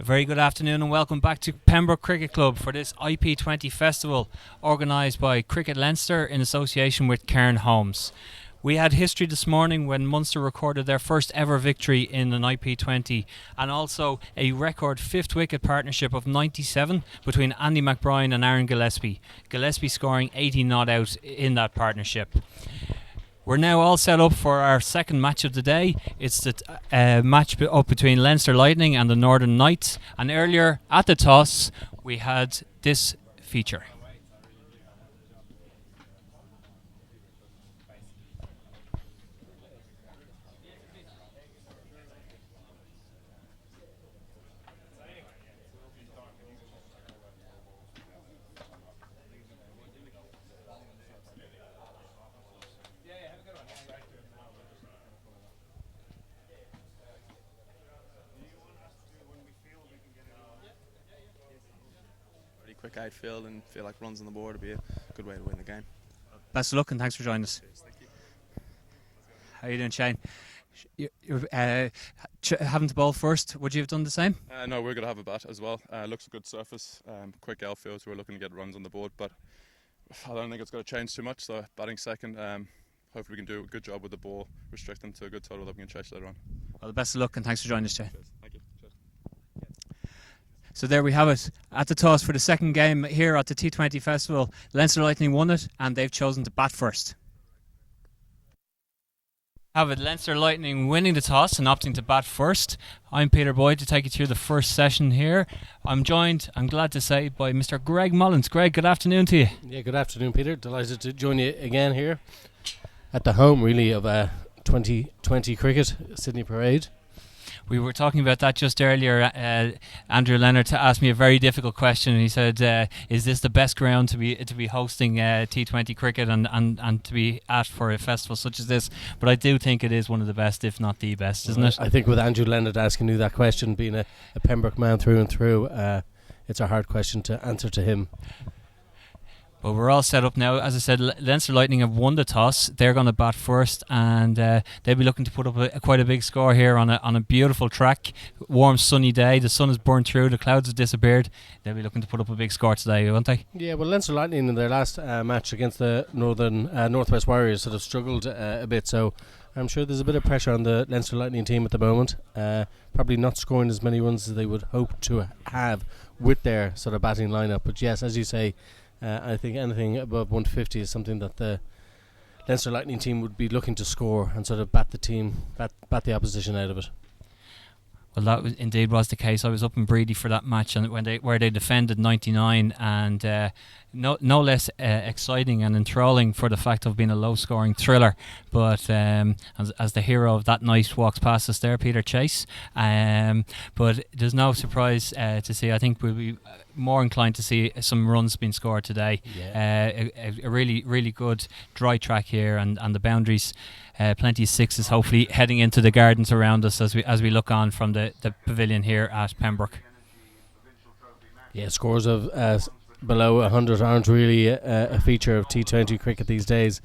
Very good afternoon and welcome back to Pembroke Cricket Club for this IP20 festival organised by Cricket Leinster in association with Cairn Homes. We had history this morning when Munster recorded their first ever victory in an IP20 and also a record fifth wicket partnership of 97 between Andy McBride and Aaron Gillespie. Gillespie scoring 80 not out in that partnership. We're now all set up for our second match of the day. It's the match up between Leinster Lightning and the Northern Knights. And earlier at the toss, we had this feature. Quick outfield and feel like runs on the board would be a good way to win the game. Best of luck and thanks for joining us. Cheers, thank you. How are you doing, Shane? You're having to bowl first. Would you have done the same? No, we're going to have a bat as well. Looks a good surface, quick outfield, so we're looking to get runs on the board, but I don't think it's going to change too much, so batting second. Hopefully we can do a good job with the ball, restrict them to a good total that we can chase later on. Well, the best of luck and thanks for joining us, Shane. Cheers, thank you. Cheers. So there we have it. At the toss for the second game here at the T20 Festival, Leinster Lightning won it and they've chosen to bat first. Have it, Leinster Lightning winning the toss and opting to bat first. I'm Peter Boyd to take you through the first session here. I'm joined, I'm glad to say, by Mr. Greg Mullins. Greg, good afternoon to you. Yeah, good afternoon, Peter. Delighted to join you again here at the home, really, of 2020 cricket, Sydney Parade. We were talking about that just earlier. Andrew Leonard asked me a very difficult question. He said, "Is this the best ground to be hosting T20 cricket and to be at for a festival such as this?" But I do think it is one of the best, if not the best, isn't it? I think with Andrew Leonard asking you that question, being a Pembroke man through and through, it's a hard question to answer to him. But we're all set up now. As I said, Leinster Lightning have won the toss. They're going to bat first, and they'll be looking to put up quite a big score here on a beautiful track. Warm, sunny day. The sun has burned through. The clouds have disappeared. They'll be looking to put up a big score today, won't they? Yeah, well, Leinster Lightning in their last match against the Northwest Warriors sort of struggled a bit. So I'm sure there's a bit of pressure on the Leinster Lightning team at the moment. Probably not scoring as many runs as they would hope to have with their sort of batting lineup. But yes, as you say, I think anything above 150 is something that the Leinster Lightning team would be looking to score and sort of bat the opposition out of it. Well, that indeed was the case. I was up in Breedy for that match, and where they defended 99, and no less exciting and enthralling for the fact of being a low-scoring thriller. But as the hero of that night walks past us there, Peter Chase. But there's no surprise to see. I think we'll be more inclined to see some runs being scored today. Yeah. A really, really good dry track here, and the boundaries. Plenty of sixes hopefully heading into the gardens around us as we look on from the pavilion here at Pembroke. Yeah, scores of below 100 aren't really a feature of T20 cricket these days.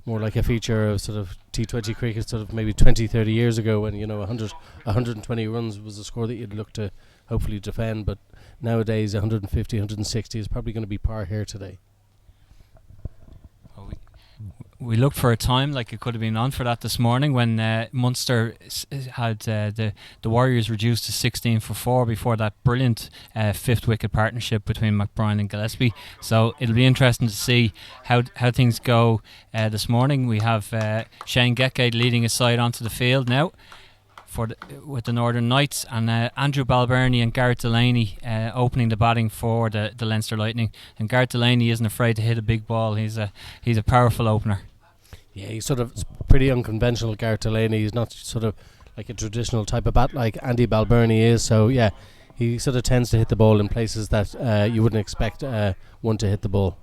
More like a feature of sort of T20 cricket sort of maybe 20-30 years ago when 120 runs was a score that you'd look to hopefully defend, but nowadays 150, 160 is probably going to be par here today. We looked for a time like it could have been on for that this morning when Munster had the Warriors reduced to 16 for 4 before that brilliant fifth wicket partnership between McBride and Gillespie. So it'll be interesting to see how things go this morning. We have Shane Getgate leading his side onto the field now with the Northern Knights, and Andrew Balbirnie and Garrett Delaney opening the batting for the Leinster Lightning. And Garrett Delaney isn't afraid to hit a big ball. He's a powerful opener. Yeah, he's sort of pretty unconventional, Garrett Delaney. He's not sort of like a traditional type of bat like Andy Balbirnie is. So yeah, he sort of tends to hit the ball in places that you wouldn't expect one to hit the ball.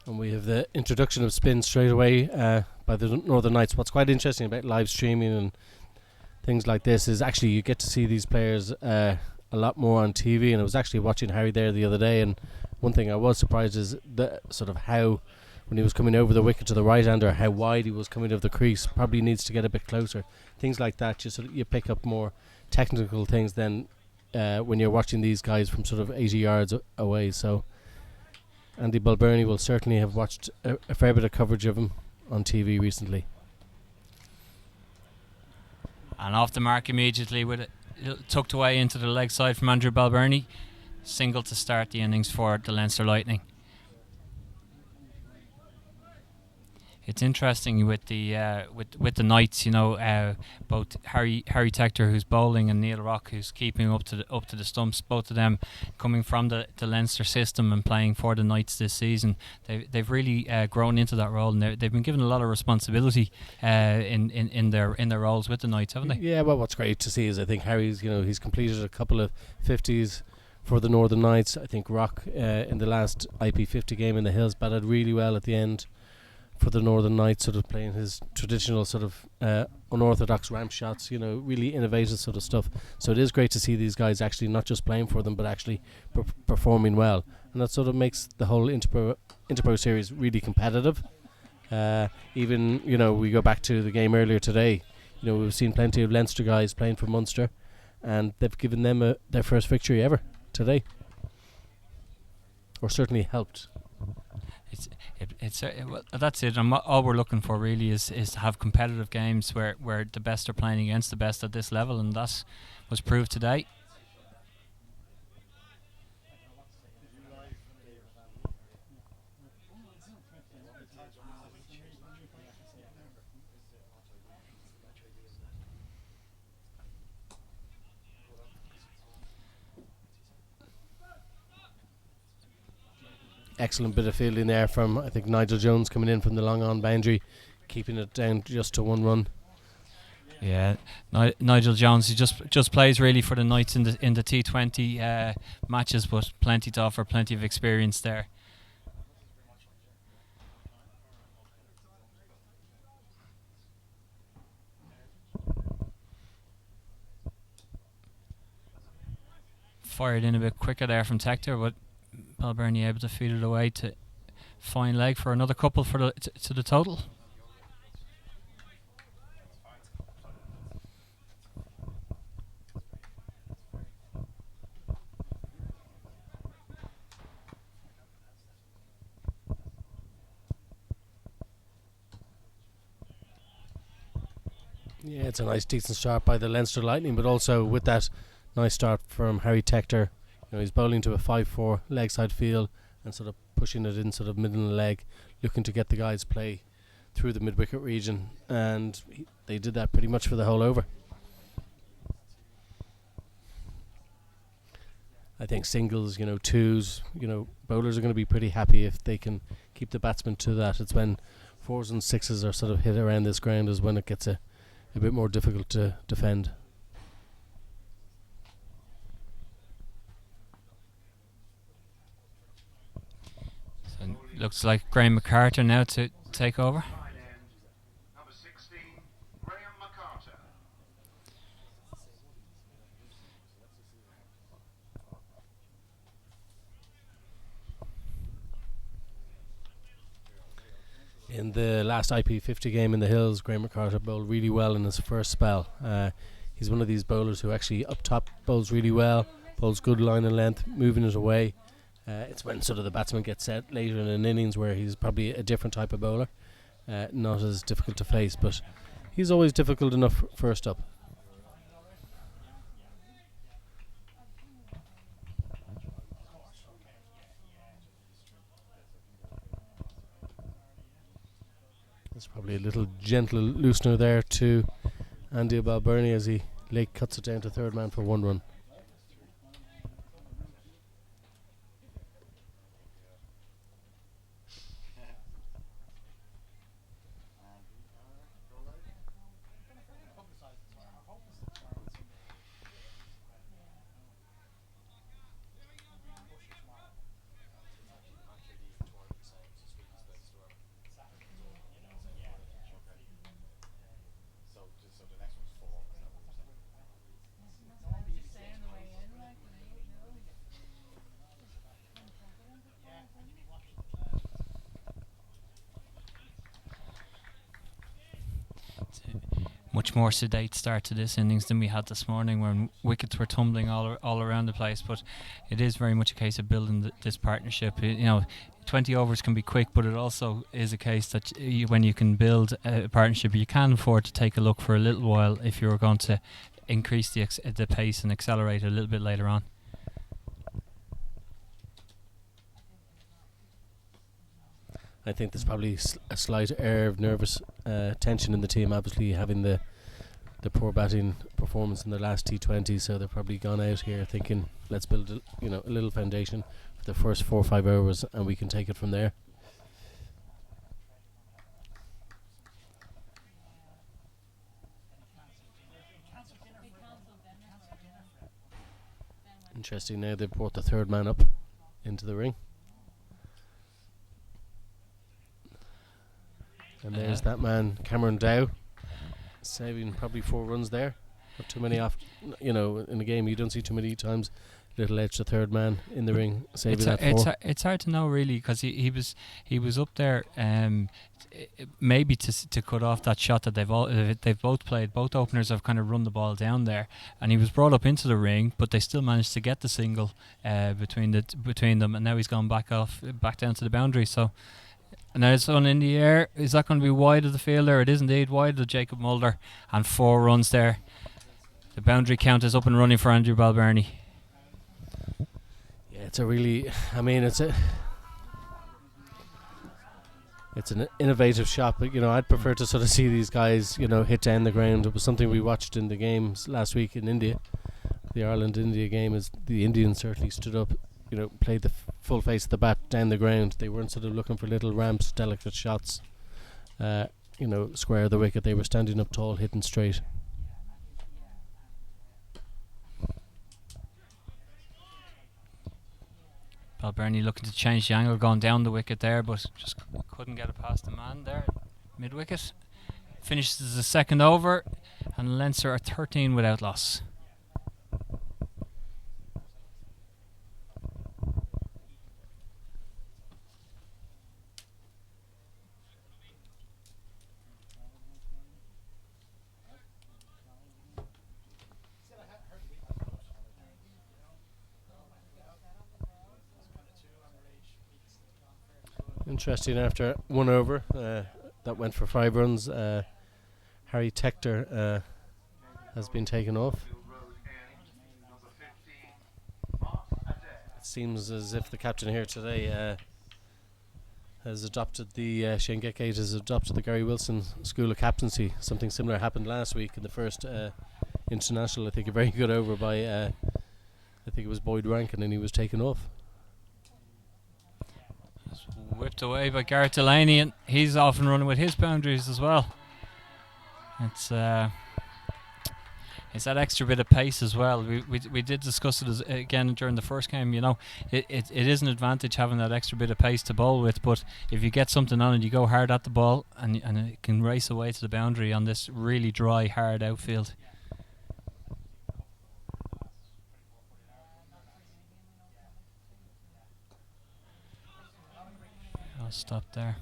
And we have the introduction of spin straight away by the Northern Knights. What's quite interesting about live streaming and things like this is actually you get to see these players a lot more on TV. And I was actually watching Harry there the other day, and one thing I was surprised is the sort of how when he was coming over the wicket to the right hander, how wide he was coming over the crease. Probably needs to get a bit closer. Things like that, just so that you pick up more technical things than when you're watching these guys from sort of 80 yards away. So Andy Balbirnie will certainly have watched a fair bit of coverage of him on TV recently. And off the mark immediately with it tucked away into the leg side from Andrew Balbirnie. Single to start the innings for the Leinster Lightning. It's interesting with the with the Knights, both Harry Tector, who's bowling, and Neil Rock, who's keeping up to the stumps. Both of them coming from the Leinster system and playing for the Knights this season. They've really grown into that role, and they've been given a lot of responsibility in their roles with the Knights, haven't they? Yeah, well, what's great to see is I think Harry's he's completed a couple of 50s for the Northern Knights. I think Rock in the last IP 50 game in the Hills batted really well at the end for the Northern Knights, sort of playing his traditional sort of unorthodox ramp shots, really innovative sort of stuff. So it is great to see these guys actually not just playing for them, but actually performing well, and that sort of makes the whole Interpro series really competitive. Even we go back to the game earlier today. We've seen plenty of Leinster guys playing for Munster, and they've given them their first victory ever today, or certainly helped. Well, that's it. And all we're looking for really is to have competitive games where the best are playing against the best at this level, and that was proved today. Excellent bit of fielding there from, I think, Nigel Jones coming in from the long on boundary, keeping it down just to 1 run. Yeah, Nigel Jones, he just plays really for the Knights in the T20 matches, but plenty to offer, plenty of experience there. Fired in a bit quicker there from Tector, but Balbirnie able to feed it away to fine leg for another couple for to the total. Yeah, it's a nice decent start by the Leinster Lightning, but also with that nice start from Harry Tector. He's bowling to a 5-4 leg side field and sort of pushing it in sort of middle of the leg, looking to get the guys play through the mid-wicket region, and they did that pretty much for the whole over. I think singles, twos, bowlers are going to be pretty happy if they can keep the batsmen to that. It's when 4s and 6s are sort of hit around this ground is when it gets a bit more difficult to defend. Looks like Graham MacArthur now to take over. Number 16, Graham MacArthur. In the last IP 50 game in the Hills, Graham MacArthur bowled really well in his first spell. He's one of these bowlers who actually up top bowls really well, bowls good line and length, moving it away. It's when sort of the batsman gets set later in an innings where he's probably a different type of bowler, not as difficult to face, but he's always difficult enough first up. There's probably a little gentle loosener there to Andy Balbirnie as he late cuts it down to third man for 1 run. much more sedate start to this innings than we had this morning, when wickets were tumbling all around the place. But it is very much a case of building this partnership. 20 overs can be quick, but it also is a case that when you can build a partnership, you can afford to take a look for a little while if you're going to increase the pace and accelerate a little bit later on. I think there's probably a slight air of nervous tension in the team, obviously having the poor batting performance in the last T20, so they've probably gone out here thinking, let's build a little foundation for the first 4 or 5 overs and we can take it from there. Interesting, now they've brought the third man up into the ring. And there's that man, Cameron Dow, saving probably 4 runs there. Not too many off, in a game you don't see too many times. Little edge, the third man in the ring, saving that 4. It's hard to know really, because he was up there, maybe to cut off that shot that they've both played. Both openers have kind of run the ball down there, and he was brought up into the ring, but they still managed to get the single between them, and now he's gone back down to the boundary. So. And now it's on in the air. Is that going to be wide of the fielder? It is indeed wide of Jacob Mulder. And 4 runs there. The boundary count is up and running for Andrew Balbirnie. Yeah, it's an innovative shot, but I'd prefer to sort of see these guys hit down the ground. It was something we watched in the games last week in India. The Ireland-India game, as the Indians certainly stood up, played the full face of the bat down the ground. They weren't sort of looking for little ramps, delicate shots, square of the wicket. They were standing up tall, hitting straight. Balbirnie looking to change the angle, going down the wicket there, but just couldn't get it past the man there, mid-wicket. Finishes the second over, and Leinster are 13 without loss. Interesting, after 1 over that went for 5 runs, Harry Tector has been taken off. It seems as if the captain here today has adopted Shane Gekate has adopted the Gary Wilson School of Captaincy. Something similar happened last week in the first international. I think a very good over by I think it was Boyd Rankin, and he was taken off. Whipped away by Garrett Delaney, and he's off and running with his boundaries as well. It's that extra bit of pace as well. We did discuss it again during the first game. It is an advantage having that extra bit of pace to bowl with, but if you get something on it, you go hard at the ball, and it can race away to the boundary on this really dry, hard outfield. I'll stop there.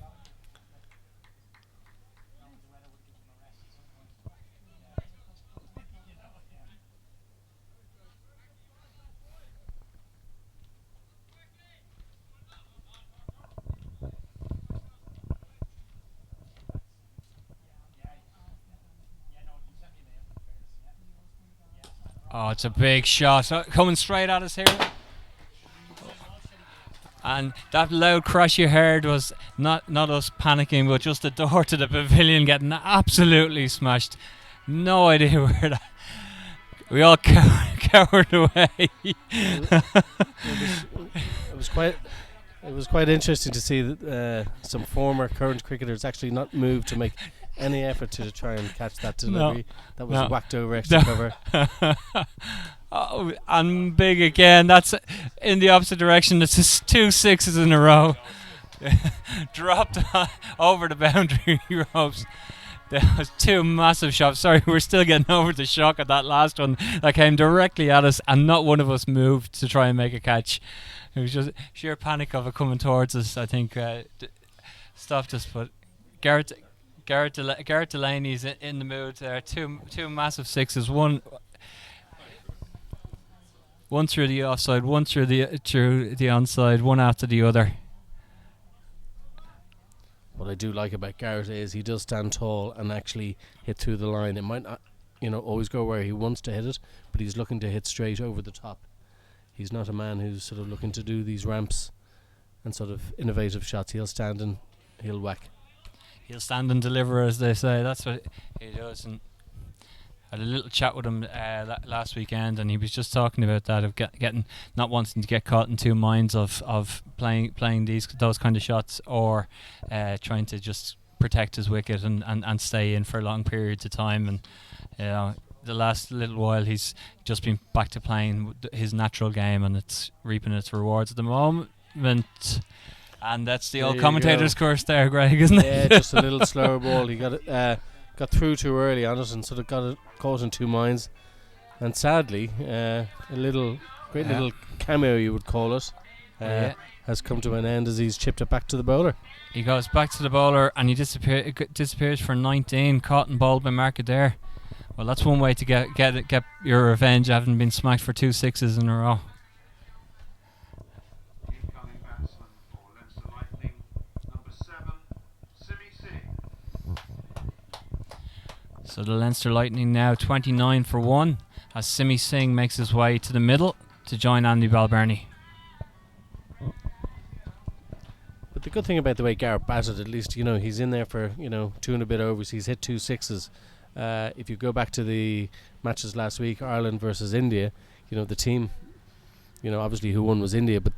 Oh, it's a big shot coming straight at us here. And that loud crash you heard was not us panicking, but just the door to the pavilion getting absolutely smashed. No idea where that... We all cowered away. It was quite interesting to see that some former current cricketers actually not moved to make any effort to try and catch that delivery. That was whacked over extra cover. Oh, and big again. That's in the opposite direction. It's just 2 sixes in a row. Dropped over the boundary ropes. There was 2 massive shots. Sorry, we're still getting over the shock of that last one that came directly at us, and not one of us moved to try and make a catch. It was just sheer panic of it coming towards us. I think stopped us. But Garrett Garrett Delaney's in the mood there. Two massive sixes. One through the offside, one through the onside, one after the other. What I do like about Garrett is he does stand tall and actually hit through the line. It might not, always go where he wants to hit it, but he's looking to hit straight over the top. He's not a man who's sort of looking to do these ramps and sort of innovative shots. He'll stand and he'll whack. He'll stand and deliver, as they say. That's what he does. And I had a little chat with him last weekend, and he was just talking about that, of getting not wanting to get caught in two minds of playing those kind of shots, or trying to just protect his wicket and stay in for long periods of time. And the last little while he's just been back to playing his natural game, and it's reaping its rewards at the moment. And that's the old commentator's curse there, Greg, isn't it? Yeah, just a little slower ball. He got through too early on it and sort of got it caught in two minds. And sadly, a little cameo, you would call it, has come to an end as he's chipped it back to the bowler. He goes back to the bowler and he disappears for 19, caught and bowled by Market there. Well, that's one way to get your revenge, having been smacked for 2 sixes in a row. Incoming batsman for Leinster Lightning, number 7, Singh. So the Leinster Lightning now 29 for 1 as Singh makes his way to the middle to join Andy Balbirnie. But the good thing about the way Garrett batted, at least, he's in there for, 2 and a bit overs. He's hit 2 sixes. If you go back to the matches last week, Ireland versus India, the team, obviously who won was India, but,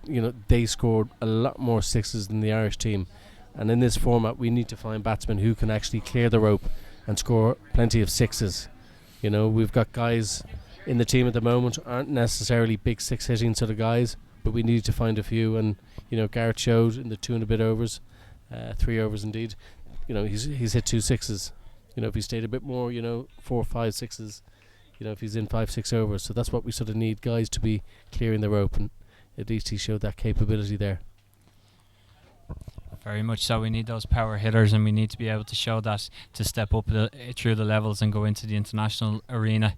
they scored a lot more sixes than the Irish team. And in this format, we need to find batsmen who can actually clear the rope and score plenty of sixes. We've got guys in the team at the moment aren't necessarily big six hitting sort of guys, but we need to find a few. And Garrett showed in the 2 and a bit overs, 3 overs indeed. He's hit 2 sixes. If he stayed a bit more, 4, 5, 6s. If he's in 5, 6 overs. So that's what we sort of need, guys to be clearing the rope, and at least he showed that capability there. Very much so. We need those power hitters, and we need to be able to show that to step up through the levels and go into the international arena.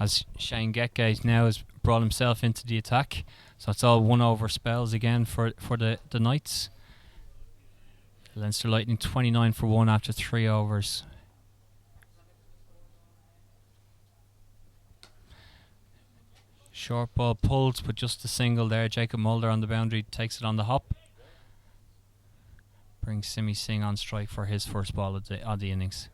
As Shane Getgate now has brought himself into the attack, so it's all 1 over spells again for the Knights. Leinster Lightning 29 for 1 after 3 overs. Short ball pulled, but just a single there. Jacob Mulder on the boundary takes it on the hop. Brings Singh on strike for his first ball of the innings.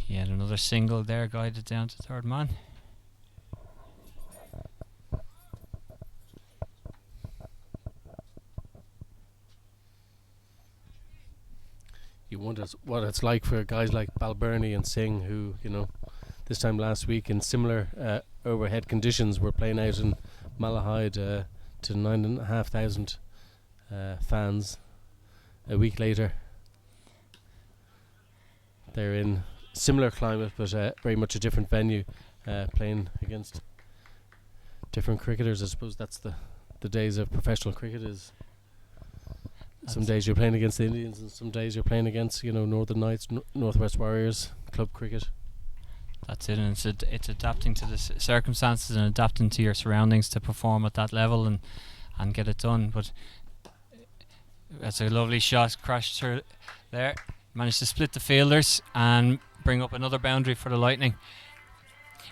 He had another single there, guided down to third man. You wonder what it's like for guys like Balbirnie and Singh, who, this time last week in similar overhead conditions were playing out in Malahide to 9,500 fans. A week later, they're in similar climate, but very much a different venue, playing against different cricketers. I suppose that's the days of professional cricket. Is some days you're playing against the Indians, and some days you're playing against Northern Knights, Northwest Warriors, club cricket. That's it, and it's adapting to the circumstances and adapting to your surroundings to perform at that level and get it done. But that's a lovely shot, crashed through there. Managed to split the fielders and bring up another boundary for the Lightning.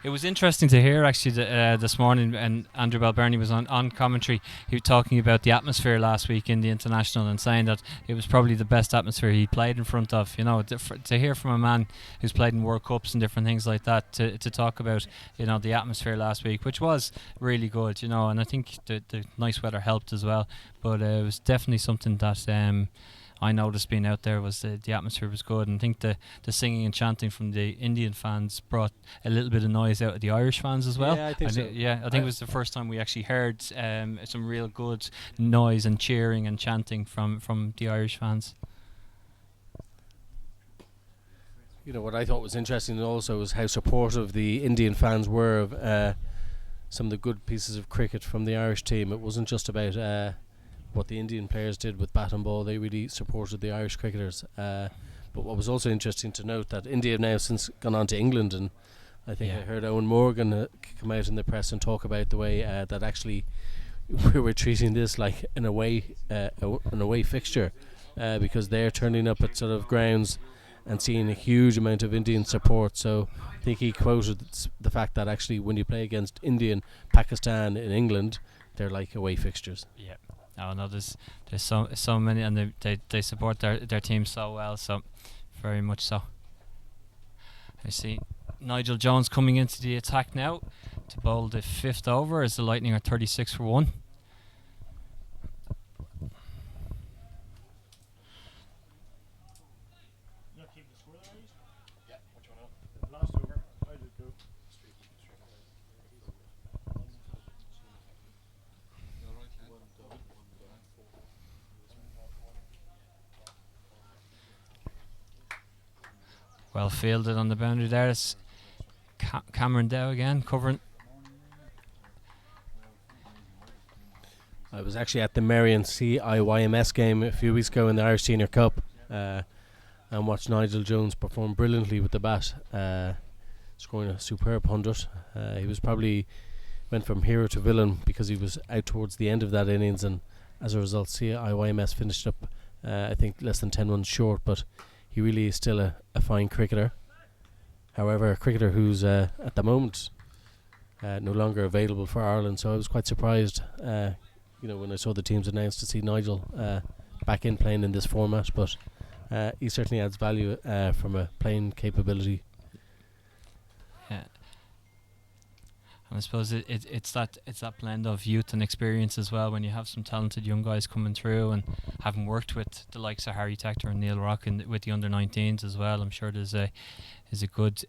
It was interesting to hear actually this morning, and Andrew Balbirnie was on commentary. He was talking about the atmosphere last week in the international and saying that it was probably the best atmosphere he played in front of. You know, to hear from a man who's played in World Cups and different things like that to talk about, you know, the atmosphere last week, which was really good. You know, and I think the nice weather helped as well. But it was definitely something that I noticed being out there was the atmosphere was good, and I think the singing and chanting from the Indian fans brought a little bit of noise out of the Irish fans as well. Yeah, I think so. I think it was the first time we actually heard some real good noise and cheering and chanting from the Irish fans. You know, what I thought was interesting also was how supportive the Indian fans were of some of the good pieces of cricket from the Irish team. It wasn't just about what the Indian players did with bat and ball. They really supported the Irish cricketers. But what was also interesting to note that India have now since gone on to England, and I think I heard Owen Morgan come out in the press and talk about the way that actually we were treating this like an away fixture, because they're turning up at sort of grounds and seeing a huge amount of Indian support. So I think he quoted the fact that actually when you play against India and Pakistan in England, they're like away fixtures. Yeah. No, there's so many, and they support their team so well, so very much so. I see Nigel Jones coming into the attack now to bowl the 5th over as the Lightning are 36 for 1. Well fielded on the boundary there. It's Cameron Dow again covering. I was actually at the Marion CIYMS game a few weeks ago in the Irish Senior Cup, and watched Nigel Jones perform brilliantly with the bat, scoring a superb 100. He was probably went from hero to villain because he was out towards the end of that innings, and as a result CIYMS finished up I think less than 10 runs short, but he really is still a fine cricketer. However, a cricketer who's at the moment no longer available for Ireland, so I was quite surprised when I saw the teams announced to see Nigel back in playing in this format, but he certainly adds value from a playing capability. Yeah. And I suppose it's that blend of youth and experience as well. When you have some talented young guys coming through and having worked with the likes of Harry Tector and Neil Rock with the under-19s as well, I'm sure there's a good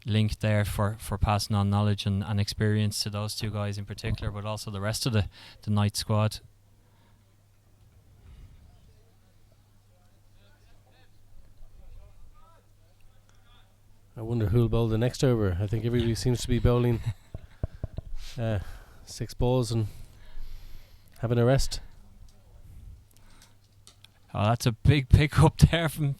link there for passing on knowledge and experience to those two guys in particular, but also the rest of the night squad. I wonder who'll bowl the next over. I think everybody seems to be bowling 6 balls and having a rest. Oh, that's a big pick up there from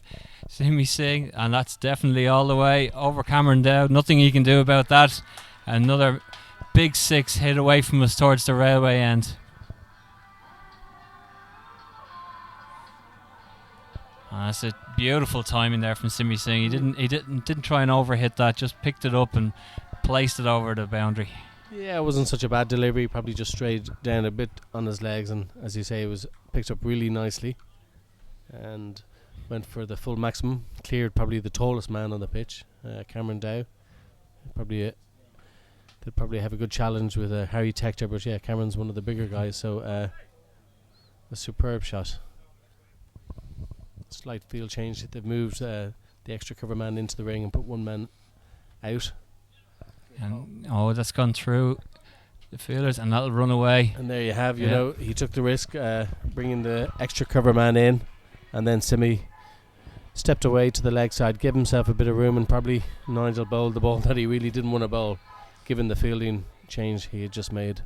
Singh, and that's definitely all the way over Cameron Dow. Nothing he can do about that. Another big 6 hit away from us towards the railway end. That's a beautiful timing there from Singh. He didn't try and overhit that, just picked it up and placed it over the boundary. Yeah, it wasn't such a bad delivery, probably just strayed down a bit on his legs, and as you say, it was picked up really nicely and went for the full maximum. Cleared probably the tallest man on the pitch, Cameron Dow. They'd probably have a good challenge with Harry Tector, but yeah, Cameron's one of the bigger guys, so a superb shot. Slight field change. They've moved the extra cover man into the ring and put one man out. And that's gone through the fielders, and that'll run away. And there you have, he took the risk bringing the extra cover man in, and then Simi stepped away to the leg side, gave himself a bit of room, and probably Nigel bowled the ball that he really didn't want to bowl, given the fielding change he had just made.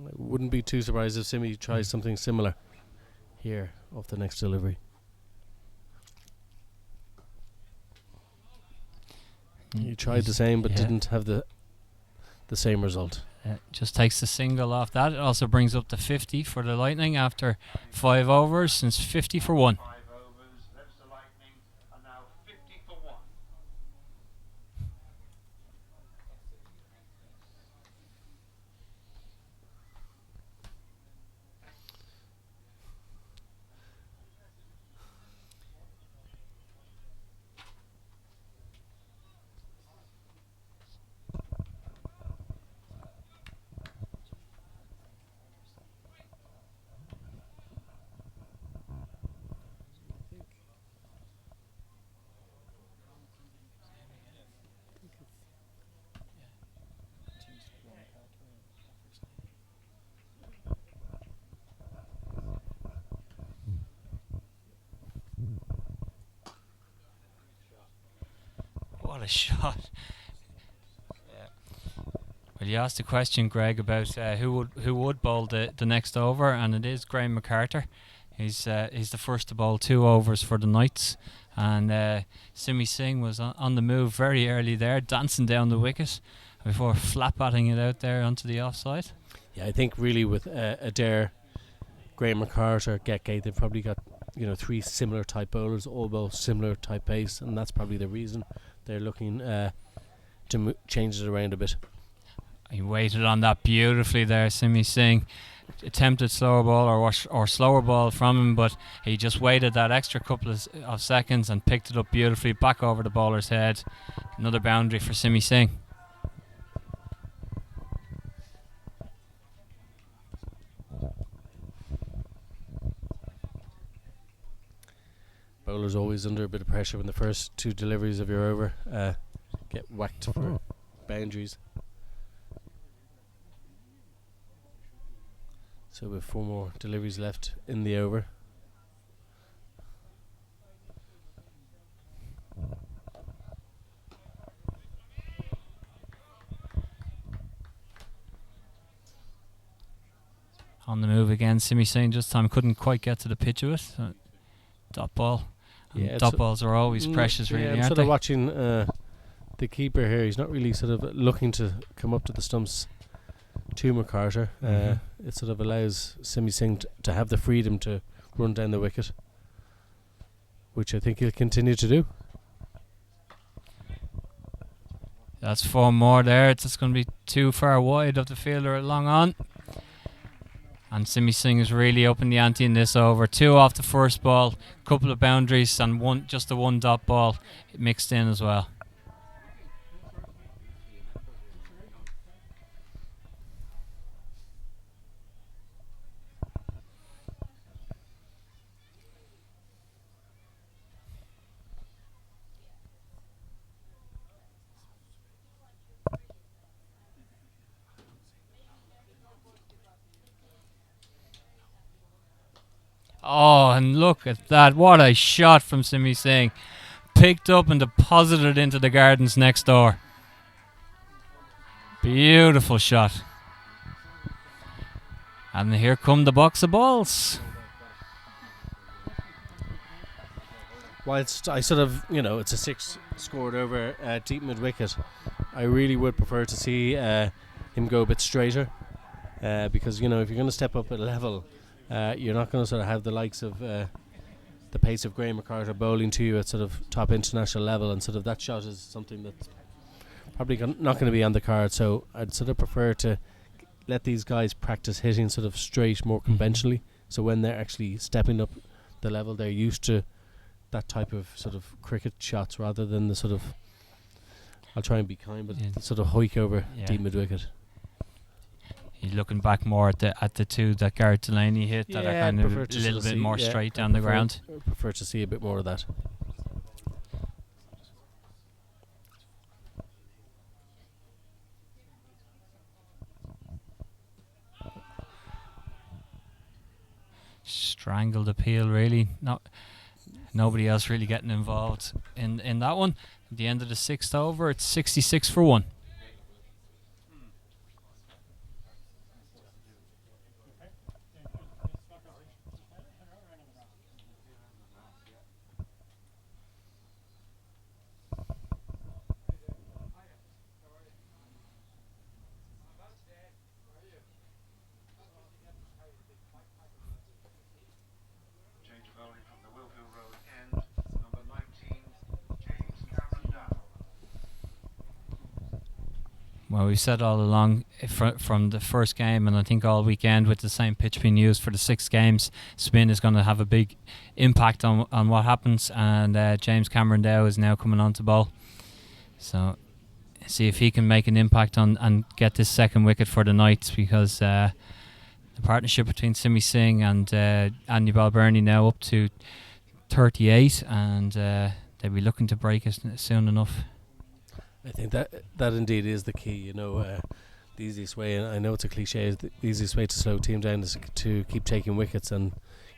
I wouldn't be too surprised if Simi tries something similar here off the next delivery. He tried the same, but didn't have the same result. Just takes the single off that. It also brings up to 50 for the Lightning after 5 overs, since 50 for 1. 5 overs. Leinster Lightning are now 50 for 1. What a shot. Well, you asked the question, Greg, about who would bowl the next over, and it is Graham McCarter. He's the first to bowl 2 overs for the Knights, and Simi Singh was on the move very early there, dancing down the wicket before flat batting it out there onto the offside. Yeah, I think really with Adair, Graham McCarter, Getgate, they've probably got 3 similar type bowlers, all bowl similar type pace, and that's probably the reason they're looking to change it around a bit. He waited on that beautifully there, Simi Singh. Attempted slower ball or slower ball from him, but he just waited that extra couple of seconds and picked it up beautifully back over the bowler's head. Another boundary for Simi Singh. Bowler's always under a bit of pressure when the first 2 deliveries of your over get whacked for boundaries. So with 4 more deliveries left in the over. On the move again, Simi Singh this time couldn't quite get to the pitch of it. Dot ball. Yeah, dot balls are always precious, really, I'm aren't sort they? of watching the keeper here. He's not really sort of looking to come up to the stumps to McCarter. It sort of allows Simi Singh to have the freedom to run down the wicket, which I think he'll continue to do. That's 4 more there. It's just going to be too far wide of the fielder long on. And Simi Singh has really opened the ante in this over. 2 off the first ball, couple of boundaries, and just the 1 dot ball mixed in as well. Oh, and look at that. What a shot from Simi Singh. Picked up and deposited into the gardens next door. Beautiful shot. And here come the box of balls. Whilst I sort of, it's a 6 scored over deep mid wicket, I really would prefer to see him go a bit straighter, because if you're going to step up a level, you're not going to sort of have the likes of the pace of Graham McCarter bowling to you at sort of top international level, and sort of that shot is something that's probably not going to be on the card. So I'd sort of prefer to let these guys practice hitting sort of straight more conventionally, so when they're actually stepping up the level, they're used to that type of sort of cricket shots rather than the sort of, I'll try and be kind, but the sort of hoik over deep mid wicket. He's looking back more at the 2 that Gareth Delaney hit that are kind of a little bit more straight down the ground. I prefer to see a bit more of that. Strangled appeal, really. Nobody else really getting involved in that one. At the end of the 6th over, it's 66 for 1. Well, we've said all along from the first game, and I think all weekend, with the same pitch being used for the 6 games, spin is going to have a big impact on what happens. And James Cameron Dow is now coming on to bowl, so see if he can make an impact on and get this second wicket for the Knights, because the partnership between Singh and Andy Balbirnie now up to 38, and they'll be looking to break it soon enough. I think that indeed is the key. You know, the easiest way, and I know it's a cliche, is the easiest way to slow a team down is to keep taking wickets. And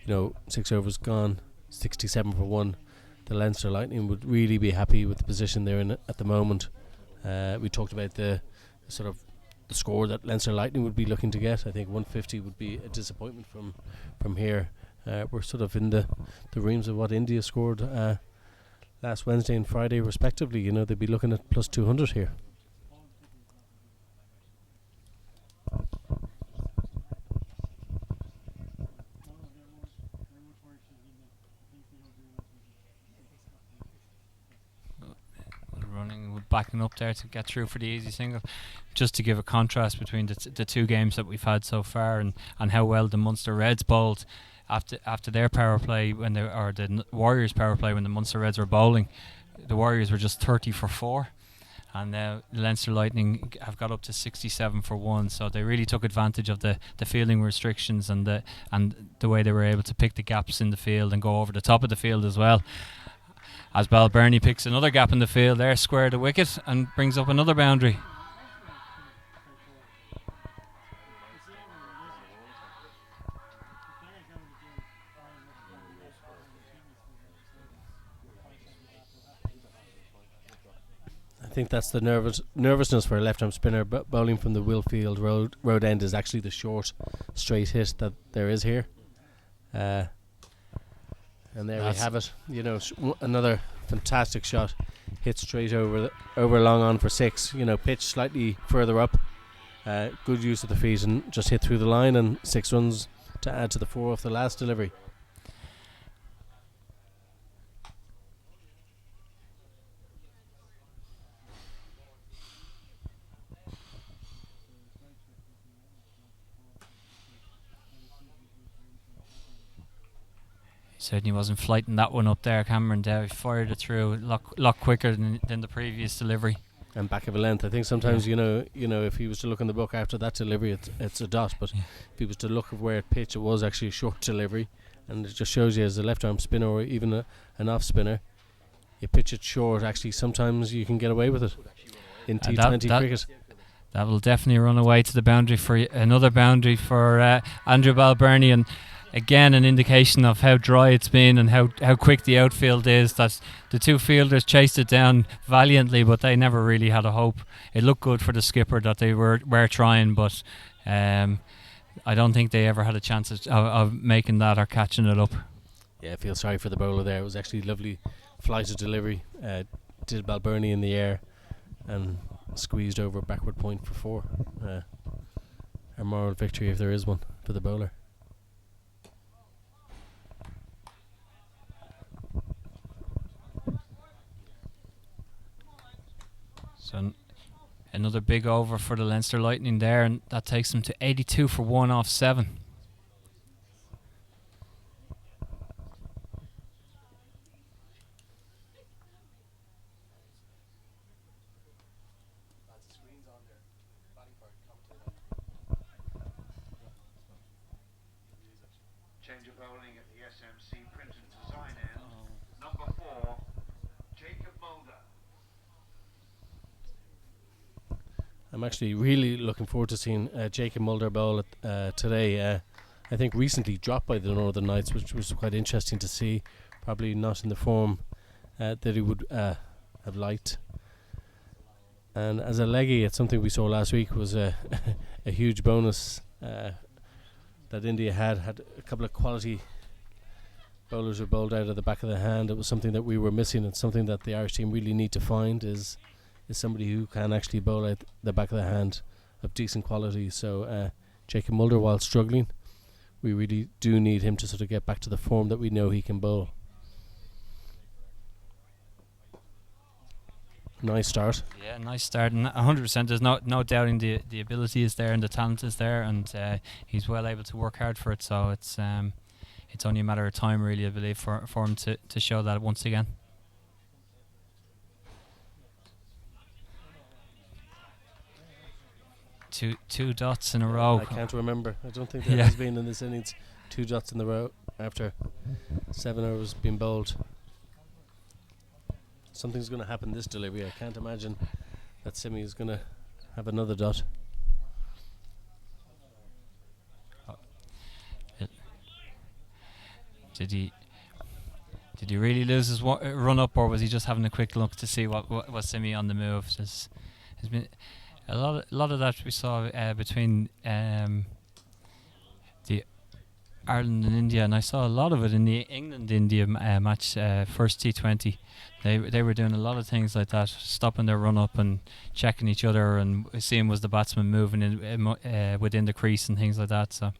6 overs gone, 67 for 1. The Leinster Lightning would really be happy with the position they're in at the moment. We talked about the sort of the score that Leinster Lightning would be looking to get. I think 150 would be a disappointment from here. We're sort of in the realms of what India scored last Wednesday and Friday respectively. They'd be looking at plus 200 here. Running, backing up there to get through for the easy single, just to give a contrast between the 2 games that we've had so far, and how well the Munster Reds bowled after their power play the Warriors power play when the Munster Reds were bowling. The Warriors were just 30 for 4, and now the Leinster Lightning have got up to 67 for 1. So they really took advantage of the fielding restrictions and the way they were able to pick the gaps in the field and go over the top of the field as well. As Balbirnie picks another gap in the field there, square the wicket, and brings up another boundary. I think that's the nervousness for a left-arm spinner. But bowling from the Willfield road end is actually the short, straight hit that there is here. And there we have it. Another fantastic shot, hit straight over long on for 6. Pitch slightly further up. Good use of the feet, and just hit through the line, and 6 runs to add to the 4 off the last delivery. Certainly wasn't flighting that one up there. Cameron Dow fired it through a lot quicker than the previous delivery. And back of a length. I think sometimes if he was to look in the book after that delivery, it's a dot. But if he was to look at where it pitched, it was actually a short delivery, and it just shows you as a left arm spinner or even an off spinner, you pitch it short. Actually, sometimes you can get away with it in T20 cricket. That will definitely run away to the boundary for another boundary for Andrew Balbirnie, and again an indication of how dry it's been and how quick the outfield is, that the 2 fielders chased it down valiantly, but they never really had a hope. It looked good for the skipper that they were trying, but I don't think they ever had a chance of making that or catching it up. Yeah, I feel sorry for the bowler there. It was actually lovely flighted delivery. Did Balbirnie in the air and squeezed over backward point for 4. A moral victory, if there is one, for the bowler. So another big over for the Leinster Lightning there, and that takes them to 82 for 1 off 7. Change of bowling at the SMC Princeton Design end. Number 4, Jacob Mulder. I'm actually really looking forward to seeing Jacob Mulder bowl today. I think recently dropped by the Northern Knights, which was quite interesting to see. Probably not in the form that he would have liked. And as a leggy, it's something we saw last week was a huge bonus that India had a couple of quality bowlers were bowled out of the back of the hand. It was something that we were missing, and something that the Irish team really need to find is somebody who can actually bowl out the back of the hand of decent quality. So Jacob Mulder, while struggling, we really do need him to sort of get back to the form that we know he can bowl. nice start. Yeah, nice start, and 100%. There's no doubting the ability is there and the talent is there, and he's well able to work hard for it. So it's only a matter of time, really, I believe, for him to show that once again. Two dots in a row. I can't remember. I don't think there has been in this innings 2 dots in the row after 7 overs being bowled. Something's going to happen this delivery. I can't imagine that Simi is going to have another dot. Did he really lose his run up, or was he just having a quick look to see what was Simi on the move? There's been a lot of that we saw between the Ireland and India, and I saw a lot of it in the England-India match, first T20. They were doing a lot of things like that, stopping their run up and checking each other and seeing was the batsman moving in within the crease and things like that. So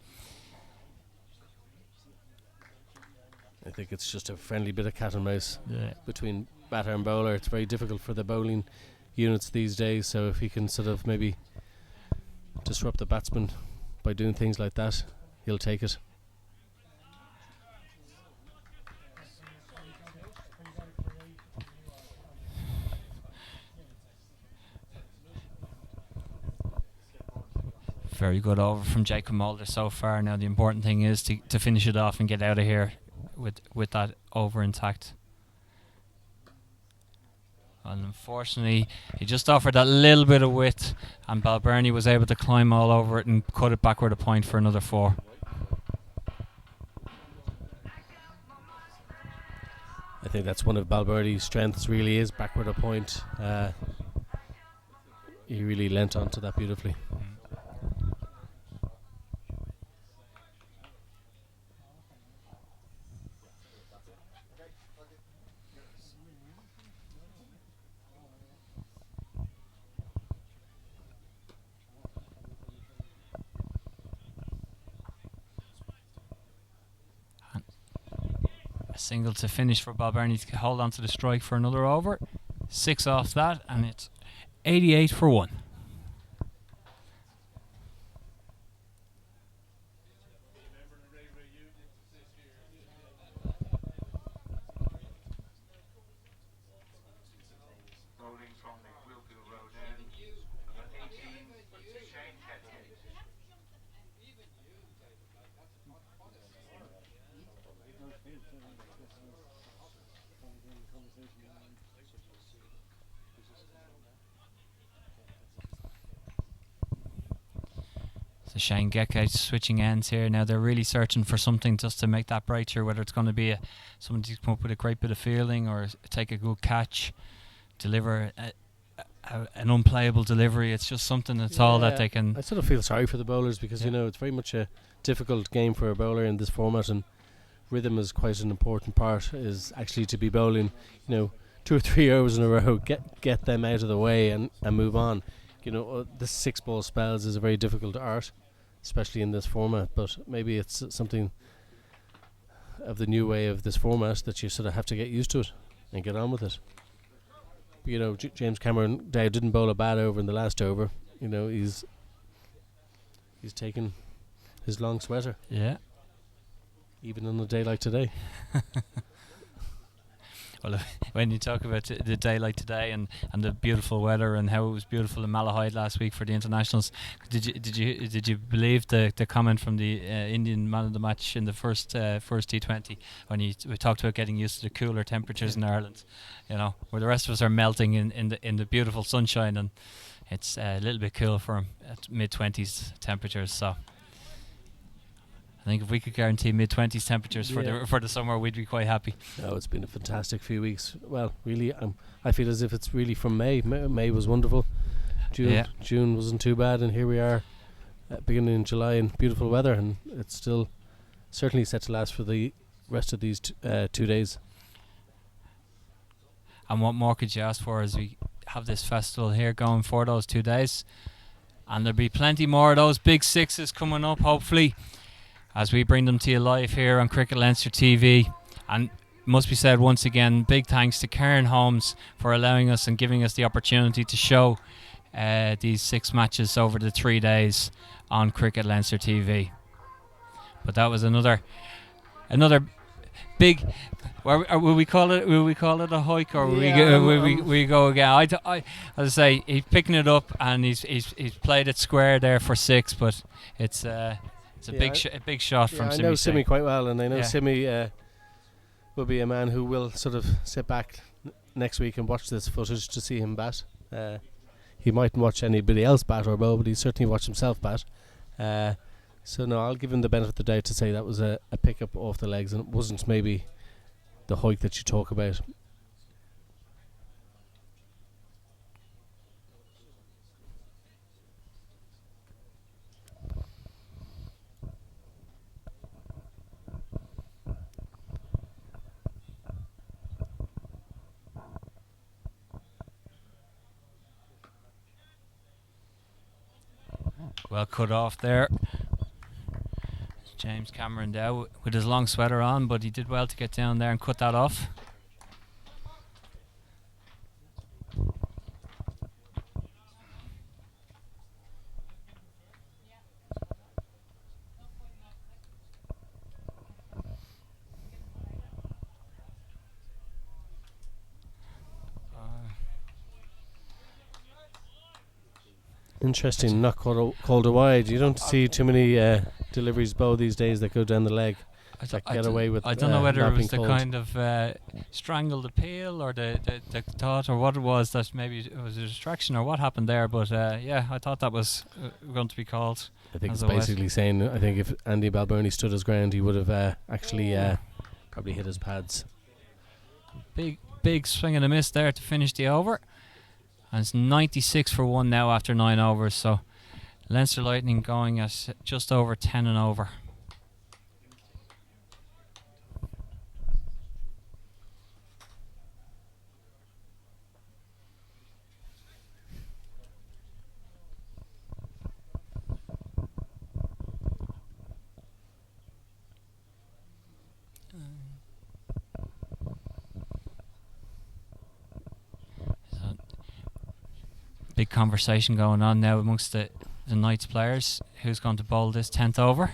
I think it's just a friendly bit of cat and mouse between batter and bowler. It's very difficult for the bowling units these days, so if he can sort of maybe disrupt the batsman by doing things like that, he'll take it. very good over from Jacob Mulder so far. Now the important thing is to finish it off and get out of here with that over intact. And unfortunately, he just offered that little bit of width, and Balbirnie was able to climb all over it and cut it backward a point for another 4. I think that's one of Balbirnie's strengths, really, is backward a point. He really leant onto that beautifully. A single to finish for Balbirnie to hold on to the strike for another over. 6 off that, and it's 88 for 1. So Shane Geckout switching ends here. Now they're really searching for something just to make that brighter, whether it's going to be someone to come up with a great bit of fielding or take a good catch, deliver an unplayable delivery. It's just something that's all that they can. I sort of feel sorry for the bowlers because, you know, it's very much a difficult game for a bowler in this format, and rhythm is quite an important part, is actually to be bowling, 2 or 3 overs in a row, get them out of the way and move on. The 6-ball spells is a very difficult art, especially in this format, but maybe it's something of the new way of this format that you sort of have to get used to it and get on with it. James Cameron Dow didn't bowl a bad over in the last over. He's taken his long sweater. Yeah. Even on a day like today. Well, when you talk about the day like today and the beautiful weather and how it was beautiful in Malahide last week for the internationals, did you believe the comment from the Indian man of the match in the first T20 when we talked about getting used to the cooler temperatures in Ireland, where the rest of us are melting in the beautiful sunshine, and it's a little bit cool for him at mid-20s temperatures. So I think if we could guarantee mid-20s temperatures for the summer, we'd be quite happy. Oh, it's been a fantastic few weeks. Well, really, I feel as if it's really from May. May was wonderful. June wasn't too bad, and here we are beginning in July in beautiful weather, and it's still certainly set to last for the rest of these 2 days. And what more could you ask for as we have this festival here going for those 2 days? And there'll be plenty more of those big sixes coming up, hopefully, as we bring them to you live here on Cricket Leinster TV. And must be said once again, big thanks to Karen Holmes for allowing us and giving us the opportunity to show these 6 matches over the 3 days on Cricket Leinster TV. But that was another big. Will we call it a hike, or will we go again? As I say, he's picking it up and he's played it square there for 6, but it's a big shot from Simi. I know Simi quite well, and I know Yeah. Simi will be a man who will sort of sit back next week and watch this footage to see him bat. He mightn't watch anybody else bat or bowl, but he certainly watched himself bat. So no, I'll give him the benefit of the doubt to say that was a pick-up off the legs, and it wasn't maybe the hike that you talk about. Well cut off there. James Cameron Dow with his long sweater on, but he did well to get down there and cut that off. Interesting, not called a wide. You don't see too many deliveries bow these days that go down the leg. Get away with. I don't know whether it was the called. kind of strangled appeal or the thought or what it was, that maybe it was a distraction or what happened there. But yeah, I thought that was going to be called. I think it's basically saying, I think if Andy Balbirnie stood his ground, he would have actually probably hit his pads. Big swing and a miss there to finish the over. And it's 96 for 1 now after 9 overs. So Leinster Lightning going at just over 10 and over. Big conversation going on now amongst the Knights players. Who's going to bowl this 10th over?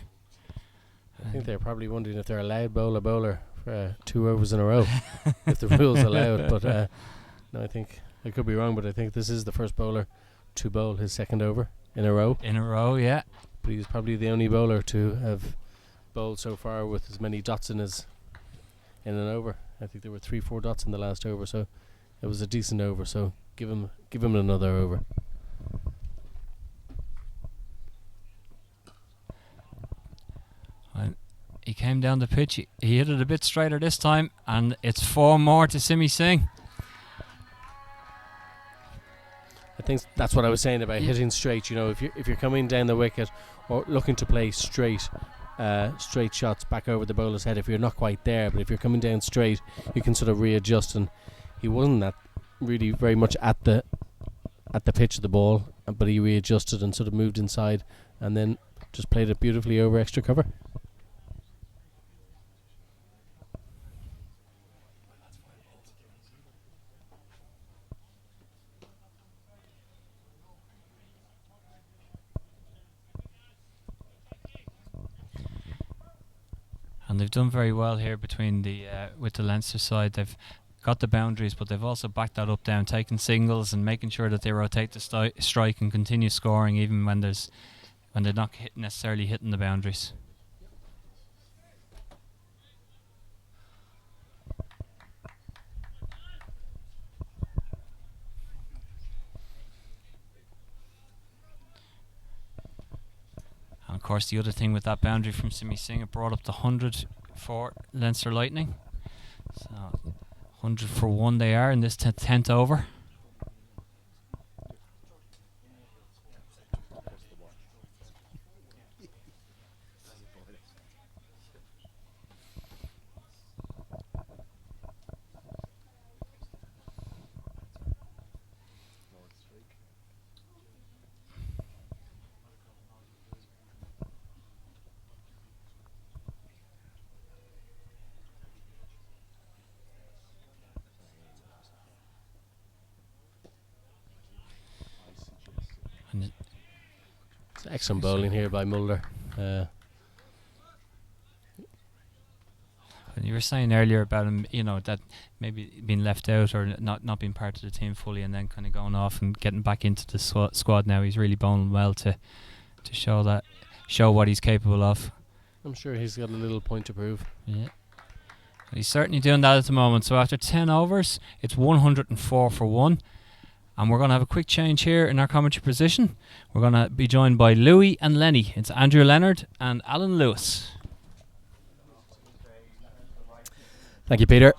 I think they're probably wondering if they're allowed bowl a bowler for 2 overs in a row, if the rules allowed. But no, I think I could be wrong, but I think this is the first bowler to bowl his 2nd over in a row. In a row, yeah. But he's probably the only bowler to have bowled so far with as many dots in an over. I think there were 3-4 dots in the last over, so it was a decent over. So give him another over. Well, he came down the pitch. He hit it a bit straighter this time, and it's 4 more to Simi Singh. I think that's what I was saying about hitting straight. You know, if you're coming down the wicket or looking to play straight shots back over the bowler's head, if you're not quite there, but if you're coming down straight, you can sort of readjust. And he wasn't that really very much at the pitch of the ball, but he readjusted and sort of moved inside, and then just played it beautifully over extra cover. And they've done very well here between with the Leinster side. They've got the boundaries, but they've also backed that up down, taking singles and making sure that they rotate the strike and continue scoring even when they're not necessarily hitting the boundaries. And of course, the other thing with that boundary from Simi Singh, it brought up the 100 for Leinster Lightning. So 100 for 1 they are in this 10th over. Excellent bowling here by Mulder. And you were saying earlier about him, that maybe being left out or not being part of the team fully, and then kind of going off and getting back into the squad now. He's really bowling well to show what he's capable of. I'm sure he's got a little point to prove. Yeah. He's certainly doing that at the moment. So after 10 overs, it's 104 for 1. And we're going to have a quick change here in our commentary position. We're going to be joined by Louis and Lenny. It's Andrew Leonard and Alan Lewis. Thank you, Peter.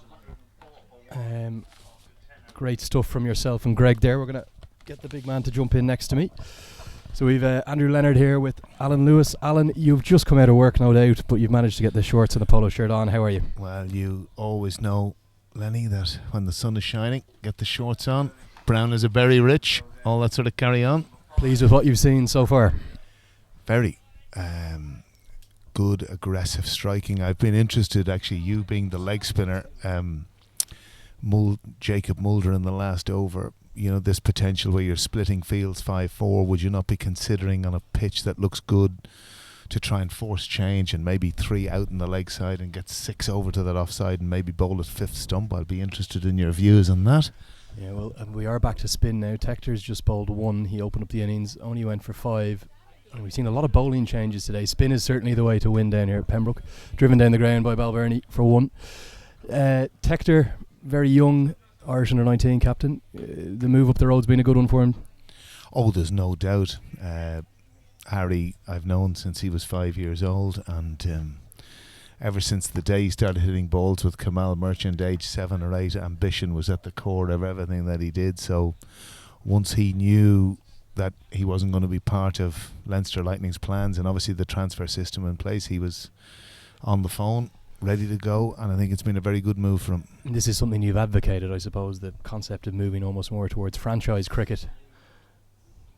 Great stuff from yourself and Greg there. We're going to get the big man to jump in next to me. So we've Andrew Leonard here with Alan Lewis. Alan, you've just come out of work, no doubt, but you've managed to get the shorts and the polo shirt on. How are you? Well, you always know, Lenny, that when the sun is shining, get the shorts on. Brown as a berry rich, all that sort of carry on. Pleased with what you've seen so far? Very good, aggressive striking. I've been interested, actually, you being the leg spinner, Jacob Mulder in the last over. This potential where you're splitting fields 5-4, would you not be considering on a pitch that looks good to try and force change and maybe 3 out in the leg side and get 6 over to that offside and maybe bowl at 5th stump? I'd be interested in your views on that. Yeah, well, and we are back to spin now. Tector's just bowled 1. He opened up the innings, only went for 5. And we've seen a lot of bowling changes today. Spin is certainly the way to win down here at Pembroke. Driven down the ground by Balbirnie for 1. Tector, very young, Irish under 19 captain. The move up the road's been a good one for him. Oh, there's no doubt. Harry, I've known since he was 5 years old, and ever since the day he started hitting balls with Kamal Merchant, age 7 or 8, ambition was at the core of everything that he did. So once he knew that he wasn't going to be part of Leinster Lightning's plans, and obviously the transfer system in place, he was on the phone, ready to go, and I think it's been a very good move for him. This is something you've advocated, I suppose, the concept of moving almost more towards franchise cricket.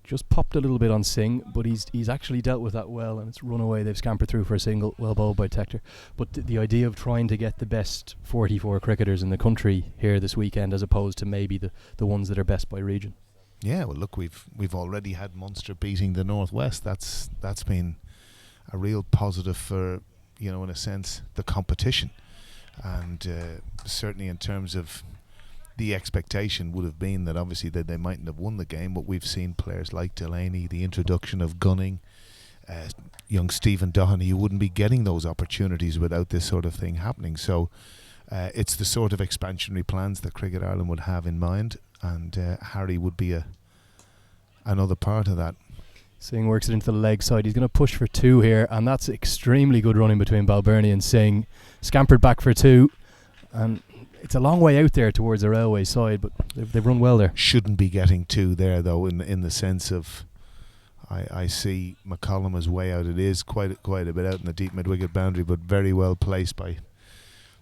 Just popped a little bit on Singh, but he's actually dealt with that well, and it's run away. They've scampered through for a single, well bowled by Tector. But the idea of trying to get the best 44 cricketers in the country here this weekend, as opposed to maybe the ones that are best by region. Yeah, well, look, we've already had Munster beating the Northwest. That's been a real positive for, in a sense, the competition. And certainly in terms of the expectation would have been that obviously that they mightn't have won the game, but we've seen players like Delaney, the introduction of Gunning, young Stephen Doherty, who wouldn't be getting those opportunities without this sort of thing happening. So it's the sort of expansionary plans that Cricket Ireland would have in mind, and Harry would be another part of that. Singh works it into the leg side. He's going to push for 2 here, and that's extremely good running between Balbirnie and Singh. Scampered back for 2, and it's a long way out there towards the railway side, but they've run well there. Shouldn't be getting 2 there, though, in the sense of I see McCollum is way out. It is quite a bit out in the deep mid-wicket boundary, but very well placed by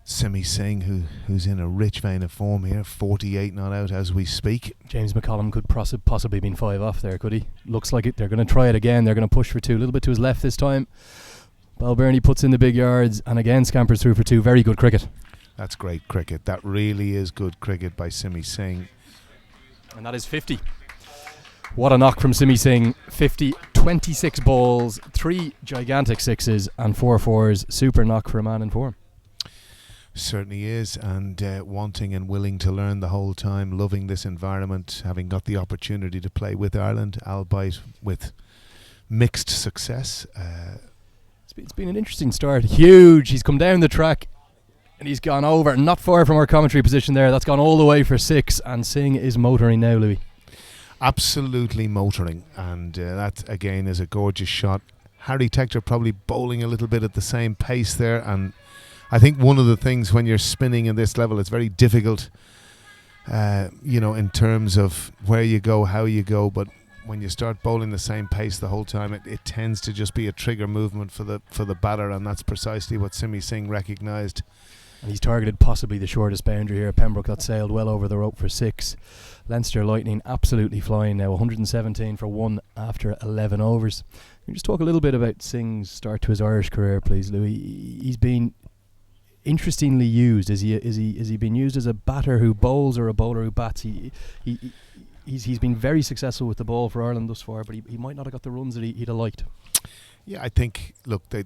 Simi Singh, who's in a rich vein of form here. 48 not out as we speak. James McCollum could possibly been 5 off there, could he? Looks like it. They're going to try it again. They're going to push for 2, a little bit to his left this time. Balbirnie puts in the big yards and again scampers through for 2. Very good cricket. That's great cricket. That really is good cricket by Simi Singh. And that is 50. What a knock from Simi Singh. 50, 26 balls, 3 gigantic 6s and 4 4s. Super knock for a man in form. Certainly is, and wanting and willing to learn the whole time, loving this environment, having got the opportunity to play with Ireland, albeit with mixed success. It's been an interesting start. Huge. He's come down the track and he's gone over, not far from our commentary position there. That's gone all the way for 6, and Singh is motoring now, Louis. Absolutely motoring, and that again is a gorgeous shot. Harry Tector probably bowling a little bit at the same pace there, and I think one of the things when you're spinning at this level, it's very difficult, in terms of where you go, how you go, but when you start bowling the same pace the whole time, it tends to just be a trigger movement for the batter, and that's precisely what Simi Singh recognised. And he's targeted possibly the shortest boundary here. Pembroke got sailed well over the rope for 6. Leinster Lightning absolutely flying now, 117 for 1 after 11 overs. Can you just talk a little bit about Singh's start to his Irish career, please, Louis? He's been interestingly used. Is he been used as a batter who bowls or a bowler who bats? He he's been very successful with the ball for Ireland thus far, but he might not have got the runs that he'd have liked. Yeah, I think, look, I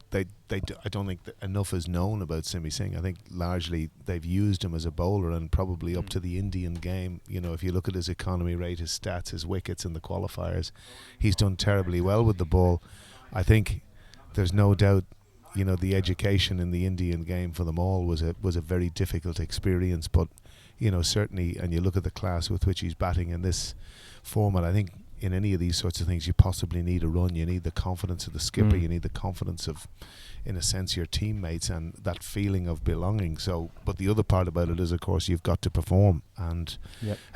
don't think that enough is known about Simi Singh. I think largely they've used him as a bowler, and probably up to the Indian game. You know, if you look at his economy rate, his stats, his wickets in the qualifiers, he's done terribly well with the ball. I think there's no doubt, you know, the education in the Indian game for them all was a very difficult experience. But, you know, certainly, and you look at the class with which he's batting in this format, I think in any of these sorts of things you possibly need a run. You need the confidence of the skipper, you need the confidence of, in a sense, your teammates, and that feeling of belonging. So, but the other part about it is, of course, you've got to perform, and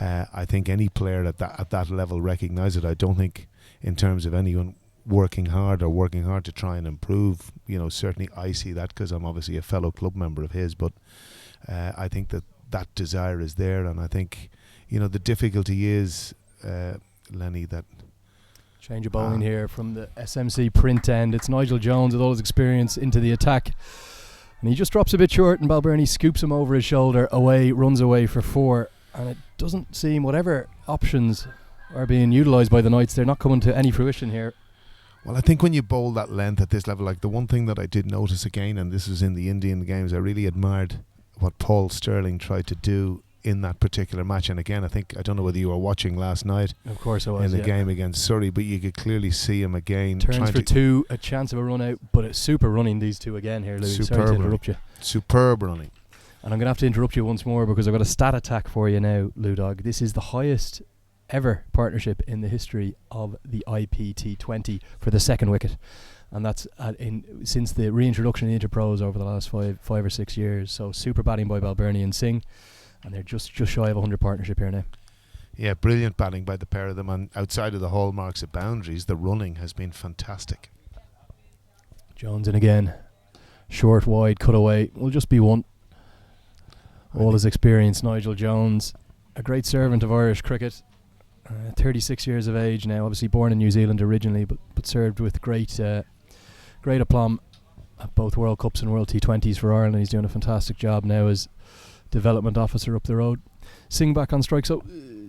I think any player at that level recognise it. I don't think, in terms of anyone working hard to try and improve, you know, certainly I see that because I'm obviously a fellow club member of his, but I think that desire is there, and I think, you know, the difficulty is, Lenny, that change of bowling here from the SMC print end. It's Nigel Jones with all his experience into the attack, and he just drops a bit short, and Balbirnie scoops him over his shoulder, runs away for 4, and it doesn't seem, whatever options are being utilised by the Knights, they're not coming to any fruition here. Well, I think when you bowl that length at this level, like the one thing that I did notice again, and this was in the Indian games, I really admired what Paul Sterling tried to do in that particular match. And again, I don't know whether you were watching last night. Of course I was, in the game against Surrey, but you could clearly see him again turns for 2, a chance of a run out, but it's super running, these two again here, Louis. Sorry to interrupt you. Superb running. And I'm going to have to interrupt you once more because I've got a stat attack for you now, Lou Dog. This is the highest ever partnership in the history of the IPT20 for the second wicket, and that's since the reintroduction of Interpros over the last 5 or 6 years. So super batting by Balbirnie and Singh, and they're just shy of 100 partnership here now. Yeah, brilliant batting by the pair of them, and outside of the hallmarks of boundaries, the running has been fantastic. Jones in again, short, wide, cut away, will just be one. All his experience, Nigel Jones, a great servant of Irish cricket, 36 years of age now, obviously born in New Zealand originally, but served with great aplomb at both World Cups and World T20s for Ireland. He's doing a fantastic job now as development officer up the road. Singh back on strike. So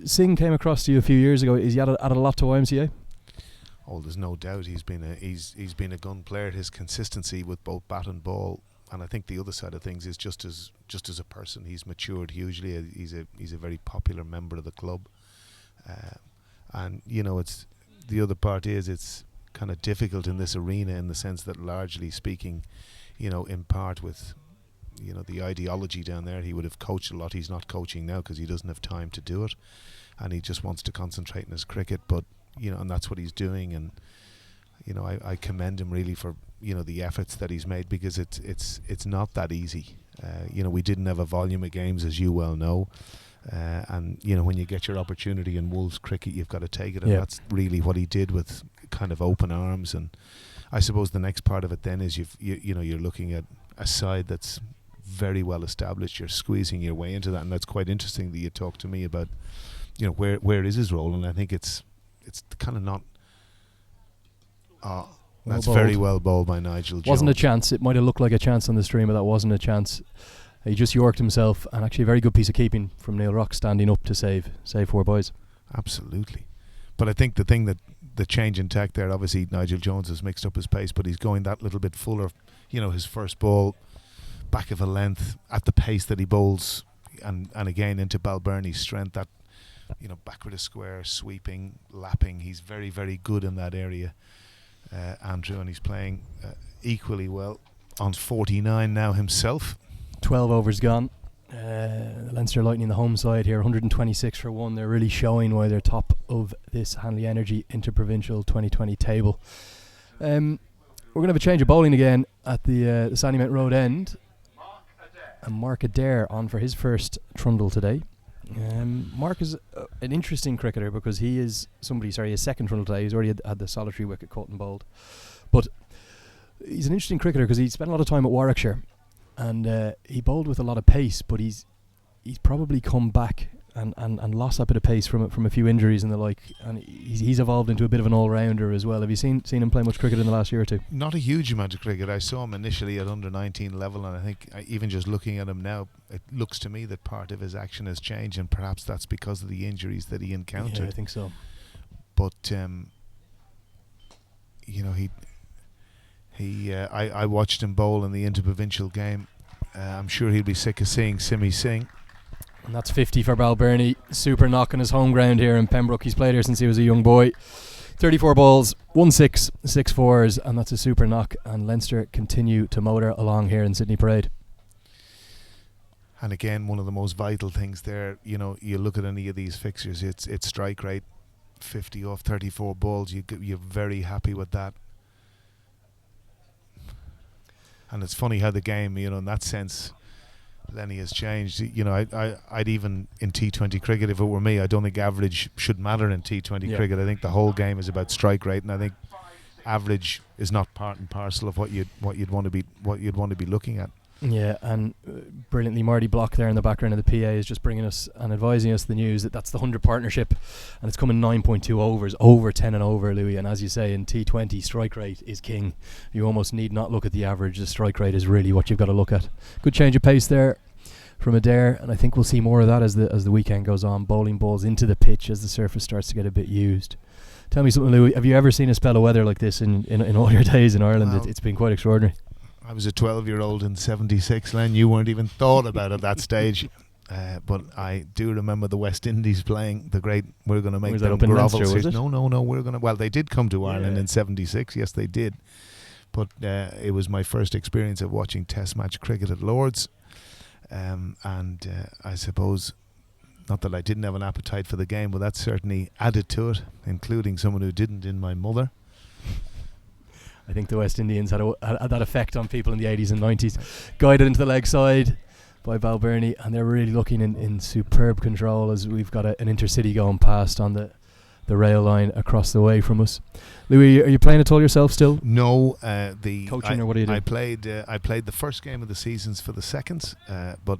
Singh came across to you a few years ago. Is he added a lot to YMCA? Oh, there's no doubt he's been a gun player. His consistency with both bat and ball, and I think the other side of things is just as a person, he's matured hugely. He's a very popular member of the club. And you know, it's the other part is it's kind of difficult in this arena in the sense that, largely speaking, you know, in part with, you know, the ideology down there, he would have coached a lot. He's not coaching now because he doesn't have time to do it, and he just wants to concentrate on his cricket. But you know, and that's what he's doing, and you know, I commend him really for, you know, the efforts that he's made, because it's not that easy. You know, we didn't have a volume of games, as you well know. And you know, when you get your opportunity in Wolves cricket, you've got to take it, and that's really what he did with kind of open arms. And I suppose the next part of it then is you know, you're looking at a side that's very well established. You're squeezing your way into that, and that's quite interesting that you talk to me about, you know, where is his role, and I think it's kind of not. That's very well bowled by Nigel Jones. Wasn't a chance. It might have looked like a chance on the stream, but that wasn't a chance. He just yorked himself, and actually a very good piece of keeping from Neil Rock, standing up to save 4 boys. Absolutely. But I think the thing that the change in tack there, obviously Nigel Jones has mixed up his pace, but he's going that little bit fuller. You know, his first ball, back of a length, at the pace that he bowls, and again into Balbirnie's strength, that, you know, backward a square, sweeping, lapping. He's very, very good in that area, Andrew, and he's playing equally well on 49 now himself. 12 overs gone. Leinster Lightning, the home side here, 126 for 1. They're really showing why they're top of this Hanley Energy Interprovincial 2020 table. We're going to have a change of bowling again at the Sandymount Road end. And Mark Adair on for his first trundle today. Mark is an interesting cricketer because he is his second trundle today. He's already had the solitary wicket caught and bowled. But he's an interesting cricketer because he spent a lot of time at Warwickshire. And he bowled with a lot of pace, but he's probably come back and lost that bit of pace from a few injuries and the like, and he's evolved into a bit of an all-rounder as well. Have you seen him play much cricket in the last year or two? Not a huge amount of cricket. I saw him initially at under 19 level, and I think even just looking at him now, it looks to me that part of his action has changed, and perhaps that's because of the injuries that he encountered. Yeah, I think so. But I watched him bowl in the interprovincial game. I'm sure he'll be sick of seeing Simi Singh. And that's 50 for Balbirnie. Super knock on his home ground here in Pembroke. He's played here since he was a young boy. 34 balls, 1 6, 6 4s, and that's a super knock. And Leinster continue to motor along here in Sydney Parade. And again, one of the most vital things there, you look at any of these fixtures, it's strike rate, 50 off 34 balls. You're very happy with that. And it's funny how the game, in that sense, Lenny, has changed. I'd even in T20 cricket, if it were me, I don't think average should matter in T20 cricket. I think the whole game is about strike rate, and I think average is not part and parcel of what you'd want to be looking at. Yeah, and brilliantly Marty Block there in the background of the PA is just bringing us and advising us the news that that's the 100 partnership, and it's coming 9.2 overs, over 10 and over, Louis. And as you say, in T20 strike rate is king. You almost need not look at the average. The strike rate is really what you've got to look at. Good change of pace there from Adair, and I think we'll see more of that as the weekend goes on, bowling balls into the pitch as the surface starts to get a bit used. Tell me something, Louis, have you ever seen a spell of weather like this in all your days in Ireland? Well, It's been quite extraordinary. I was a 12-year-old in 76, Len. You weren't even thought about at that stage. But I do remember the West Indies playing the great, we're going to make them grovel. No, we're going to... Well, they did come to Ireland in 76. Yes, they did. But it was my first experience of watching Test match cricket at Lord's. I suppose, not that I didn't have an appetite for the game, but that certainly added to it, including someone who didn't in my mother. I think the West Indians had that effect on people in the 80s and 90s. Guided into the leg side by Balbirnie, and they're really looking in superb control as we've got an intercity going past on the rail line across the way from us. Louis, are you playing at all yourself still? No, coaching or what do you do? I played the first game of the seasons for the seconds, but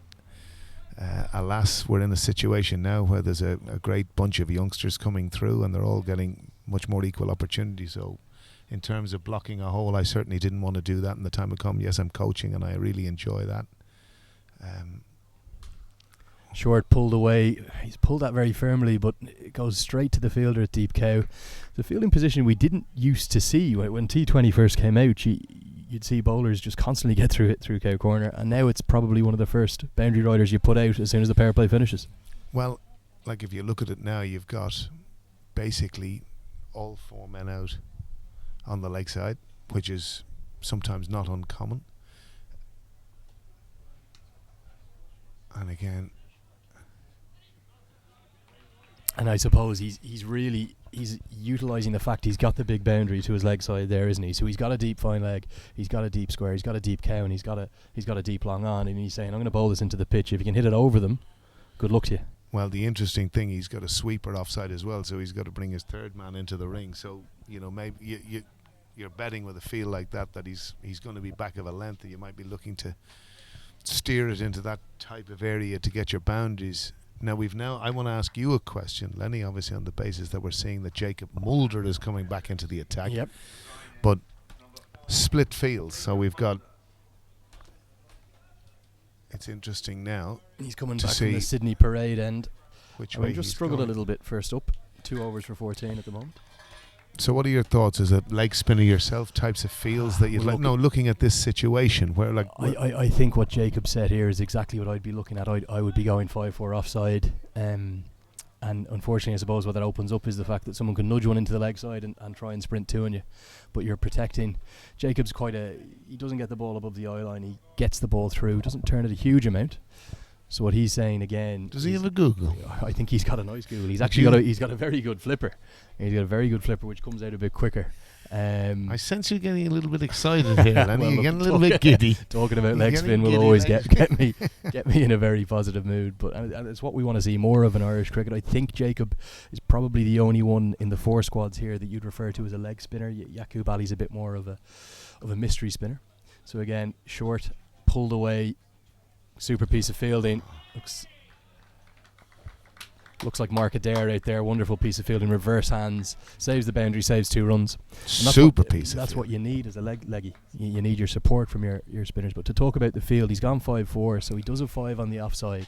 alas, we're in a situation now where there's a great bunch of youngsters coming through, and they're all getting much more equal opportunity. So in terms of blocking a hole, I certainly didn't want to do that in the time to come. Yes, I'm coaching and I really enjoy that. Short pulled away. He's pulled that very firmly, but it goes straight to the fielder at deep cow. The fielding position we didn't used to see when T20 first came out. You'd see bowlers just constantly get through cow corner, and now it's probably one of the first boundary riders you put out as soon as the power play finishes. Well, like if you look at it now, you've got basically all 4 men out on the leg side, which is sometimes not uncommon. And again, and I suppose he's utilising the fact he's got the big boundary to his leg side there, isn't he? So he's got a deep fine leg, he's got a deep square, he's got a deep cow, and he's got a deep long on, and he's saying, I'm going to bowl this into the pitch. If you can hit it over them, good luck to you. Well, the interesting thing, he's got a sweeper offside as well, so he's got to bring his third man into the ring. So maybe you're betting with a feel like that he's going to be back of a length, and you might be looking to steer it into that type of area to get your boundaries. Now I want to ask you a question, Lenny, obviously on the basis that we're seeing that Jacob Mulder is coming back into the attack. Yep. But split fields, so we've got... It's interesting now. He's coming back from the Sydney Parade end. Which way we just struggled a little bit first up. 2 overs for 14 at the moment. So what are your thoughts? Is it leg spinner yourself types of fields that you'd like? No, looking at this situation where I think what Jacob said here is exactly what I'd be looking at. I would be going 5-4 offside, and unfortunately I suppose what that opens up is the fact that someone can nudge one into the leg side and try and sprint 2 on you, but you're protecting. Jacob's he doesn't get the ball above the eye line, he gets the ball through, doesn't turn it a huge amount. So what he's saying again, does he have a Google? I think he's got a nice Google. He's actually he's got a very good flipper. He's got a very good flipper which comes out a bit quicker. I sense you're getting a little bit excited here, Lenny. Well, you're getting a little bit giddy. Talking about leg spin will always get me in a very positive mood. But and it's what we want to see more of in Irish cricket. I think Jacob is probably the only one in the 4 squads here that you'd refer to as a leg spinner. Yaqub Ali's a bit more of a mystery spinner. So again, short, pulled away. Super piece of fielding. Looks like Mark Adair out there. Wonderful piece of field in reverse hands. Saves the boundary, saves 2 runs. Super piece of That's field. what you need as a leggy. You need your support from your spinners. But to talk about the field, he's gone 5-4, so he does have 5 on the offside.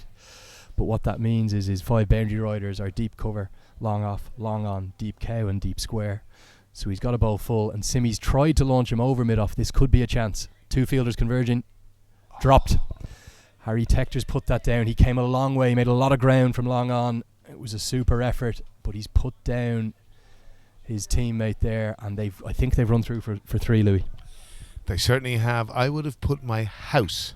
But what that means is his 5 boundary riders are deep cover, long off, long on, deep cow and deep square. So he's got a bowl full, and Simi's tried to launch him over mid-off. This could be a chance. 2 fielders converging. Dropped. Harry Tector's put that down. He came a long way, made a lot of ground from long on. It was a super effort, but he's put down his teammate there, and I think they've run through for 3, Louis. They certainly have. I would have put my house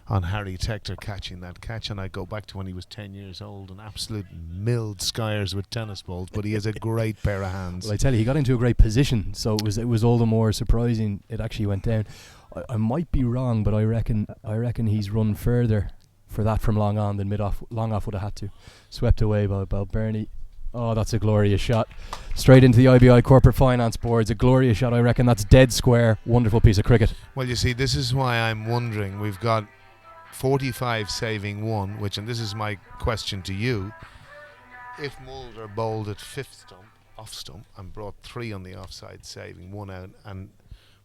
on Harry Tector catching that catch, and I go back to when he was 10 years old and absolute milled skiers with tennis balls, but he has a great pair of hands. Well, I tell you, he got into a great position, so it was all the more surprising it actually went down. I might be wrong, but I reckon he's run further for that from long on than mid-off. Long off would have had to. Swept away by Balbirnie. Oh, that's a glorious shot. Straight into the IBI corporate finance boards. A glorious shot, I reckon. That's dead square. Wonderful piece of cricket. Well, you see, this is why I'm wondering. We've got 45 saving 1, and this is my question to you. If Mulder bowled at 5th stump, off stump, and brought 3 on the offside, saving 1 out, and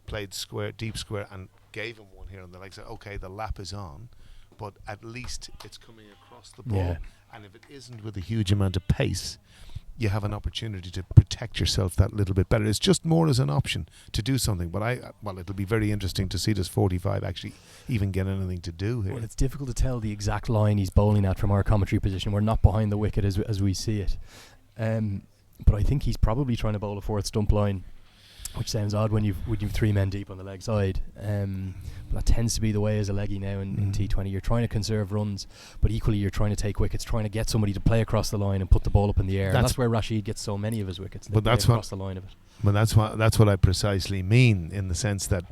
played square, deep square, and gave him 1 here on the leg, said, okay, the lap is on, but at least it's coming across the ball. Yeah. And if it isn't with a huge amount of pace, you have an opportunity to protect yourself that little bit better. It's just more as an option to do something. But it'll be very interesting to see does 45 actually even get anything to do here. Well, it's difficult to tell the exact line he's bowling at from our commentary position. We're not behind the wicket as we see it. But I think he's probably trying to bowl a 4th stump line, which sounds odd when you've 3 men deep on the leg side. But that tends to be the way as a leggy now in T20. You're trying to conserve runs, but equally you're trying to take wickets, trying to get somebody to play across the line and put the ball up in the air. That's where Rashid gets so many of his wickets. But that's across the line of it. But that's what I precisely mean, in the sense that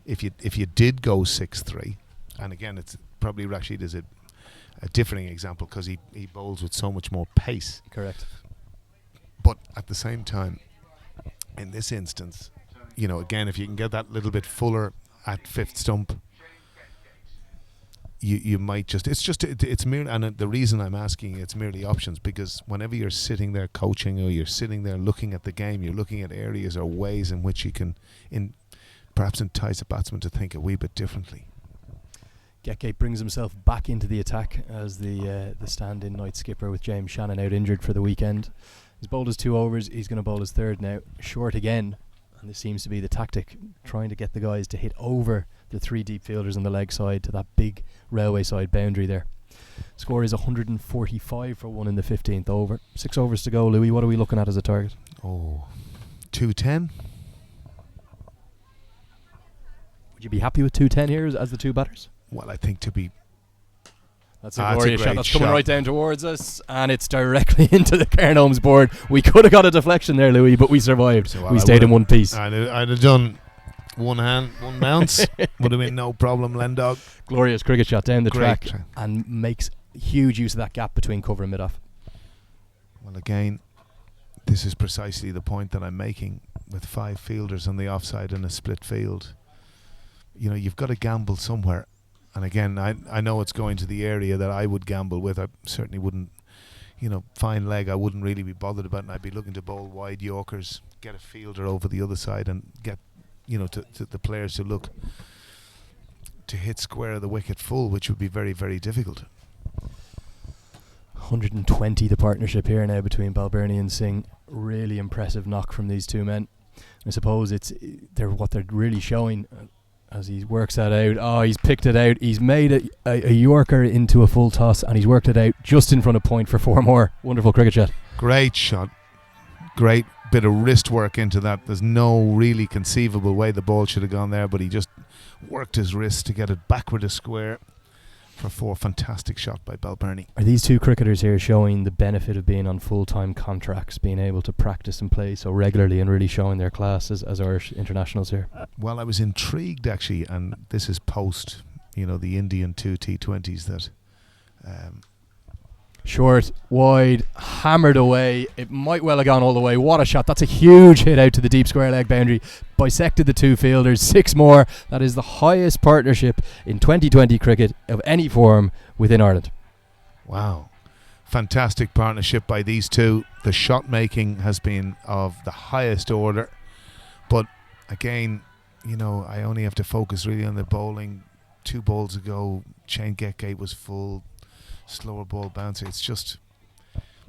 if you did go 6-3, and again it's probably Rashid is a differing example because he bowls with so much more pace. Correct. But at the same time, in this instance, again, if you can get that little bit fuller at 5th stump, you might just it's merely, and the reason I'm asking, it's merely options, because whenever you're sitting there coaching or you're sitting there looking at the game, you're looking at areas or ways in which you can perhaps entice a batsman to think a wee bit differently. Getgate brings himself back into the attack as the stand-in night skipper, with James Shannon out injured for the weekend. He's bowled his 2 overs. He's going to bowl his 3rd now, short again, and this seems to be the tactic, trying to get the guys to hit over the 3 deep fielders on the leg side to that big railway side boundary there. Score is 145 for 1 in the 15th over. 6 overs to go, Louis. What are we looking at as a target? 210. Would you be happy with 210 here as the 2 batters? Well, I think to be... That's a glorious shot. That's shot. Coming right down towards us, and it's directly into the Cairn Holmes board. We could have got a deflection there, Louis, but we survived. So, well, we stayed in one piece. I'd have done one hand, one bounce. Would have been no problem, Lendog. Glorious cricket shot down the Great track, and makes huge use of that gap between cover and mid-off. Well, again, this is precisely the point that I'm making. With 5 fielders on the offside in a split field, you've got to gamble somewhere. And again, I know it's going to the area that I would gamble with. I certainly wouldn't, fine leg, I wouldn't really be bothered about, and I'd be looking to bowl wide Yorkers, get a fielder over the other side, and get, to the players to look to hit square of the wicket full, which would be very, very difficult. 120 the partnership here now between Balbirnie and Singh. Really impressive knock from these 2 men. I suppose what they're really showing as he works that out. Oh, he's picked it out. He's made a Yorker into a full toss, and he's worked it out just in front of point for 4 more. Wonderful cricket shot. Great shot. Great bit of wrist work into that. There's no really conceivable way the ball should have gone there, but he just worked his wrist to get it backward a square for 4. Fantastic shot by Balbirnie. Are these 2 cricketers here showing the benefit of being on full-time contracts, being able to practice and play so regularly, and really showing their class as Irish internationals here? Well, I was intrigued actually, and this is post, the Indian 2 T20s that... Short, wide, hammered away. It might well have gone all the way. What a shot. That's a huge hit out to the deep square leg boundary. Bisected the 2 fielders. 6 more. That is the highest partnership in 2020 cricket of any form within Ireland. Wow. fantastic partnership by these two. The shot making has been of the highest order, but again, you know, I only have to focus really on the bowling. 2 balls ago, Shane Getgate was full, slower ball bouncer. It's just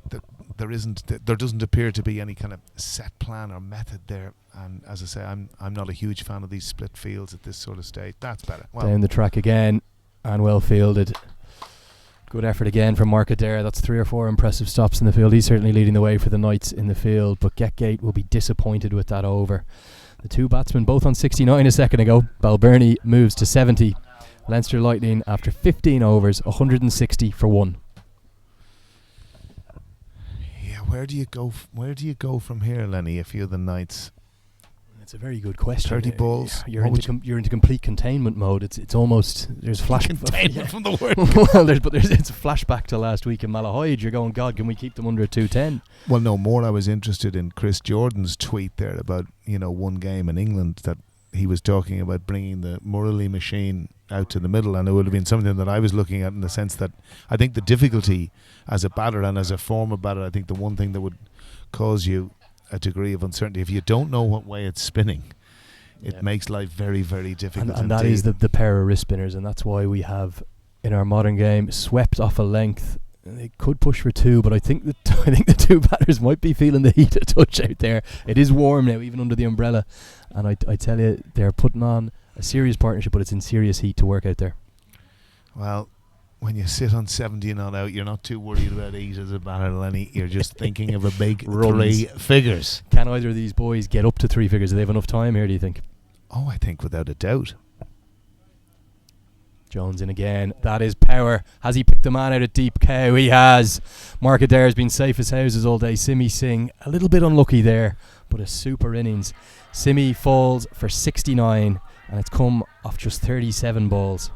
that there doesn't appear to be any kind of set plan or method there. And as I say, I'm not a huge fan of these split fields at this sort of stage. That's better. Well, down the track again, and well fielded. Good effort again from Mark Adair. That's 3 or 4 impressive stops in the field. He's certainly leading the way for the Knights in the field, but Getgate will be disappointed with that over. The 2 batsmen both on 69 a second ago. Balbirnie moves to 70. Leinster Lightning after 15 overs, 160 for 1. Yeah, where do you go from here, Lenny, if you're the Knights? It's a very good question. 30 balls. You're into complete containment mode. It's almost there's flash containment from the word. Well, it's a flashback to last week in Malahide. You're going, God, can we keep them under 210? Well, no more. I was interested in Chris Jordan's tweet there about, you know, one game in England that he was talking about bringing the Murray machine out to the middle, and it would have been something that I was looking at in the sense that I think the difficulty as a batter and as a former batter, I think the one thing that would cause you a degree of uncertainty, if you don't know what way it's spinning, it makes life very, very difficult. And that is the pair of wrist spinners, and that's why we have in our modern game swept off a length. They could push for 2, but I think the 2 batters might be feeling the heat a touch out there. It is warm now, even under the umbrella, and I tell you, they're putting on a serious partnership, but it's in serious heat to work out there. Well, when you sit on 70 and not out, you're not too worried about 8 as a batter, Lenny. You're just thinking of a big 3 figures. Can either of these boys get up to 3 figures? Do they have enough time here, do you think? Oh, I think without a doubt. Jones in again. That is power. Has he picked the man out of deep cow? He has. Mark Adair has been safe as houses all day. Singh, a little bit unlucky there, but a super innings. Simi falls for 69, and it's come off just 37 balls.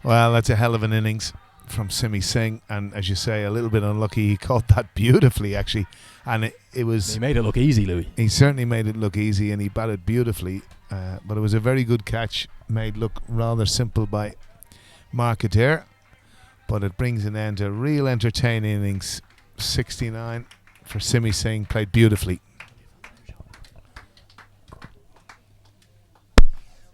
Well, that's a hell of an innings from Singh, and as you say, a little bit unlucky. He caught that beautifully, actually, and it was. He made it look easy, Louis. He certainly made it look easy, and he batted beautifully. But it was a very good catch, made look rather simple by Mark Adair. But it brings an end to a real entertaining innings. 69 for Singh, played beautifully.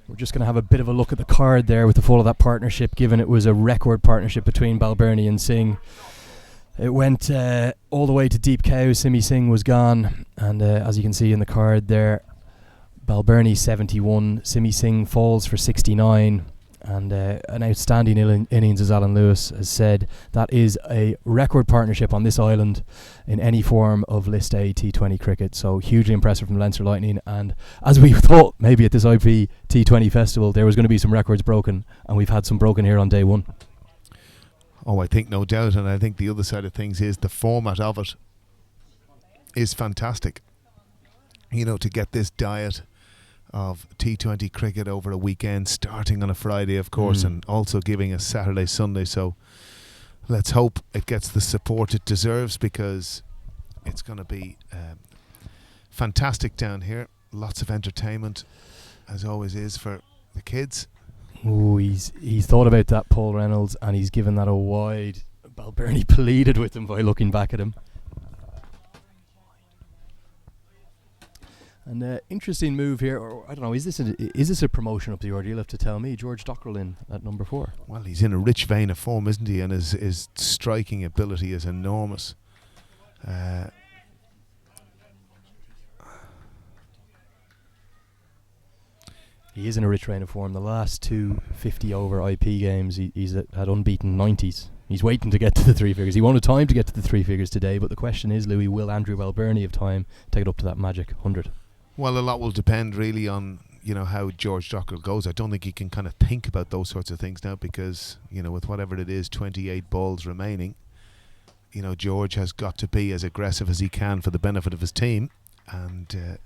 We're just going to have a bit of a look at the card there with the fall of that partnership, given it was a record partnership between Balbirnie and Singh. It went all the way to deep cow. Singh was gone, and as you can see in the card there, Balbirnie 71, Singh falls for 69, and an outstanding innings, as Alan Lewis has said. That is a record partnership on this island in any form of List A T20 cricket, so hugely impressive from Leinster Lightning. And as we thought maybe at this IP T20 festival there was going to be some records broken, and we've had some broken here on day one. Oh, I think no doubt, and I think the other side of things is the format of it is fantastic. You know, to get this diet of T20 cricket over a weekend, starting on a Friday, of course, and also giving us Saturday, Sunday. So let's hope it gets the support it deserves, because it's going to be fantastic down here. Lots of entertainment, as always is, for the kids. Oh, he's thought about that, Paul Reynolds, and he's given that a wide. Balbirnie pleaded with him by looking back at him. And interesting move here, or I don't know, is this a promotion up the order? You'll have to tell me. George Dockrell in at number 4. Well, he's in a rich vein of form, isn't he? And his striking ability is enormous. He is in a rich vein of form. The last 2 50-over IP games, he's had unbeaten 90s. He's waiting to get to the 3 figures. He wanted time to get to the 3 figures today, but the question is, Louis, will Andrew Balbirnie have time to get up to that magic 100? Well, a lot will depend really on, you know, how George Dockrell goes. I don't think he can kind of think about those sorts of things now, because, you know, with whatever it is, 28 balls remaining, you know, George has got to be as aggressive as he can for the benefit of his team. And,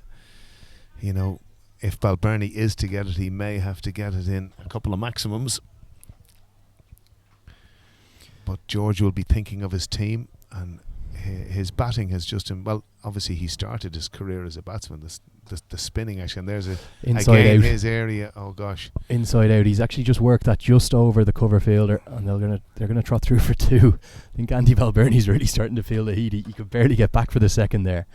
you know, if Balbirnie is to get it, he may have to get it in a couple of maximums. But George will be thinking of his team and his batting has just well, obviously he started his career as a batsman. The spinning action, and there's Inside again out. his area. Oh gosh, Inside out. He's actually just worked that just over the cover fielder, and they're gonna trot through for 2. I think Andy Balbirnie's really starting to feel the heat. He could barely get back for the second there.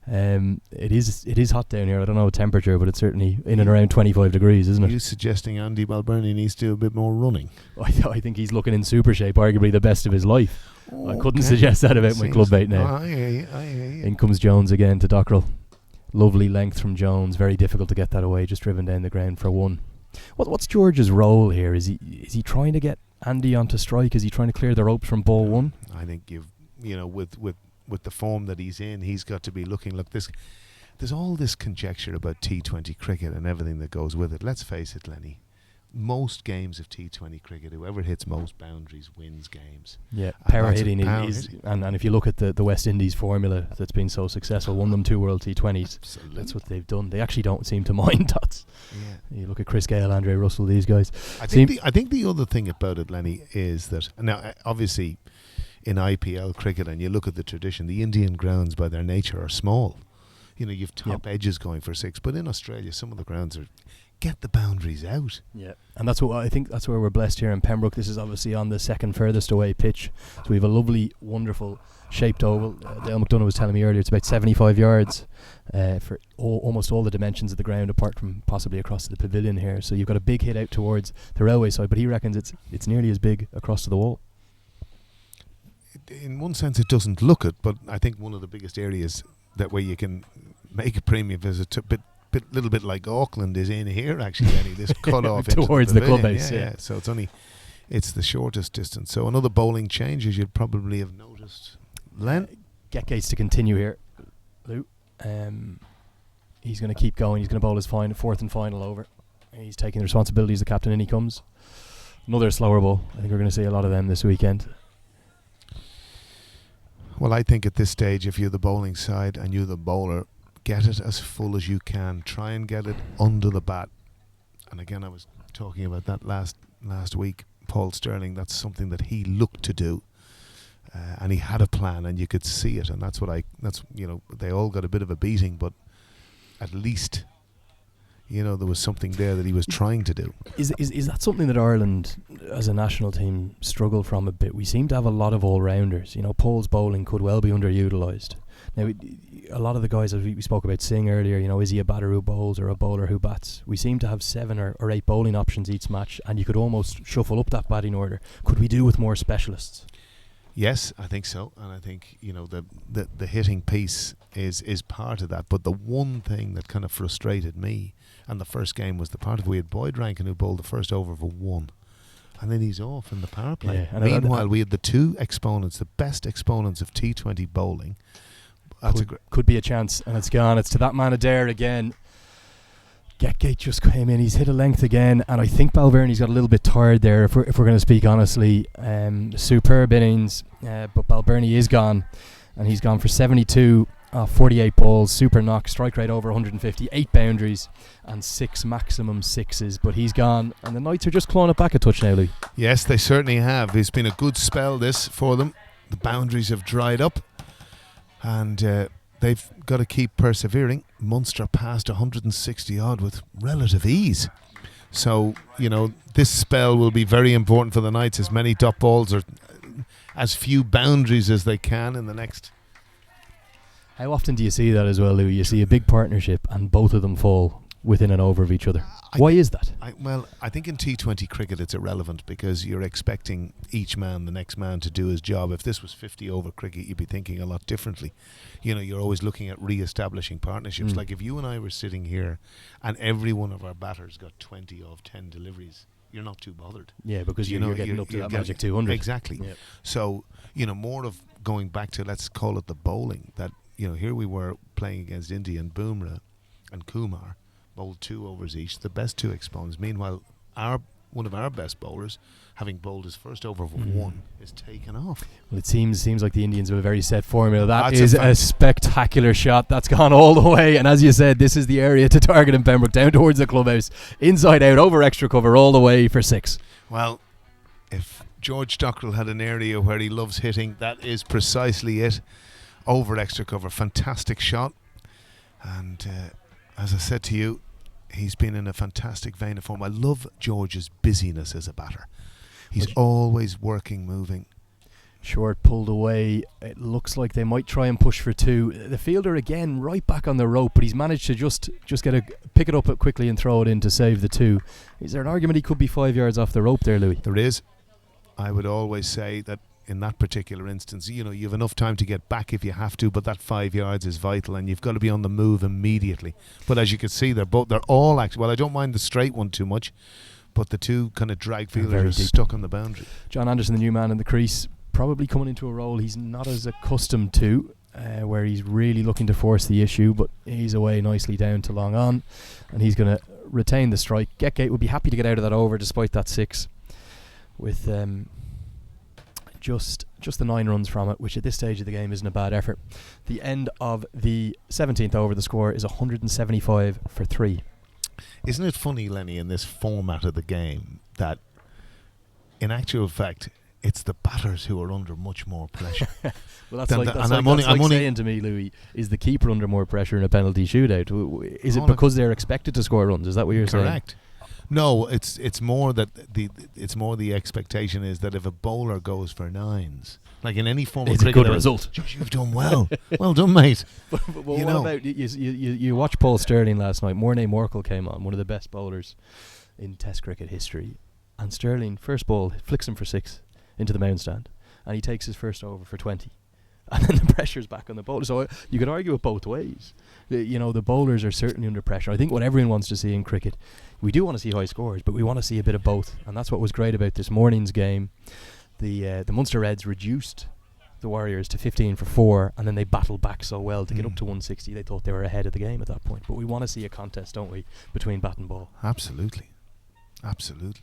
It is hot down here. I don't know temperature, but it's certainly in and around 25 degrees, isn't Are it? you suggesting Andy Balbirnie needs to do a bit more running? I think he's looking in super shape, arguably the best of his life. I couldn't Okay. suggest that about my Seems- club mate now. Oh, I hear you. In comes Jones again to Dockrell. Lovely length from Jones. Very difficult to get that away. Just driven down the ground for 1. What's George's role here? Is he trying to get Andy onto strike? Is he trying to clear the ropes from ball 1? I think with the form that he's in, he's got to be looking. Look, there's all this conjecture about T20 cricket and everything that goes with it. Let's face it, Lenny. Most games of T20 cricket, whoever hits most boundaries wins games. Yeah, And power that's hitting power is hitting. and if you look at the West Indies formula that's been so successful, won them 2 World T20s. Absolutely. That's what they've done. They actually don't seem to mind dots. Yeah. You look at Chris Gale, Andre Russell, these guys. I think the other thing about it, Lenny, is that now obviously in IPL cricket, and you look at the tradition, the Indian grounds by their nature are small. You've top edges going for 6, but in Australia some of the grounds are get the boundaries out. Yeah, and that's what I think. That's where we're blessed here in Pembroke. This is obviously on the second furthest away pitch, so we have a lovely, wonderful shaped oval. Dale McDonough was telling me earlier it's about 75 yards for almost all the dimensions of the ground, apart from possibly across to the pavilion here. So you've got a big hit out towards the railway side, but he reckons it's nearly as big across to the wall. In one sense, it doesn't look it, but I think one of the biggest areas that where you can make a premium visit to, little bit like Auckland is in here actually, Lenny, this cut off Towards into the pavilion. clubhouse, yeah. So it's the shortest distance. So another bowling change, as you'd probably have noticed. Len? Get Gates to continue here, Lou. He's going to keep going. He's going to bowl his fourth and final over. He's taking the responsibility as the captain. In he comes. Another slower ball. I think we're going to see a lot of them this weekend. Well, I think at this stage, if you're the bowling side and you're the bowler, get it as full as you can. Try and get it under the bat. And again, I was talking about that last week. Paul Sterling, that's something that he looked to do. And he had a plan, and you could see it. And they all got a bit of a beating, but at least, there was something there that he was trying to do. Is that something that Ireland, as a national team, struggle from a bit? We seem to have a lot of all-rounders. Paul's bowling could well be underutilised. Now, a lot of the guys, as we spoke about Singh earlier, is he a batter who bowls or a bowler who bats? We seem to have 7 or 8 bowling options each match, and you could almost shuffle up that batting order. Could we do with more specialists? Yes, I think so, and I think the hitting piece is part of that. But the one thing that kind of frustrated me, and the first game was the part of we had Boyd Rankin who bowled the first over for 1, and then he's off in the power play. Yeah, Meanwhile, we had the 2 exponents, the best exponents of T20 bowling. Could be a chance, and it's gone. It's to that man Adair again. Getgate just came in. He's hit a length again, and I think Balbirnie's got a little bit tired there. If we're going to speak honestly, superb innings, but Balbirnie is gone, and he's gone for 72, 48 balls, super knock, strike rate over 150, 8 boundaries, and 6 maximum sixes. But he's gone, and the Knights are just clawing it back a touch now, Lee. Yes, they certainly have. It's been a good spell this for them. The boundaries have dried up, and they've got to keep persevering. Munster passed 160 odd with relative ease. So, this spell will be very important for the Knights. As many dot balls or as few boundaries as they can in the next. How often do you see that as well, Lou? You see a big partnership and both of them fall within an over of each other. Why is that? I think in T20 cricket it's irrelevant because you're expecting each man, the next man, to do his job. If this was 50 over cricket, you'd be thinking a lot differently. You're always looking at re-establishing partnerships. Like if you and I were sitting here and every one of our batters got 20 of 10 deliveries, you're not too bothered. Yeah, because you're getting up to that magic 200. Exactly. Yep. So, more of going back to, let's call it the bowling, that, here we were playing against India, and Bumrah and Kumar bowled 2 overs each, the best 2 exponents. Meanwhile, one of our best bowlers, having bowled his first over of 1, is taken off. Well, it seems like the Indians have a very set formula. That is a spectacular shot. That's gone all the way. And as you said, this is the area to target in Pembroke, down towards the clubhouse, inside out, over extra cover, all the way for 6. Well, if George Dockrell had an area where he loves hitting. That is precisely it. Over extra cover. Fantastic shot. And as I said to you, he's been in a fantastic vein of form. I love George's busyness as a batter. He's always working, moving. Short pulled away. It looks like they might try and push for 2. The fielder again right back on the rope, but he's managed to just pick it up quickly and throw it in to save the 2. Is there an argument he could be 5 yards off the rope there, Louis? There is. I would always say that in that particular instance, you have enough time to get back if you have to, but that 5 yards is vital, and you've got to be on the move immediately. But as you can see, they're all actually. Well, I don't mind the straight one too much, but the 2 kind of drag fielders are stuck on the boundary. John Anderson, the new man in the crease, probably coming into a role he's not as accustomed to, where he's really looking to force the issue, but he's away nicely down to long on, and he's going to retain the strike. Getgate would be happy to get out of that over despite that 6, with just the 9 runs from it, which at this stage of the game isn't a bad effort. The end of the 17th over, the score is 175 for 3. Isn't it funny, Lenny, in this format of the game, that in actual fact it's the batters who are under much more pressure? Well, that's like saying to me, Louis, is the keeper under more pressure in a penalty shootout? Is it because they're expected to score runs? Is that what you're saying? Correct. No, it's more that the expectation is that if a bowler goes for 9s, like in any form of cricket, cricket, a good result. You've done well. Well done, mate. But what about you watched Paul Sterling last night? Mornay Morkel came on, one of the best bowlers in Test cricket history, and Sterling, first ball, flicks him for 6 into the mound stand, and he takes his first over for 20. And then the pressure's back on the bowler. So you could argue it both ways. The bowlers are certainly under pressure. I think what everyone wants to see in cricket, we do want to see high scores, but we want to see a bit of both. And that's what was great about this morning's game. The Munster Reds reduced the Warriors to 15 for 4, and then they battled back so well to get up to 160. They thought they were ahead of the game at that point. But we want to see a contest, don't we, between bat and ball? Absolutely. Absolutely.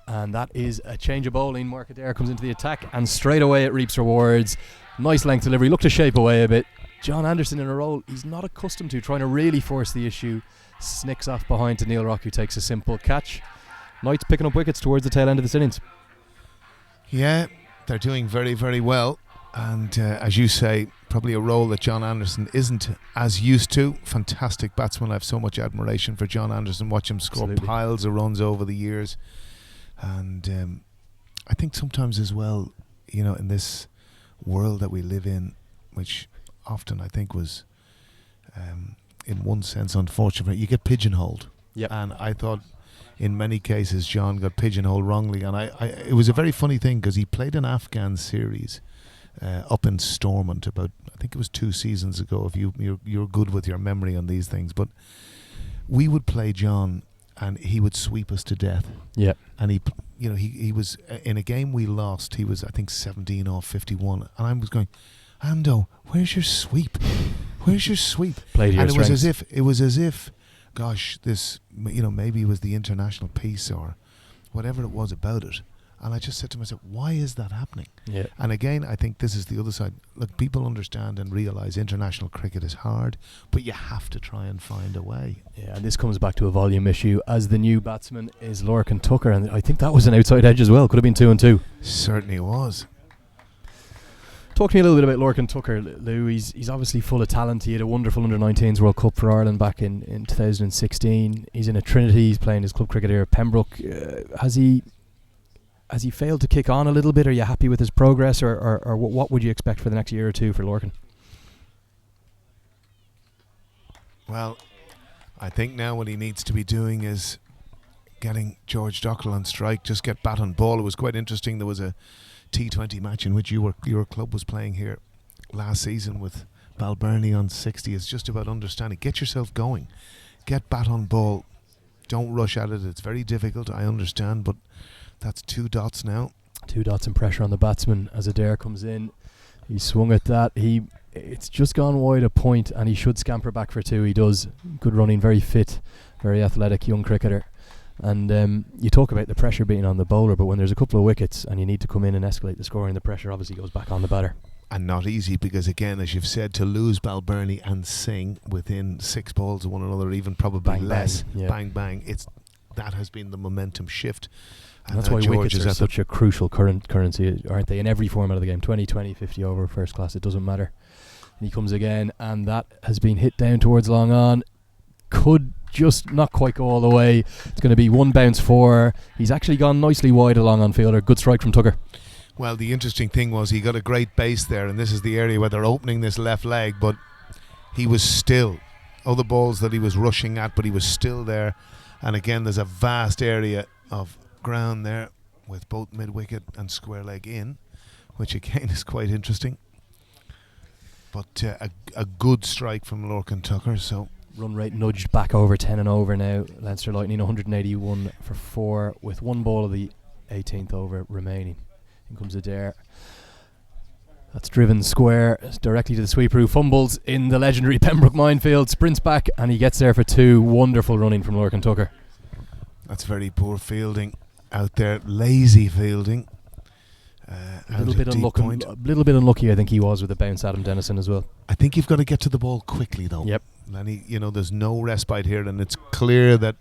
And that is a change of bowling. Market there comes into the attack, and straight away it reaps rewards. Nice length delivery, looked to shape away a bit. John Anderson in a role he's not accustomed to, trying to really force the issue. Snicks off behind to Neil Rock, who takes a simple catch. Knights picking up wickets towards the tail end of this innings. Yeah, they're doing very, very well. And as you say, probably a role that John Anderson isn't as used to. Fantastic batsman. I have so much admiration for John Anderson. Watch him score piles of runs over the years. And I think sometimes as well, in this world that we live in, which often I think was, in one sense, unfortunate, you get pigeonholed. Yep. And I thought in many cases John got pigeonholed wrongly. And it was a very funny thing because he played an Afghan series up in Stormont about, I think it was 2 seasons ago, if you're good with your memory on these things. But we would play John and he would sweep us to death. Yeah. And he was in a game we lost. He was, I think, 17 off 51, and I was going, Ando, where's your sweep? Where's your sweep? Played and it was as if, gosh, this, maybe it was the international peace or whatever it was about it. And I just said to myself, why is that happening? Yeah. And again, I think this is the other side. Look, people understand and realise international cricket is hard, but you have to try and find a way. Yeah, and this comes back to a volume issue, as the new batsman is Lorcan Tucker, and I think that was an outside edge as well. Could have been 2 and 2. Certainly was. Talk to me a little bit about Lorcan Tucker, Lou. He's obviously full of talent. He had a wonderful under-19s World Cup for Ireland back in 2016. He's in a Trinity. He's playing his club cricket here at Pembroke. Has he failed to kick on a little bit? Are you happy with his progress, or what would you expect for the next year or 2 for Lorcan? Well, I think now what he needs to be doing is getting George Dockrell on strike, just get bat on ball. It was quite interesting. There was a T20 match in which your club was playing here last season with Balbirnie on 60. It's just about understanding. Get yourself going. Get bat on ball. Don't rush at it. It's very difficult, I understand, but that's 2 dots now. 2 dots and pressure on the batsman as Adair comes in. He swung at that. It's just gone wide a point, and he should scamper back for 2. He does. Good running, very fit, very athletic young cricketer. And you talk about the pressure being on the bowler, but when there's a couple of wickets and you need to come in and escalate the scoring, the pressure obviously goes back on the batter. And not easy, because again, as you've said, to lose Balbirnie and Singh within 6 balls of one another, even probably bang, less, bang, yeah. bang, bang, it's that has been the momentum shift. And that's why wickets are such a crucial currency, aren't they, in every format of the game. 20, 50 over, first class, it doesn't matter. And he comes again, and that has been hit down towards long on. Could just not quite go all the way. It's going to be one bounce 4. He's actually gone nicely wide along on fielder. Good strike from Tucker. Well, the interesting thing was he got a great base there, and this is the area where they're opening this left leg, but he was still. Other balls that he was rushing at, but he was still there. And again, there's a vast area of ground there with both mid-wicket and square leg in, which again is quite interesting. But a good strike from Lorcan Tucker. So run rate nudged back over 10 and over now. Leinster Lightning 181 for 4 with one ball of the 18th over remaining. In comes Adair. That's driven square directly to the sweeper, who fumbles in the legendary Pembroke minefield, sprints back, and he gets there for 2. Wonderful running from Lorcan Tucker. That's very poor fielding out there, lazy fielding. A little bit unlucky, I think he was, with the bounce Adam Dennison as well. I think you've got to get to the ball quickly, though. Yep. Lenny, there's no respite here, and it's clear that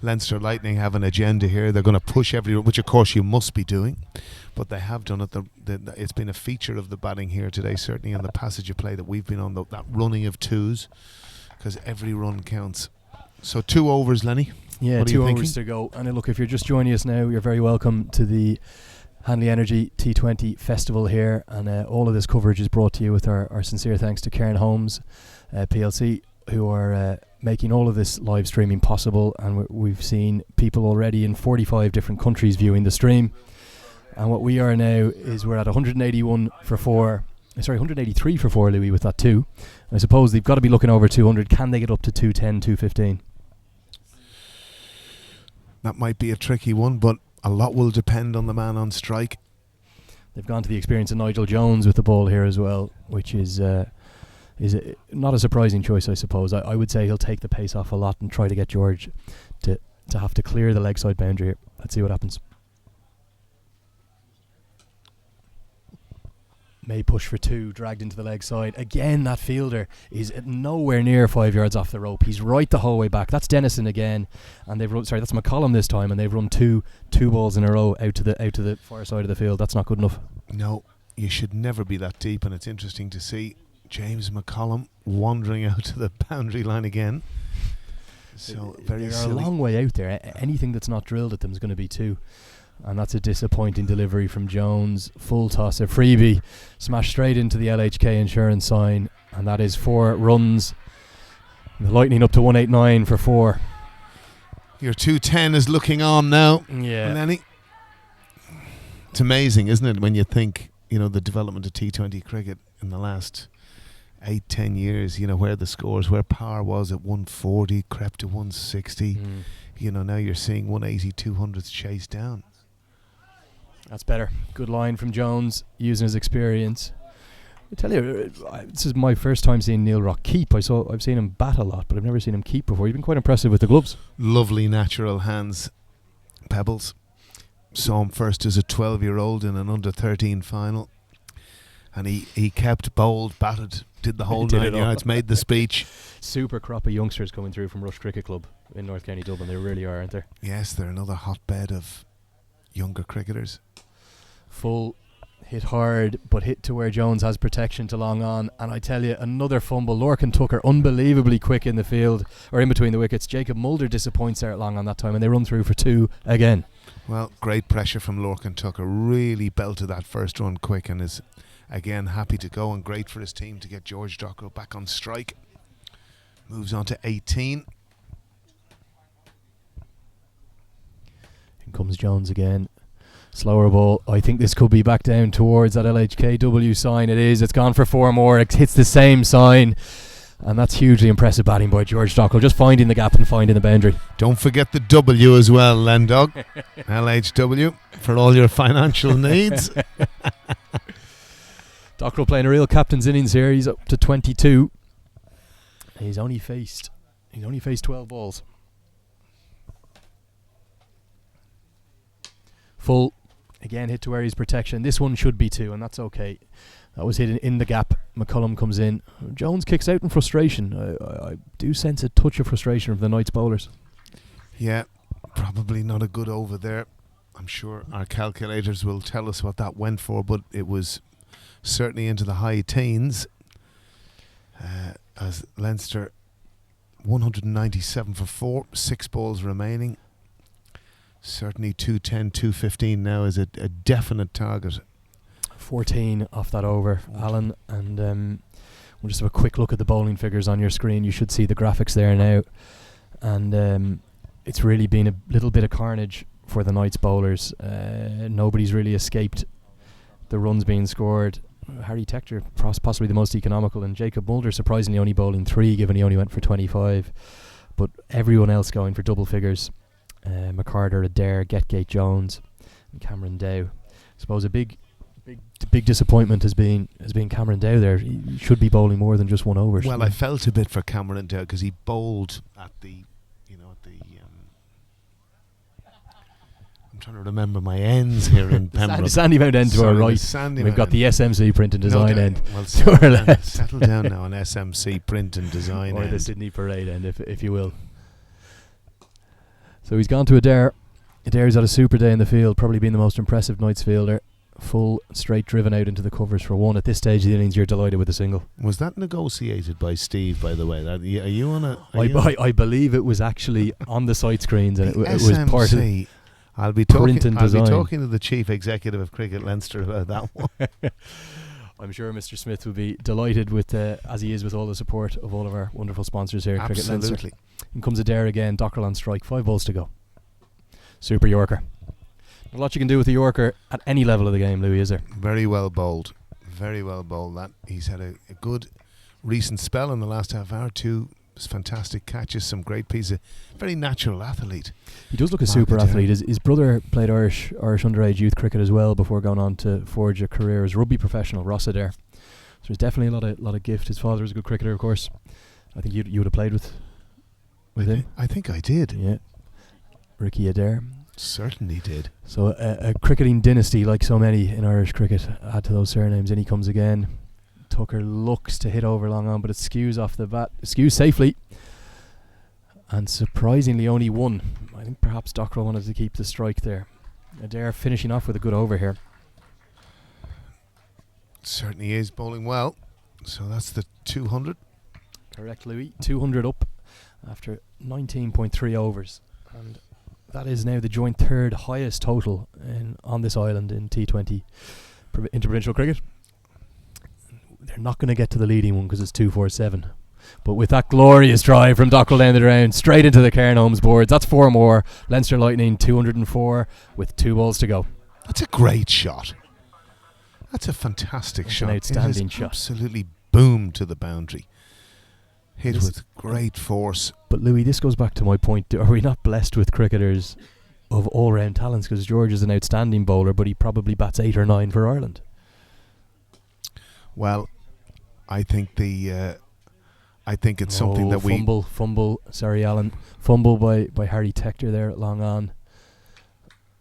Leinster Lightning have an agenda here. They're going to push everyone, which of course you must be doing, but they have done it. It's been a feature of the batting here today, certainly in the passage of play that we've been on, that running of 2s, because every run counts. So 2 overs, Lenny. Yeah, 2 overs to go. And look, if you're just joining us now, you're very welcome to the Hanley Energy T20 Festival here, and all of this coverage is brought to you with our sincere thanks to Cairn Homes PLC, who are making all of this live streaming possible, and we've seen people already in 45 different countries viewing the stream. And what we are now is we're at 181 for 4. Sorry, 183 for 4, Louis, with that 2. I suppose they've got to be looking over 200. Can they get up to 210, 215? That might be a tricky one, but a lot will depend on the man on strike. They've gone to the experience of Nigel Jones with the ball here as well, which is not a surprising choice, I suppose. I would say he'll take the pace off a lot and try to get George to have to clear the leg side boundary here. Let's see what happens. May push for 2, dragged into the leg side. Again, that fielder is nowhere near 5 yards off the rope. He's right the whole way back. That's Dennison again, and they've run. Sorry, that's McCollum this time, and they've run two balls in a row out to the far side of the field. That's not good enough. No, you should never be that deep, and it's interesting to see James McCollum wandering out to the boundary line again. So very silly. They're a long way out there. Anything that's not drilled at them is going to be 2. And that's a disappointing delivery from Jones. Full toss, a freebie, smashed straight into the LHK insurance sign, and that is 4 runs. The Lightning up to 189 for 4. Your 210 is looking on now. Yeah, Lenny. It's amazing, isn't it, when you think, the development of T20 cricket in the last 8-10 years, where the scores, where power was at 140, crept to 160. Now you're seeing 180, 200s chased down. That's better. Good line from Jones, using his experience. I tell you, this is my first time seeing Neil Rock keep. I've seen him bat a lot, but I've never seen him keep before. He's been quite impressive with the gloves. Lovely natural hands. Pebbles. Saw him first as a 12-year-old in an under-13 final. And he kept, bowled, batted, did the whole 9 yards, made the speech. Super crop of youngsters coming through from Rush Cricket Club in North County Dublin. They really are, aren't they? Yes, they're another hotbed of younger cricketers. Full, hit hard, but hit to where Jones has protection to long on. And I tell you, another fumble. Lorcan Tucker unbelievably quick in the field, or in between the wickets. Jacob Mulder disappoints there at long on that time, and they run through for 2 again. Well, great pressure from Lorcan Tucker. Really belted that first run quick, and is again happy to go, and great for his team to get George Dockrell back on strike. Moves on to 18. In comes Jones again. Slower ball. I think this could be back down towards that LHKW sign. It is. It's gone for 4 more. It hits the same sign. And that's hugely impressive batting by George Dockrell. Just finding the gap and finding the boundary. Don't forget the W as well, Lendog. LHW for all your financial needs. Dockrell playing a real captain's innings here. He's up to 22. He's only faced 12 balls. Full. Again, hit to where he's protection. This one should be 2, and that's okay. That was hit in the gap. McCullum comes in. Jones kicks out in frustration. I do sense a touch of frustration from the Knights bowlers. Yeah, probably not a good over there. I'm sure our calculators will tell us what that went for, but it was certainly into the high teens. As Leinster 197 for 4, 6 balls remaining. Certainly 210, 215 now is a definite target. 14 off that over, Alan, and we'll just have a quick look at the bowling figures on your screen. You should see the graphics there now, and it's really been a little bit of carnage for the Knights bowlers. Nobody's really escaped the runs being scored. Harry Tector, possibly the most economical, and Jacob Mulder surprisingly only bowling 3, given he only went for 25, but everyone else going for double figures. McCarter, Adair, Getgate Jones, and Cameron Dow. I suppose a big disappointment has been Cameron Dow there. He should be bowling more than just 1 over. Well, I felt a bit for Cameron Dow because he bowled at the, I'm trying to remember my ends here in Pembroke. Sandymount end to our right. We've got the SMC print and design end to our left. Settle down now on SMC print and design or end. the Sydney Parade end, if you will. So he's gone to Adair. Adair's had a super day in the field, probably been the most impressive Knights fielder. Full straight driven out into the covers for 1. At this stage of the innings, you're delighted with a single. Was that negotiated by Steve, by the way? Are you on a... I believe it was actually on the site screens, and it was part of... I'll be talking to the chief executive of Cricket Leinster about that one. I'm sure Mr. Smith will be delighted with, as he is with all the support of all of our wonderful sponsors here at Cricket Leinster. Absolutely. In comes Adair again, Dockrell on strike, 5 balls to go. Super Yorker. Not a lot you can do with a Yorker at any level of the game, Louis, is there? Very well bowled. Very well bowled that. He's had a good recent spell in the last half hour. 2 fantastic catches, some great pieces. Very natural athlete. He does look a super athlete. His brother played Irish underage youth cricket as well before going on to forge a career as rugby professional, Ross Adair. So there's definitely a lot of gift. His father was a good cricketer, of course. I think you would have played with him. I think I did. Yeah. Ricky Adair. Certainly did. So a cricketing dynasty, like so many in Irish cricket, add to those surnames. In he comes again. Tucker looks to hit over long on, but it skews off the bat. Skews safely. And surprisingly only 1. I think perhaps Dockrell wanted to keep the strike there. Adair finishing off with a good over here. Certainly is bowling well. So that's the 200. Correct, Louis. 200 up after 19.3 overs. And that is now the joint 3rd highest total on this island in T20 interprovincial cricket. They're not going to get to the leading one because it's 247. But with that glorious drive from Dockrell down the ground, straight into the Cairn Holmes boards, that's 4 more. Leinster Lightning 204 with 2 balls to go. That's a great shot. That's a fantastic shot. An outstanding shot. Absolutely boomed to the boundary. Hit with great force. But Louis, this goes back to my point. Are we not blessed with cricketers of all-round talents? Because George is an outstanding bowler, but he probably bats 8 or 9 for Ireland. Well, I think it's something that fumble. Sorry, Alan. Fumble by Harry Tector there at long on,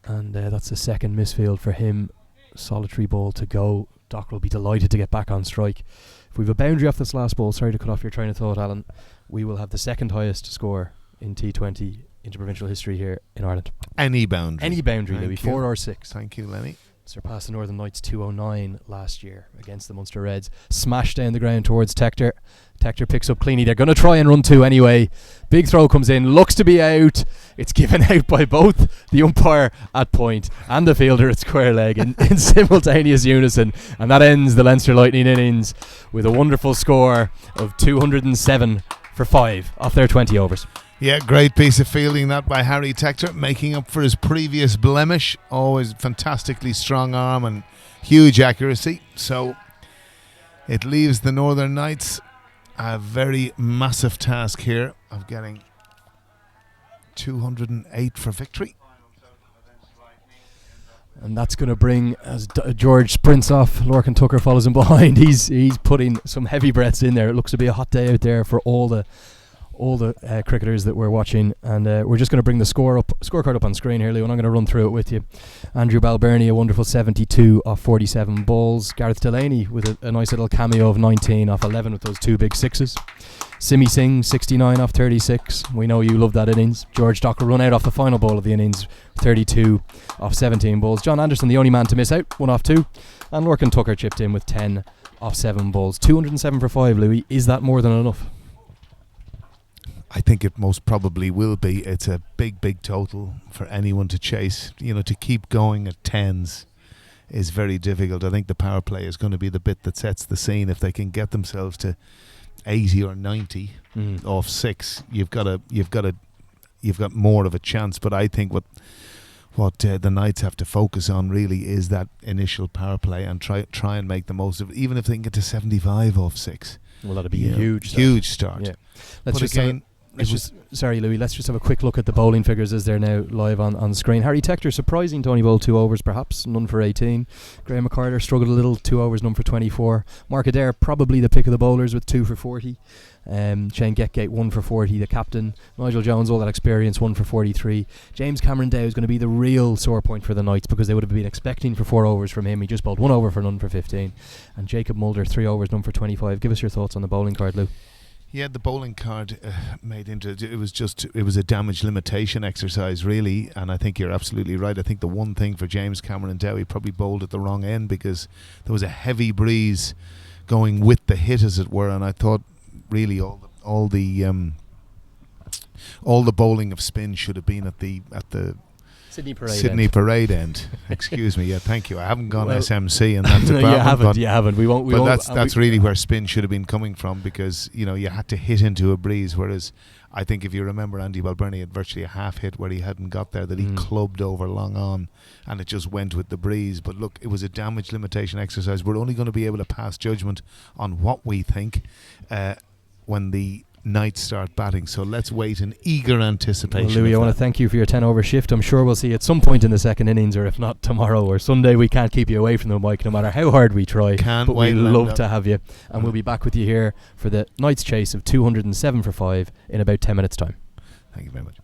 and that's the 2nd misfield for him. Solitary ball to go. Dockrell will be delighted to get back on strike. If we have a boundary off this last ball, sorry to cut off your train of thought, Alan, we will have the 2nd highest score in T20 interprovincial history here in Ireland. Any boundary, Louis. 4 or 6. Thank you, Lenny. Surpassed the Northern Knights 209 last year against the Munster Reds. Smashed down the ground towards Tector. Tector picks up cleanly. They're going to try and run 2 anyway. Big throw comes in. Looks to be out. It's given out by both the umpire at point and the fielder at square leg in simultaneous unison. And that ends the Leinster Lightning innings with a wonderful score of 207 for 5 off their 20 overs. Yeah, great piece of fielding that by Harry Tector, making up for his previous blemish. Always fantastically strong arm and huge accuracy. So it leaves the Northern Knights a very massive task here of getting 208 for victory. And that's going to bring, as George sprints off, Lorcan Tucker follows him behind. He's putting some heavy breaths in there. It looks to be a hot day out there for all the all the cricketers that we're watching, and we're just going to bring the scorecard up on screen here, Lou, and I'm going to run through it with you. Andrew Balbirnie, a wonderful 72 off 47 balls. Gareth Delaney with a nice little cameo of 19 off 11 with those 2 big sixes. Singh, 69 off 36. We know you love that innings. George Docker run out off the final ball of the innings, 32 off 17 balls. John Anderson, the only man to miss out, 1 off 2. And Lorcan Tucker chipped in with 10 off 7 balls. 207 for 5, Louis. Is that more than enough? I think it most probably will be. It's a big total for anyone to chase. To keep going at tens is very difficult. I think the power play is going to be the bit that sets the scene. If they can get themselves to 80 or 90 off 6, you've got more of a chance. But I think what the Knights have to focus on really is that initial power play and try and make the most of it. Even if they can get to 75 off 6, well, that'd be a huge start. Yeah. Sorry, Louis, let's just have a quick look at the bowling figures as they're now live on the screen. Harry Tector surprising, Tony bowled 2 overs perhaps, none for 18. Graham McCarter struggled a little, 2 overs, none for 24. Mark Adair probably the pick of the bowlers with 2 for 40. Shane Getgate 1 for 40, the captain. Nigel Jones, all that experience, 1 for 43. James Cameron Dow is going to be the real sore point for the Knights, because they would have been expecting for 4 overs from him. He just bowled 1 over for none for 15. And Jacob Mulder 3 overs, none for 25. Give us your thoughts on the bowling card, Lou. Yeah, the bowling card made into it was a damage limitation exercise really, and I think you're absolutely right. I think the one thing for James Cameron Dow, he probably bowled at the wrong end because there was a heavy breeze going with the hit, as it were, and I thought really all the bowling of spin should have been at the Sydney Parade end. Excuse me. Yeah, thank you. I haven't gone SMC in that department. You haven't. We won't. That's really where spin should have been coming from, because you had to hit into a breeze. Whereas I think if you remember, Andy Balbirnie had virtually a half hit where he hadn't got there, that he clubbed over long on, and it just went with the breeze. But look, it was a damage limitation exercise. We're only going to be able to pass judgment on what we think when the Knights start batting, so let's wait in eager anticipation. Well, Louis, I want to thank you for your 10 over shift. I'm sure we'll see you at some point in the second innings, or if not tomorrow or Sunday. We can't keep you away from the mic no matter how hard we try. But we'd love to have you, and we'll be back with you here for the Knights chase of 207 for 5 in about 10 minutes time. Thank you very much.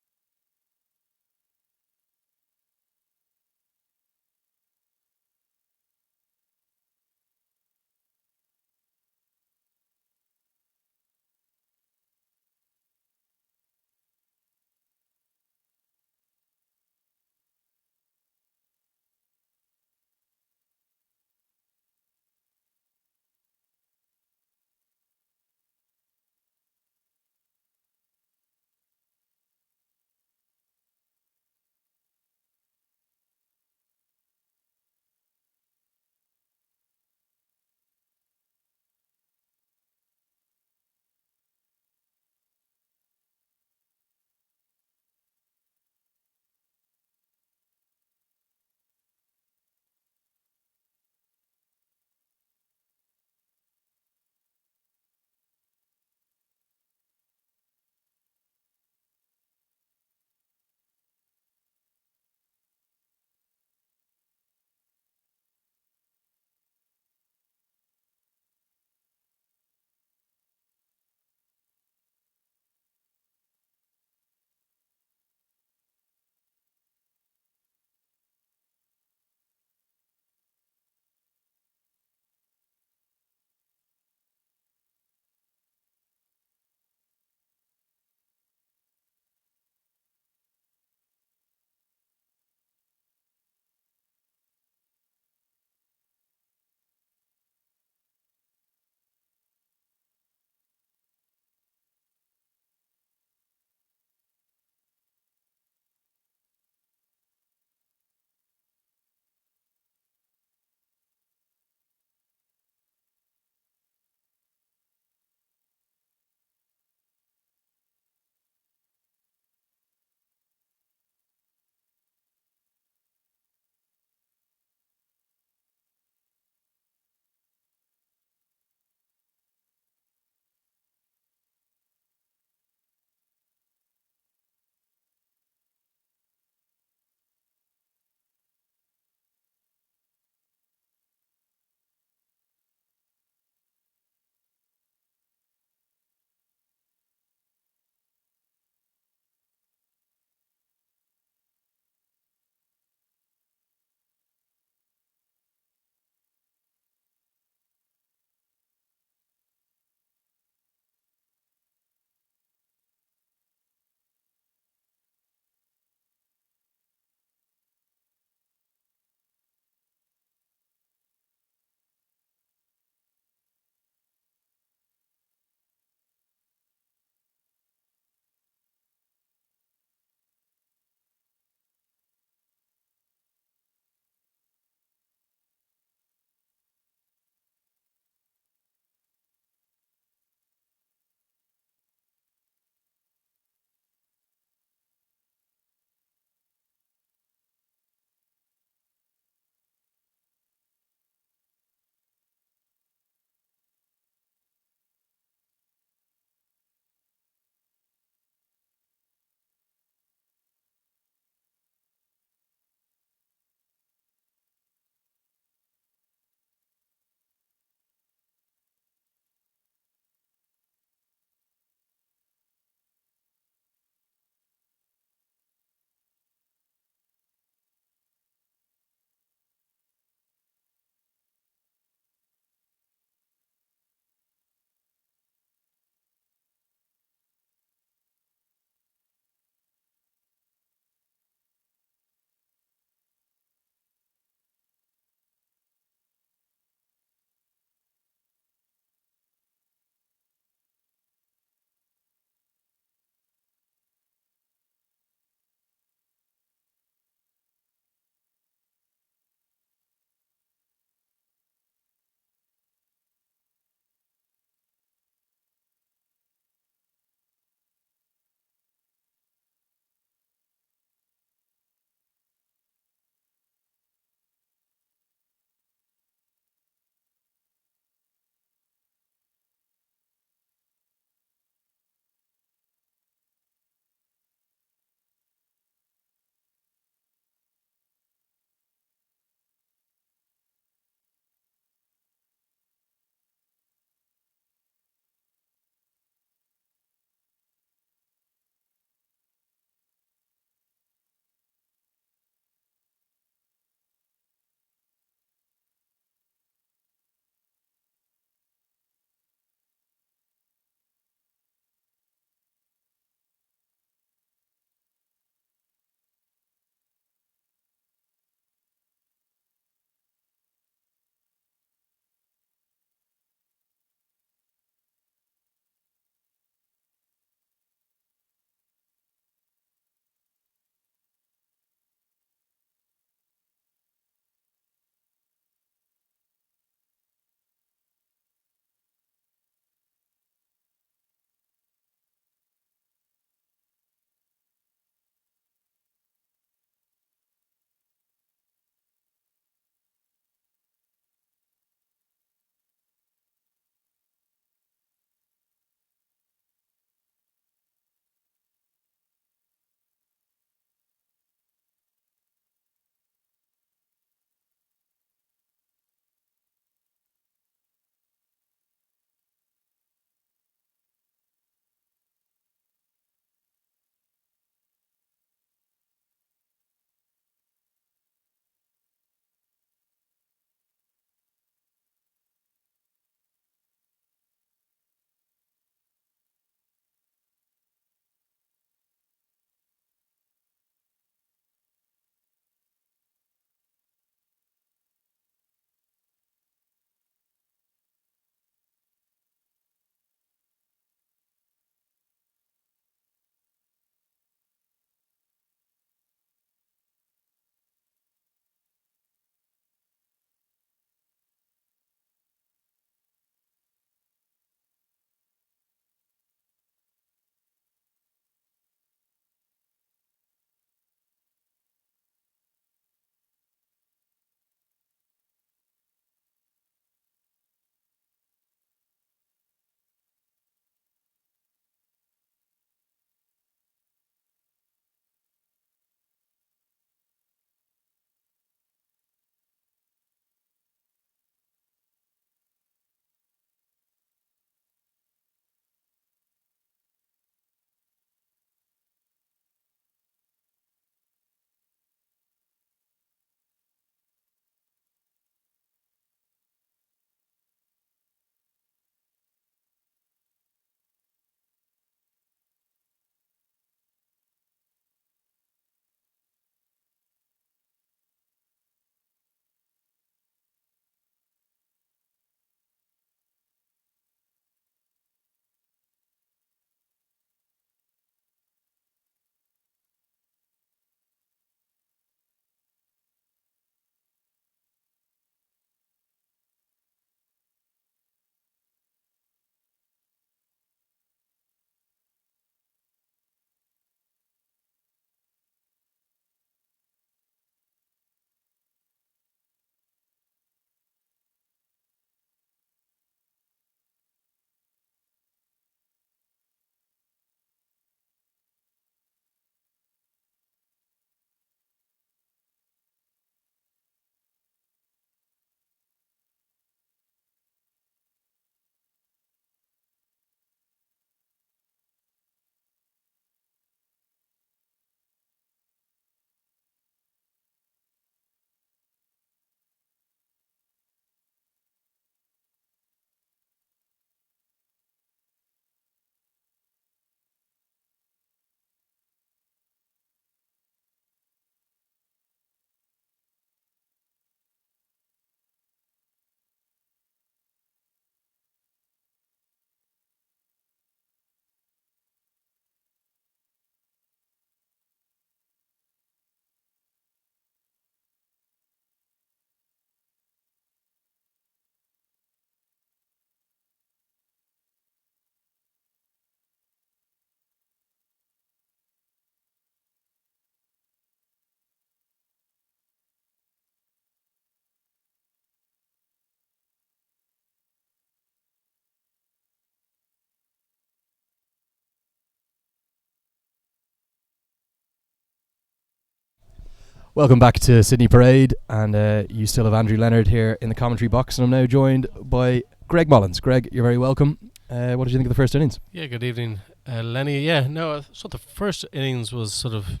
Welcome back to Sydney Parade, and you still have Andrew Leonard here in the commentary box, and I'm now joined by Greg Mullins. Greg, you're very welcome. What did you think of the first innings? Yeah, good evening, Lenny. Yeah, no, I thought the first innings was sort of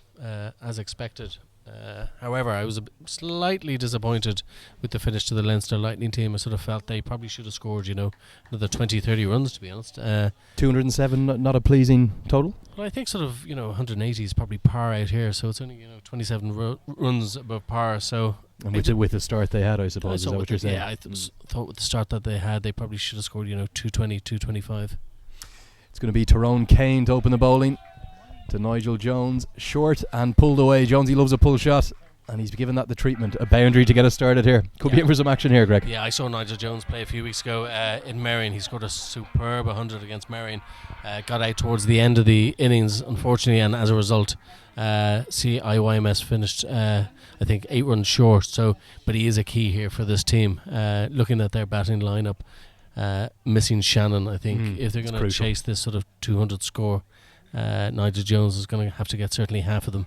as expected. However, I was slightly disappointed with the finish to the Leinster Lightning team. I sort of felt they probably should have scored, another 20-30 runs, to be honest. 207, not a pleasing total? Well, I think sort of, 180 is probably par out here, so it's only, 27 runs above par, so... And with the start they had, I suppose, is that what you're saying? Yeah, I thought with the start that they had, they probably should have scored, 220, 225. It's going to be Tyrone Kane to open the bowling. To Nigel Jones, short and pulled away. Jonesy loves a pull shot, and he's given that the treatment. A boundary to get us started here. Could be in for some action here, Greg. Yeah, I saw Nigel Jones play a few weeks ago in Merrion. He scored a superb 100 against Merrion. Got out towards the end of the innings, unfortunately, and as a result, CIYMS finished, I think, 8 runs short. But he is a key here for this team. Looking at their batting lineup, missing Shannon, I think, if they're going to chase this sort of 200 score, Nigel Jones is going to have to get certainly half of them.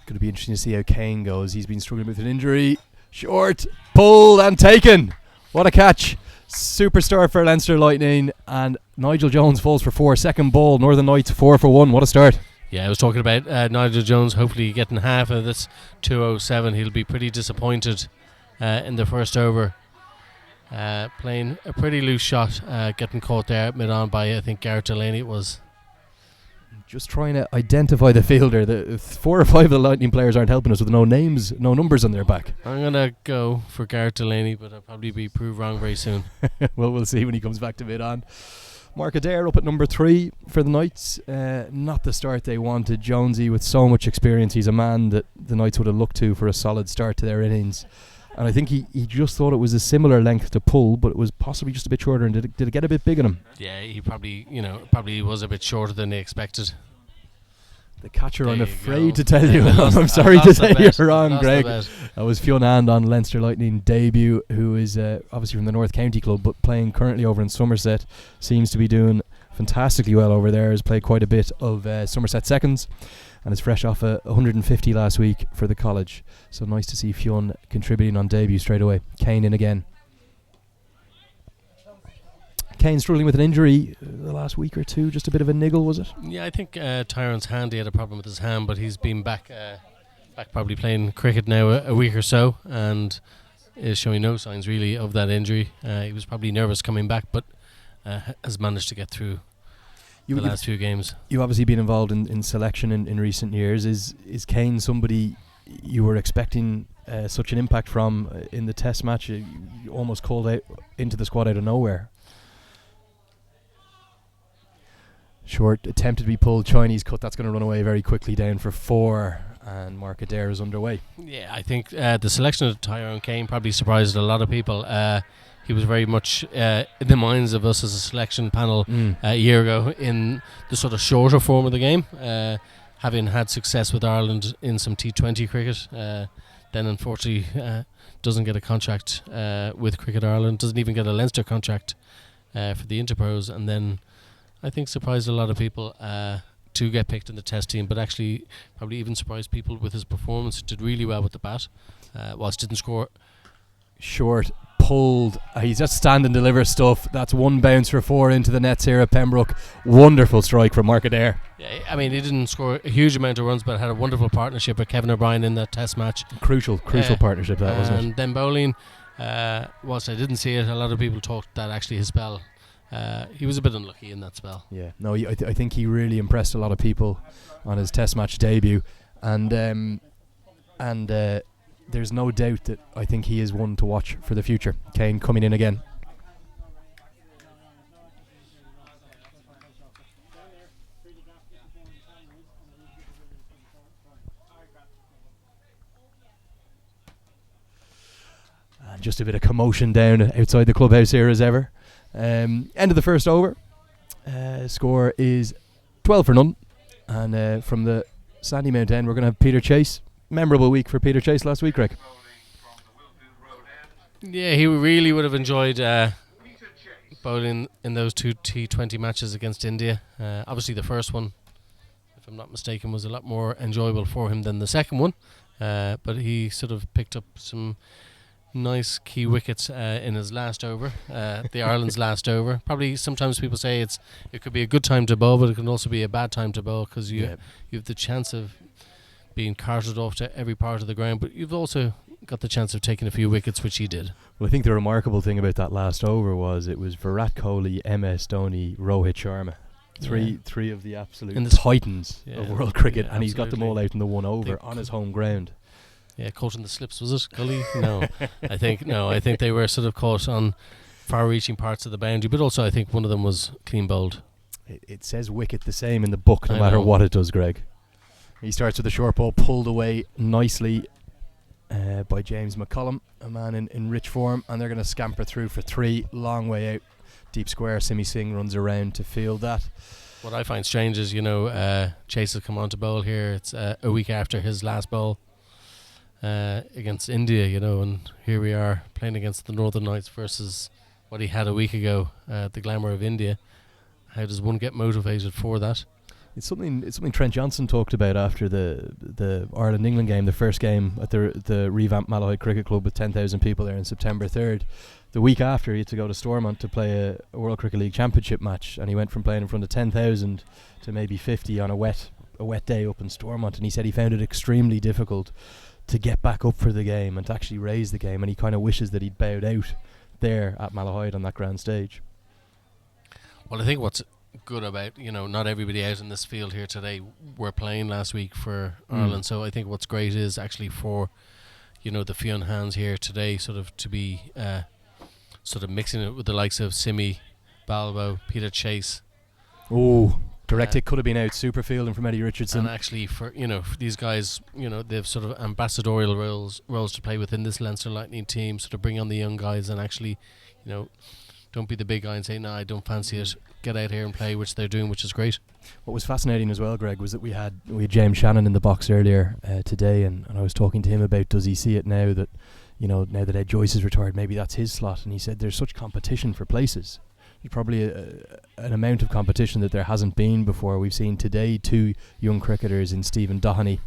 Going to be interesting to see how Kane goes. He's been struggling with an injury. Short, pulled and taken. What a catch. Superstar for Leinster Lightning, and Nigel Jones falls for 4. Second ball, Northern Knights 4 for 1. What a start. Yeah, I was talking about Nigel Jones hopefully getting half of this 207. He'll be pretty disappointed in the first over. Playing a pretty loose shot, getting caught there at mid-on by, I think, Garrett Delaney it was. Just trying to identify the fielder. The 4 or 5 of the Lightning players aren't helping us with no names, no numbers on their back. I'm going to go for Garrett Delaney, but I'll probably be proved wrong very soon. Well, we'll see when he comes back to mid-on. Mark Adair up at number 3 for the Knights. Not the start they wanted. Jonesy, with so much experience, he's a man that the Knights would have looked to for a solid start to their innings. And I think he just thought it was a similar length to pull, but it was possibly just a bit shorter. And did it get a bit big on him? Yeah, he probably was a bit shorter than they expected. The catcher, There I'm you afraid go. to tell you. I'm sorry to say you're wrong, Greg. That was Fionn And on Leinster Lightning debut, who is obviously from the North County club, but playing currently over in Somerset. Seems to be doing fantastically well over there. Has played quite a bit of Somerset seconds, and is fresh off a 150 last week for the college. So nice to see Fionn contributing on debut straight away. Kane in again. Kane struggling with an injury the last week or two. Just a bit of a niggle, was it? Yeah, I think Tyrone's hand, he had a problem with his hand, but he's been back probably playing cricket now a week or so, and is showing no signs really of that injury. He was probably nervous coming back, but has managed to get through the last few games. You've obviously been involved in selection in recent years. Is Kane somebody you were expecting such an impact from in the test match? You almost called out into the squad out of nowhere. Short, attempted to be pulled, Chinese cut. That's going to run away very quickly down for 4, and Mark Adair is underway. Yeah, I think the selection of Tyrone Kane probably surprised a lot of people. He was very much in the minds of us as a selection panel a year ago in the sort of shorter form of the game, having had success with Ireland in some T20 cricket. Then unfortunately doesn't get a contract with Cricket Ireland, doesn't even get a Leinster contract for the Interpros, and then I think surprised a lot of people to get picked in the test team, but actually probably even surprised people with his performance. Did really well with the bat, whilst didn't score. Short, pulled. He's just stand and deliver stuff. That's 1 bounce for 4 into the nets here at Pembroke. Wonderful strike from Mark Adair. Yeah, I mean, he didn't score a huge amount of runs, but had a wonderful partnership with Kevin O'Brien in that test match. Crucial partnership that, wasn't it? And then bowling, whilst I didn't see it, a lot of people talked that actually his spell, he was a bit unlucky in that spell. Yeah, no, I think he really impressed a lot of people on his test match debut, and there's no doubt that I think he is one to watch for the future. Kane coming in again. And just a bit of commotion down outside the clubhouse here as ever. End of the first over. Score is 12 for none. And from the Sandymount end, we're going to have Peter Chase. Memorable week for Peter Chase last week, Greg. Yeah, he really would have enjoyed bowling in those 2 T20 matches against India. Obviously the first one, if I'm not mistaken, was a lot more enjoyable for him than the second one. but he sort of picked up some nice key wickets in his last over, the Ireland's last over. Probably sometimes people say it could be a good time to bowl, but it can also be a bad time to bowl, because you have the chance of being carted off to every part of the ground, but you've also got the chance of taking a few wickets, which he did. Well, I think the remarkable thing about that last over was it was Virat Kohli, MS Dhoni, Rohit Sharma. Three of the absolute titans of world cricket, and he's got them all out in the one over on his home ground. Yeah, caught in the slips, was it, Gully? No. I think they were sort of caught on far-reaching parts of the boundary, but also I think one of them was clean bowled. It says wicket the same in the book, no matter what it does, Greg. He starts with a short ball, pulled away nicely by James McCullum, a man in rich form, and they're going to scamper through for 3, long way out, deep square. Simi Singh runs around to field that. What I find strange is, Chase has come on to bowl here. It's a week after his last bowl against India, and here we are playing against the Northern Knights versus what he had a week ago, the glamour of India. How does one get motivated for that? It's something Trent Johnson talked about after the Ireland-England game, the first game at the revamped Malahide Cricket Club with 10,000 people there on September 3rd. The week after, he had to go to Stormont to play a World Cricket League Championship match, and he went from playing in front of 10,000 to maybe 50 on a wet day up in Stormont, and he said he found it extremely difficult to get back up for the game and to actually raise the game, and he kind of wishes that he'd bowed out there at Malahide on that grand stage. Well, I think what's good about, not everybody out in this field here today were playing last week for Ireland, so I think what's great is actually for the Fionn hands here today sort of to be sort of mixing it with the likes of Simi, Balbo, Peter Chase. Direct hit could have been out, super fielding from Eddie Richardson. And actually for these guys, they've sort of ambassadorial roles to play within this Leinster Lightning team, sort of bring on the young guys and actually don't be the big guy and say, no, I don't fancy it. Get out here and play, which they're doing, which is great. What was fascinating as well, Greg, was that we had James Shannon in the box earlier today, and I was talking to him about, does he see it now that, now that Ed Joyce is retired, maybe that's his slot, and he said there's such competition for places. There's probably an amount of competition that there hasn't been before. We've seen today 2 young cricketers in Stephen Doheny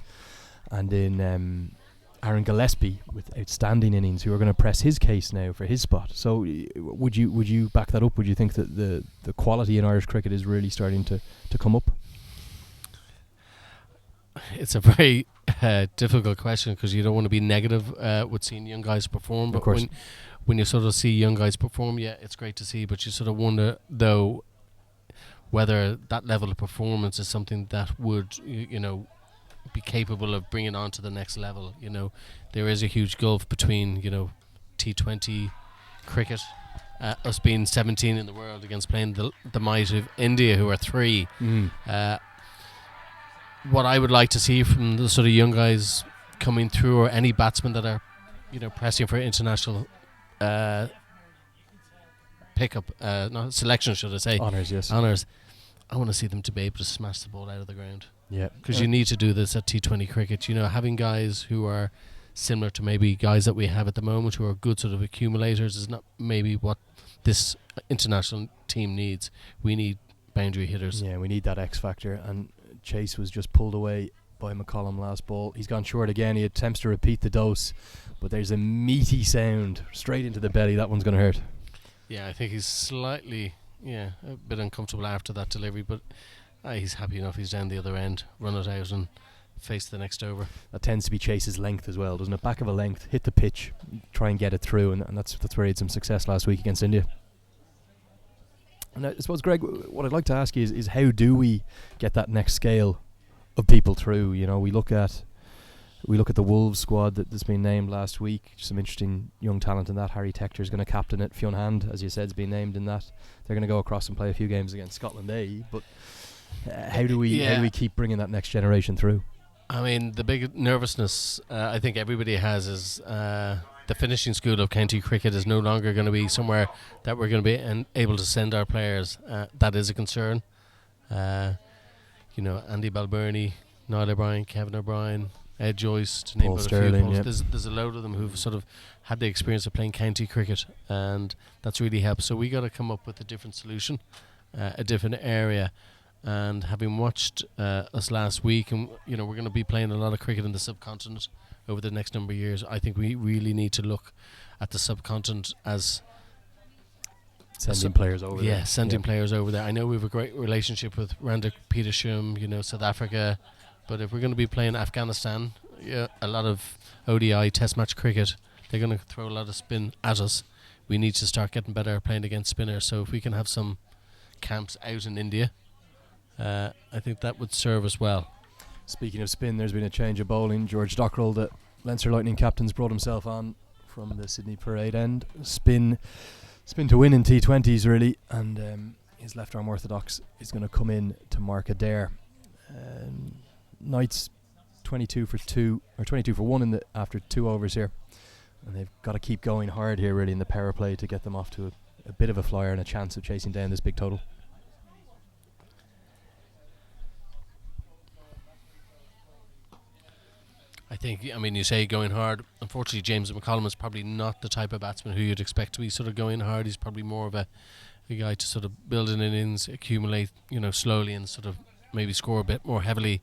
and in Aaron Gillespie with outstanding innings who are going to press his case now for his spot. So would you back that up? Would you think that the quality in Irish cricket is really starting to come up? It's a very difficult question, because you don't want to be negative with seeing young guys perform, but when you sort of see young guys perform, it's great to see, but you sort of wonder though whether that level of performance is something that would be capable of bringing on to the next level. There is a huge gulf between T20 cricket, us being 17 in the world against playing the might of India, who are 3. What I would like to see from the sort of young guys coming through, or any batsmen that are pressing for international pickup, not selection, should I say, honours, I want to see them to be able to smash the ball out of the ground. Yeah, because you need to do this at T20 cricket. Having guys who are similar to maybe guys that we have at the moment, who are good sort of accumulators, is not maybe what this international team needs. We need boundary hitters. Yeah, we need that X factor. And Chase was just pulled away by McCollum last ball. He's gone short again. He attempts to repeat the dose, but there's a meaty sound straight into the belly. That one's going to hurt. Yeah, I think he's slightly a bit uncomfortable after that delivery, but he's happy enough. He's down the other end, run it out and face the next over. That tends to be Chase's length as well, doesn't it? Back of a length, hit the pitch, try and get it through, and that's where he had some success last week against India. And I suppose, Greg, what I'd like to ask you is how do we get that next scale of people through? We look at the Wolves squad that's been named last week. Some interesting young talent in that. Harry Tector is going to captain it. Fionn Hand, as you said, has been named in that. They're going to go across and play a few games against Scotland A. But how do we keep bringing that next generation through? I mean, the big nervousness I think everybody has is the finishing school of county cricket is no longer going to be somewhere that we're going to be able to send our players. That is a concern. Andy Balbirnie, Niall O'Brien, Kevin O'Brien, Ed Joyce, to name but a few. There's a load of them who've sort of had the experience of playing county cricket, and that's really helped. So we got to come up with a different solution, a different area. And having watched us last week, and we're going to be playing a lot of cricket in the subcontinent over the next number of years. I think we really need to look at the subcontinent as sending players over there. Yeah, sending players over there. I know we have a great relationship with Randa Petersham, South Africa, but if we're going to be playing Afghanistan, a lot of ODI Test match cricket, they're going to throw a lot of spin at us. We need to start getting better playing against spinners. So if we can have some camps out in India, I think that would serve us well. Speaking of spin, there's been a change of bowling. George Dockrell, the Leinster Lightning captain's brought himself on from the Sydney Parade end. Spin to win in T20s really, and his left arm orthodox is going to come in to mark Adair. Knights 22 for 2 or 22 for 1 after 2 overs here, and they've got to keep going hard here really in the power play to get them off to a bit of a flyer and a chance of chasing down this big total. I think, you say going hard. Unfortunately, James McCollum is probably not the type of batsman who you'd expect to be sort of going hard. He's probably more of a guy to sort of build an innings, accumulate, slowly, and sort of maybe score a bit more heavily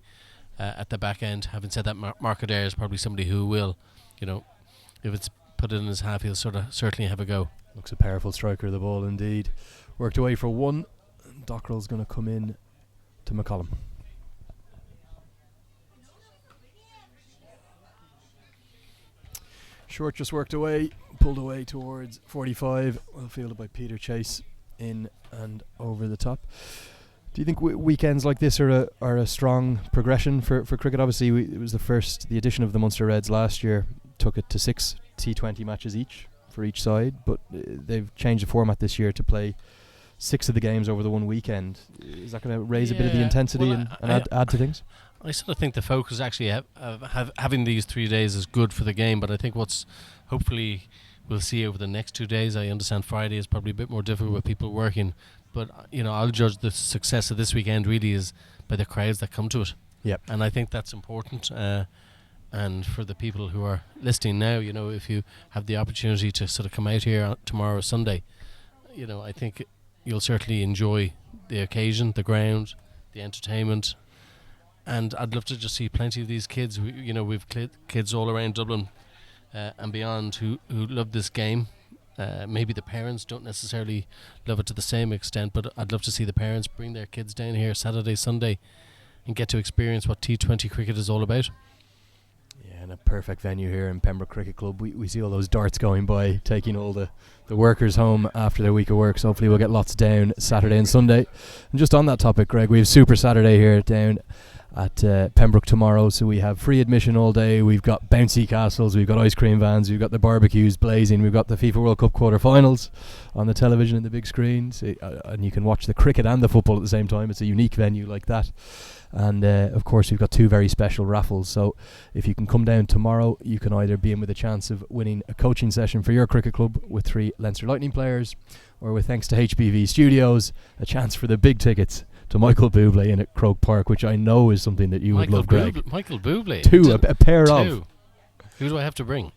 at the back end. Having said that, Mark Adair is probably somebody who will, if it's put in his half, he'll sort of certainly have a go. Looks a powerful striker of the ball indeed. Worked away for 1. Dockrell's going to come in to McCollum. Short just worked away, pulled away towards 45, well fielded by Peter Chase, in and over the top. Do you think weekends like this are a strong progression for cricket? Obviously, it was the addition of the Munster Reds last year took it to 6 T20 matches for each side, but they've changed the format this year to play 6 of the games over the one weekend. Is that going to raise a bit of the intensity and add to things? I sort of think the focus actually having these 3 days is good for the game, but I think what's hopefully we'll see over the next 2 days, I understand Friday is probably a bit more difficult with people working, but I'll judge the success of this weekend really is by the crowds that come to it. Yep. And I think that's important, and for the people who are listening now, if you have the opportunity to sort of come out here tomorrow Sunday, I think you'll certainly enjoy the occasion, the ground, the entertainment. And I'd love to just see plenty of these kids. We've kids all around Dublin and beyond who love this game. Maybe the parents don't necessarily love it to the same extent, but I'd love to see the parents bring their kids down here Saturday, Sunday, and get to experience what T20 cricket is all about. Yeah, and a perfect venue here in Pembroke Cricket Club. We see all those darts going by, taking all the workers home after their week of work. So hopefully we'll get lots down Saturday and Sunday. And just on that topic, Greg, we have Super Saturday here down at Pembroke tomorrow, so we have free admission all day. We've got bouncy castles, we've got ice cream vans, we've got the barbecues blazing, we've got the FIFA World Cup quarter-finals on the television and the big screen, so, and you can watch the cricket and the football at the same time. It's a unique venue like that. And of course we've got 2 very special raffles, so if you can come down tomorrow, you can either be in with a chance of winning a coaching session for your cricket club with 3 Leinster Lightning players, or with thanks to HBV Studios, a chance for the big tickets to Michael Bublé in at Croke Park, which I know is something that you would love, Greg. Michael Bublé? 2, a pair 2. of. Who do I have to bring?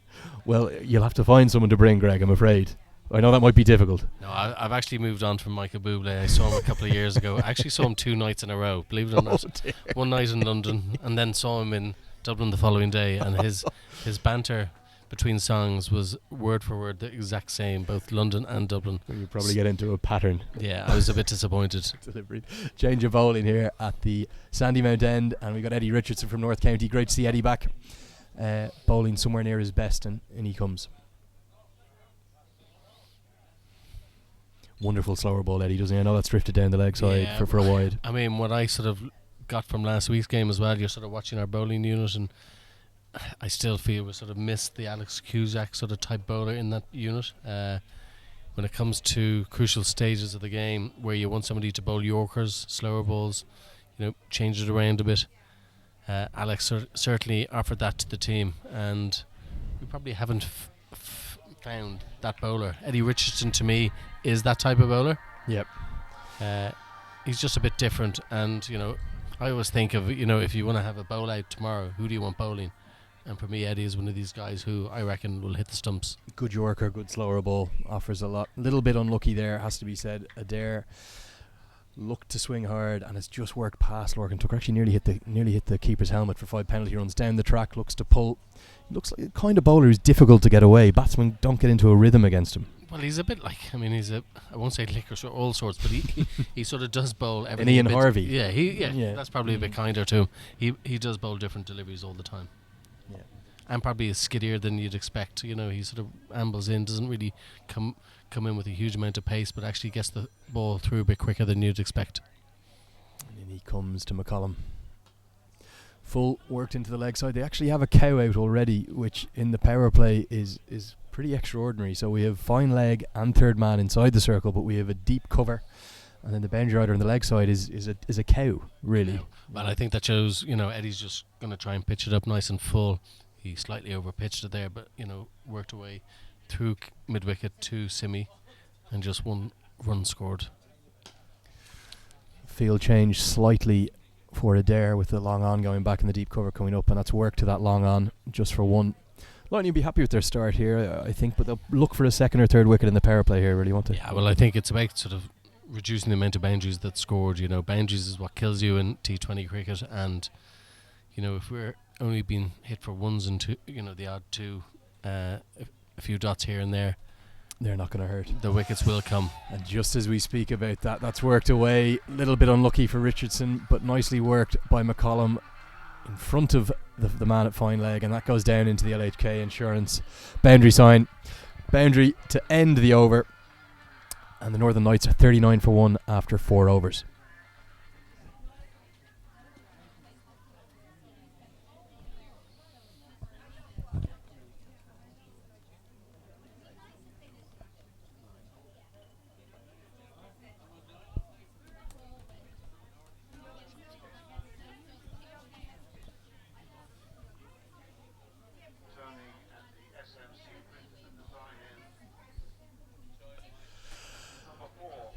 Well, you'll have to find someone to bring, Greg, I'm afraid. I know that might be difficult. No, I've actually moved on from Michael Bublé. I saw him a couple of years ago. I actually saw him 2 nights in a row, believe it or not. Dear. One night in London, and then saw him in Dublin the following day, and his banter between songs was word for word the exact same, both London and Dublin. You probably get into a pattern. Yeah, I was a bit disappointed. Change of bowling here at the Sandymount end, and we got Eddie Richardson from North County. Great to see Eddie back, bowling somewhere near his best, and he comes. Wonderful slower ball, Eddie, doesn't he? I know that's drifted down the leg side for a wide. I mean, what I sort of got from last week's game as well, you're sort of watching our bowling unit, and I still feel we sort of missed the Alex Cusack sort of type bowler in that unit. When it comes to crucial stages of the game where you want somebody to bowl Yorkers, slower balls, change it around a bit, Alex certainly offered that to the team, and we probably haven't found that bowler. Eddie Richardson to me is that type of bowler. Yep. He's just a bit different, and I always think of if you want to have a bowl out tomorrow, who do you want bowling? And for me, Eddie is one of these guys who I reckon will hit the stumps. Good Yorker, good slower ball, offers a lot. A little bit unlucky there, has to be said. Adair looked to swing hard, and it's just worked past Lorcan Tucker. Actually nearly hit the keeper's helmet for 5 penalty runs. Down the track, looks to pull. Looks like the kind of bowler who's difficult to get away. Batsmen don't get into a rhythm against him. Well, he's a bit like, I mean, I won't say liquor, so all sorts, but he sort of does bowl everything. And Ian Harvey. Yeah, that's probably a bit kinder to him. He does bowl different deliveries all the time. Yeah. And probably is skiddier than you'd expect. You know, he sort of ambles in, doesn't really come in with a huge amount of pace, but actually gets the ball through a bit quicker than you'd expect. And then he comes to McCollum. Full worked into the leg side. They actually have a cow out already, which in the power play is pretty extraordinary. So we have fine leg and third man inside the circle, but we have a deep cover, and then the boundary rider on the leg side is a cow, really. Yeah. Well, I think that shows, Eddie's just going to try and pitch it up nice and full. He slightly over-pitched it there, but, worked away through mid-wicket to Simi, and just one run scored. Field change slightly for Adair with the long on going back and the deep cover coming up, and that's work to that long on just for one. Lightning will be happy with their start here, I think, but they'll look for a second or third wicket in the power play here, really, won't they? Yeah, well, I think it's about sort of reducing the amount of boundaries that's scored. Boundaries is what kills you in T20 cricket, and if we're only being hit for ones and two, the odd two, a few dots here and there, they're not going to hurt. The wickets will come. And just as we speak about that, that's worked away. A little bit unlucky for Richardson, but nicely worked by McCollum in front of the man at fine leg, and that goes down into the LHK insurance boundary sign. Boundary to end the over, and the Northern Knights are 39 for 1 after 4 overs.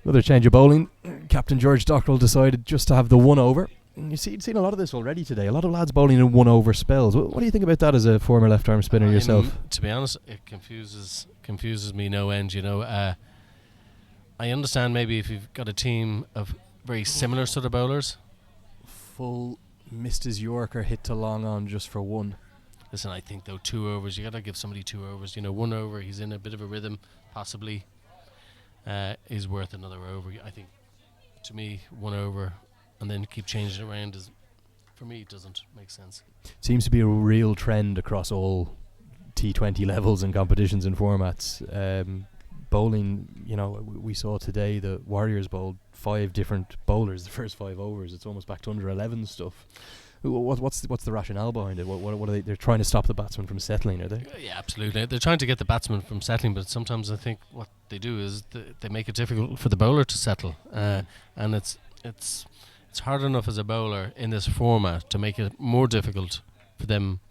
Another change of bowling. Captain George Dockrell decided just to have the 1 over. And you've seen a lot of this already today. A lot of lads bowling in 1 over spells. What do you think about that as a former left arm spinner yourself? To be honest, it confuses me no end. I understand maybe if you've got a team of very similar sort of bowlers. Full missed his Yorker, hit to long on just for 1. Listen, I think though 2 overs, you got to give somebody 2 overs. 1 over, he's in a bit of a rhythm, possibly. Is worth another over. I think, to me, 1 over and then keep changing it around for me, it doesn't make sense. Seems to be a real trend across all T20 levels and competitions and formats. Bowling, we saw today the Warriors bowled 5 different bowlers the first 5 overs. It's almost back to under 11 stuff. What's the rationale behind it? What are they? They're trying to stop the batsman from settling, are they? Yeah, absolutely. They're trying to get the batsman from settling, but sometimes I think what they do is they make it difficult for the bowler to settle, and it's hard enough as a bowler in this format to make it more difficult for them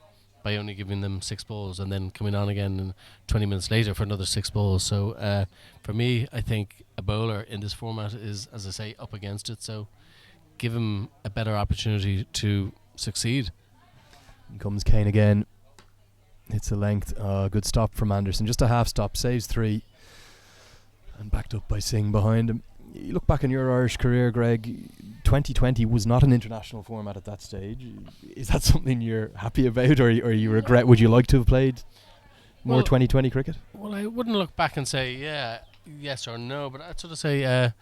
by only giving them 6 balls and then coming on again and 20 minutes later for another 6 balls. So for me, I think a bowler in this format is, as I say, up against it. So give him a better opportunity to succeed. In comes Kane again. Hits the length. Good stop from Anderson. Just a half stop. Saves 3. And backed up by Singh behind him. You look back in your Irish career, Greg. 2020 was not an international format at that stage. Is that something you're happy about, or you regret? Would you like to have played more 2020 cricket? Well, I wouldn't look back and say yes or no, but I'd sort of say at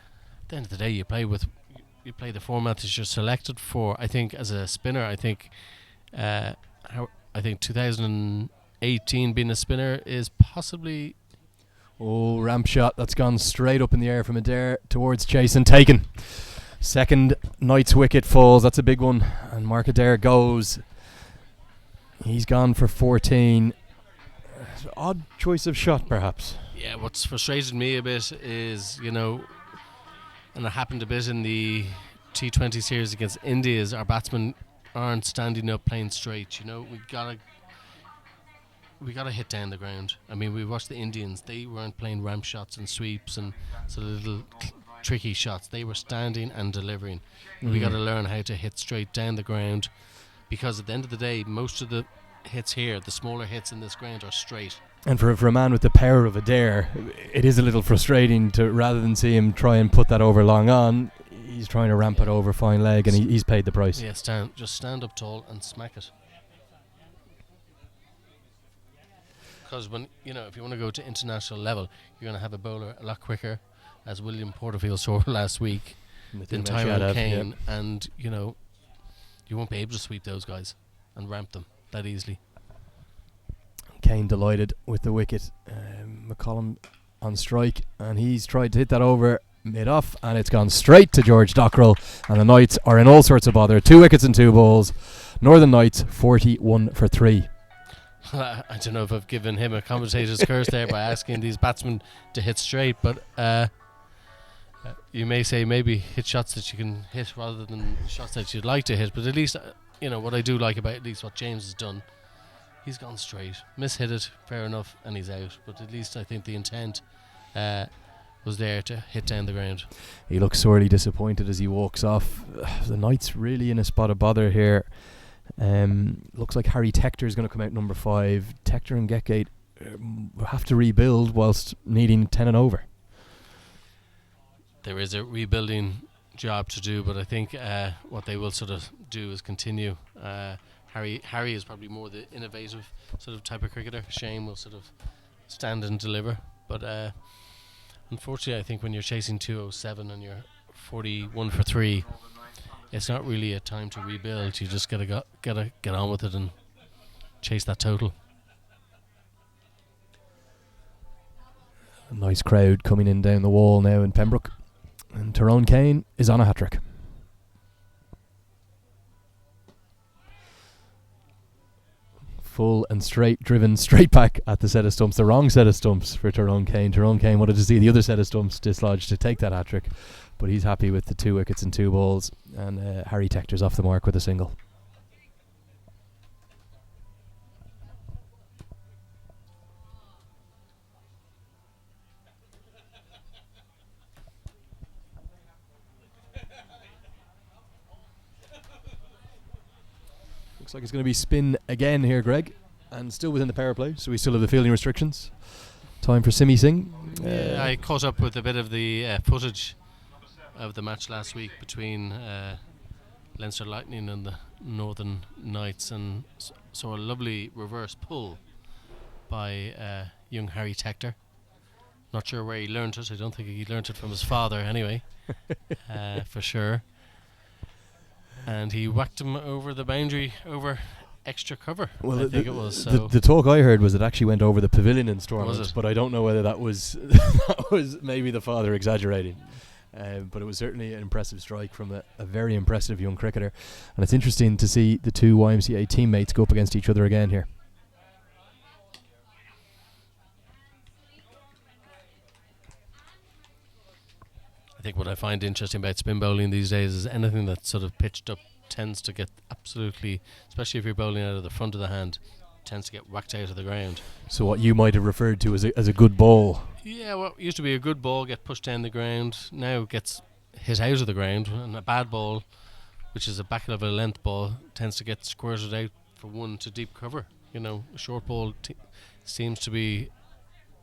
the end of the day, you play the format that you're selected for. I think as a spinner, I think 2018 being a spinner is possibly. Oh, ramp shot that's gone straight up in the air from Adair towards Chase and taken. Second Knight's wicket falls. That's a big one, and Mark Adair goes. He's gone for 14. Odd choice of shot, perhaps. Yeah, what's frustrated me a bit is, and it happened a bit in the T20 series against India, is our batsmen aren't standing up playing straight. We gotta hit down the ground. I mean, we watched the Indians. They weren't playing ramp shots and sweeps and sort of little tricky shots. They were standing and delivering. We gotta learn how to hit straight down the ground, because at the end of the day, most of the hits here, the smaller hits in this ground, are straight. And for a man with the power of Adair, it is a little frustrating to, rather than see him try and put that over long on, He's trying to ramp it over fine leg, and he's paid the price. Yeah, just stand up tall and smack it. Because when if you want to go to international level, you're going to have a bowler a lot quicker, as William Porterfield saw last week, than Tyrone Kane, and you won't be able to sweep those guys and ramp them that easily. Kane delighted with the wicket. McCollum on strike, and he's tried to hit that over mid-off, and it's gone straight to George Dockrell, and the Knights are in all sorts of bother. 2 wickets and 2 balls. Northern Knights 41 for 3. I don't know if I've given him a commentator's curse there by asking these batsmen to hit straight, but you may say maybe hit shots that you can hit rather than shots that you'd like to hit, but at least what I do like about at least what James has done, he's gone straight, mishit it, fair enough, and he's out, but at least I think the intent was there to hit down the ground. He looks sorely disappointed as he walks off. The Knights really in a spot of bother here. Looks like Harry Tector is going to come out number 5. Tector and Getgate have to rebuild whilst needing 10 and over. There is a rebuilding job to do, but I think what they will sort of do is continue. Harry is probably more the innovative sort of type of cricketer. Shane will sort of stand and deliver, but unfortunately I think when you're chasing 207 and you're 41 for 3, it's not really a time to rebuild. You just gotta get on with it and chase that total. A nice crowd coming in down the wall now in Pembroke, and Tyrone Kane is on a hat-trick. Full and straight, driven straight back at the set of stumps. The wrong set of stumps for Tyrone Kane. Tyrone Kane wanted to see the other set of stumps dislodged to take that hat-trick, but he's happy with the 2 wickets and 2 balls, and Harry Tector's off the mark with a single. Looks like it's going to be spin again here, Greg, and still within the power play, so we still have the fielding restrictions. Time for Singh. I caught up with a bit of the footage of the match last week between Leinster Lightning and the Northern Knights, and saw a lovely reverse pull by young Harry Tector. Not sure where he learnt it. I don't think he learnt it from his father anyway, for sure. And he whacked him over the boundary, over extra cover. Well, I think it was. So the talk I heard was it actually went over the pavilion in Stormont, but I don't know whether that was that was maybe the father exaggerating. But it was certainly an impressive strike from a very impressive young cricketer, and it's interesting to see the 2 YMCA teammates go up against each other again here. I think what I find interesting about spin bowling these days is anything that's sort of pitched up tends to get absolutely, especially if you're bowling out of the front of the hand, tends to get whacked out of the ground. So what you might have referred to as a good ball. Yeah, what used to be a good ball get pushed down the ground now gets hit out of the ground, and a bad ball, which is a back of a length ball, tends to get squirted out for one to deep cover. A short ball seems to be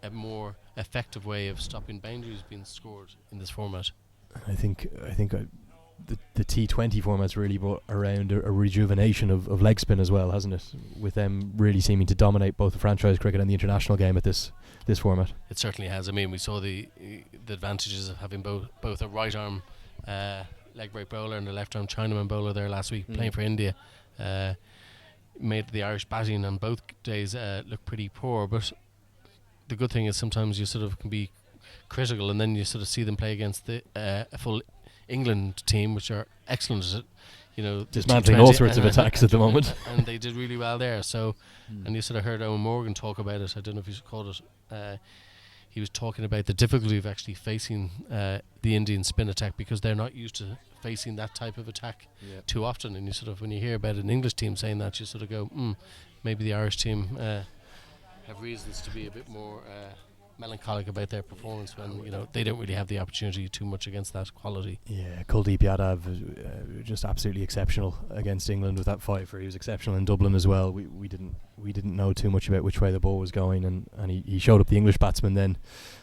a more effective way of stopping boundaries being scored in this format. I think the T20 format's really brought around a rejuvenation of leg spin as well, hasn't it? With them really seeming to dominate both the franchise cricket and the international game at this format. It certainly has. I mean, we saw the advantages of having both a right arm leg break bowler and a left arm Chinaman bowler there last week playing for India. Made the Irish batting on both days look pretty poor, but the good thing is sometimes you sort of can be critical, and then you sort of see them play against a full England team, which are excellent at it, dismantling all sorts of attacks at the moment. And they did really well there. So, and you sort of heard Owen Morgan talk about it. I don't know if you called it. He was talking about the difficulty of actually facing the Indian spin attack, because they're not used to facing that type of attack too often. And you sort of, when you hear about an English team saying that, you sort of go, maybe the Irish team have reasons to be a bit more melancholic about their performance when they don't really have the opportunity too much against that quality. Yeah, Kuldeep Yadav just absolutely exceptional against England with that fiver. He was exceptional in Dublin as well. We didn't know too much about which way the ball was going, and he showed up the English batsman then,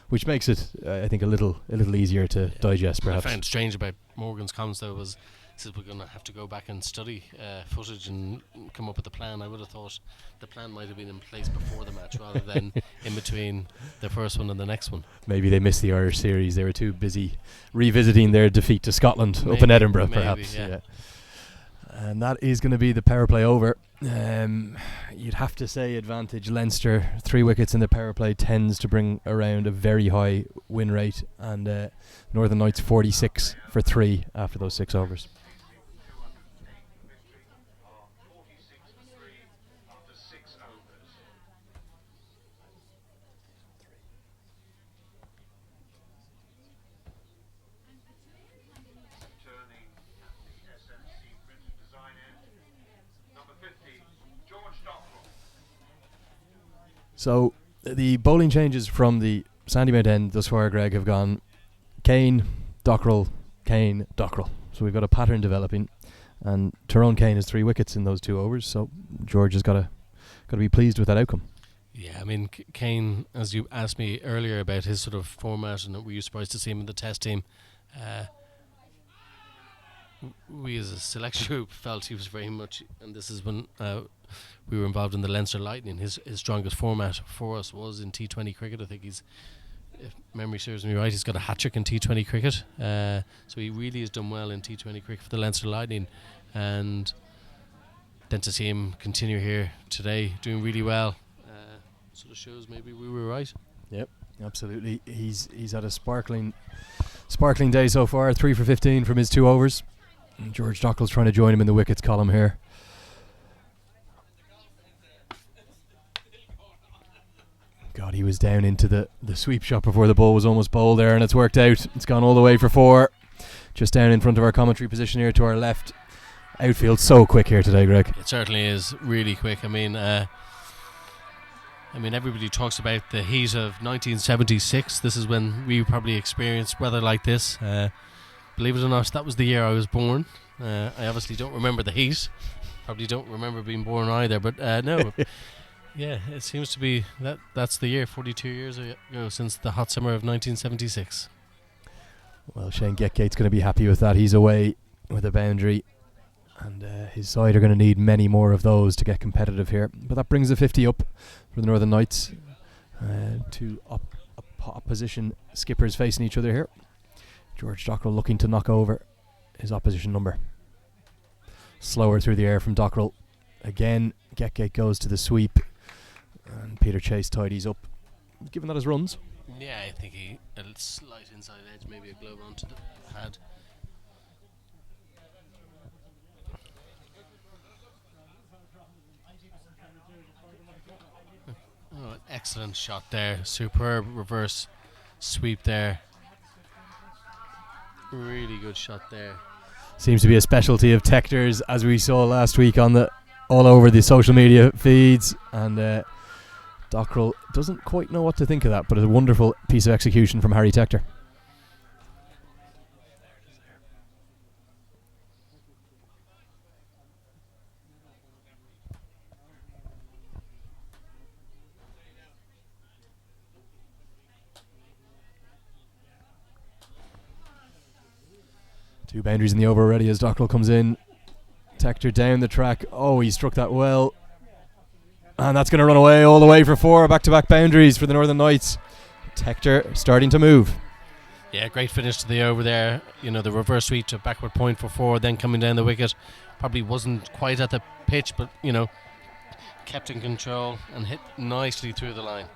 which makes it I think a little easier to digest perhaps. What I found strange about Morgan's comments though was he said we're going to have to go back and study footage and come up with a plan. I would have thought the plan might have been in place before the match rather than in between the first one and the next one. Maybe they missed the Irish series. They were too busy revisiting their defeat to Scotland up in Edinburgh, perhaps. Yeah. And that is going to be the power play over. You'd have to say advantage Leinster. 3 wickets in the power play tends to bring around a very high win rate, and Northern Knights 46 for 3 after those 6 overs. So the bowling changes from the Sandymount end thus far, Greg, have gone Kane, Dockrell, Kane, Dockrell. So we've got a pattern developing, and Tyrone Kane has 3 wickets in those 2 overs. So George has got to be pleased with that outcome. Yeah, I mean Kane, as you asked me earlier about his sort of format, and were you surprised to see him in the Test team? We as a selection group felt he was very much, and this is when we were involved in the Leinster Lightning. His strongest format for us was in T20 cricket. I think he's, if memory serves me right, he's got a hat-trick in T20 cricket. So he really has done well in T20 cricket for the Leinster Lightning, and then to see him continue here today doing really well sort of shows maybe we were right. Yep, absolutely. He's had a sparkling day so far. 3 for 15 from his 2 overs. And George Dockrell's trying to join him in the wickets column here. God, he was down into the sweep shot before the ball was almost bowled there, and it's worked out. It's gone all the way for 4. Just down in front of our commentary position here to our left. Outfield so quick here today, Greg. It certainly is really quick. I mean, everybody talks about the heat of 1976. This is when we probably experienced weather like this. Believe it or not, that was the year I was born. I obviously don't remember the heat. Probably don't remember being born either. But no, yeah, it seems to be that's the year, 42 years ago since the hot summer of 1976. Well, Shane Getgate's going to be happy with that. He's away with a boundary, and his side are going to need many more of those to get competitive here. But that brings the 50 up for the Northern Knights. 2 opposition skippers facing each other here. George Dockrell looking to knock over his opposition number. Slower through the air from Dockrell. Again, Getgate goes to the sweep, and Peter Chase tidies up. Given that his runs. Yeah, I think a slight inside edge, maybe a glove onto the pad. Oh, an excellent shot there. Superb reverse sweep there. Really good shot there. Seems to be a specialty of Tector's, as we saw last week on all over the social media feeds, and Dockrell doesn't quite know what to think of that, but it's a wonderful piece of execution from Harry Tector. Two boundaries in the over already as Dockrell comes in. Tector down the track. Oh, he struck that well. And that's going to run away all the way for 4 back-to-back boundaries for the Northern Knights. Tector starting to move. Yeah, great finish to the over there. You know, the reverse sweep to backward point for 4, then coming down the wicket. Probably wasn't quite at the pitch, but, you know, kept in control and hit nicely through the line.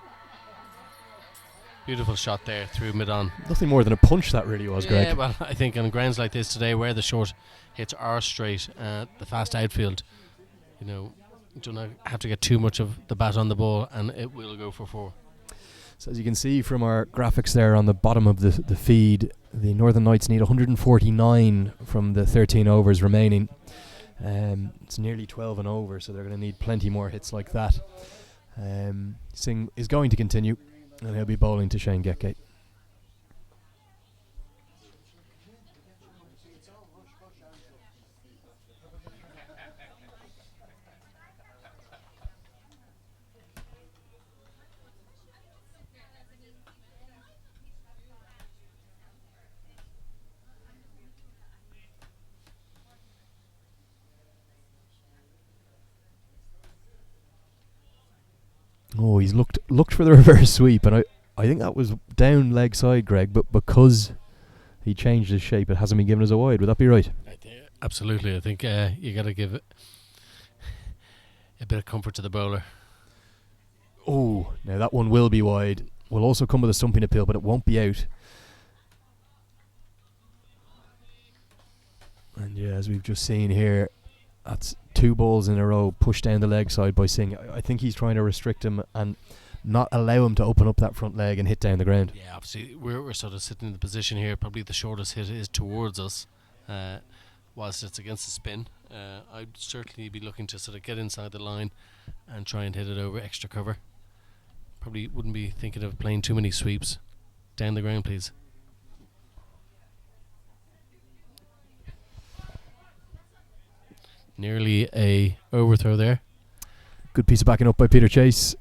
Beautiful shot there through mid-on. Nothing more than a punch that really was, Greg. Yeah, well, I think on grounds like this today where the short hits are straight, the fast outfield, you know, you don't have to get too much of the bat on the ball and it will go for 4. So as you can see from our graphics there on the bottom of the feed, the Northern Knights need 149 from the 13 overs remaining. It's nearly 12 and over, so they're going to need plenty more hits like that. Singh is going to continue. And he'll be bowling to Shane Getgate. Oh, he's looked for the reverse sweep, and I think that was down leg side, Greg, but because he changed his shape, it hasn't been given as a wide. Would that be right? Absolutely. I think you got to give it a bit of comfort to the bowler. Oh, now that one will be wide. Will also come with a stumping appeal, but it won't be out. And yeah, as we've just seen here, that's 2 balls in a row pushed down the leg side by Singh. I think he's trying to restrict him and not allow him to open up that front leg and hit down the ground. Yeah, obviously we're sort of sitting in the position here. Probably the shortest hit is towards us, whilst it's against the spin. I'd certainly be looking to sort of get inside the line and try and hit it over extra cover. Probably wouldn't be thinking of playing too many sweeps. Down the ground, please. Nearly a overthrow there. Good piece of backing up by Peter Chase.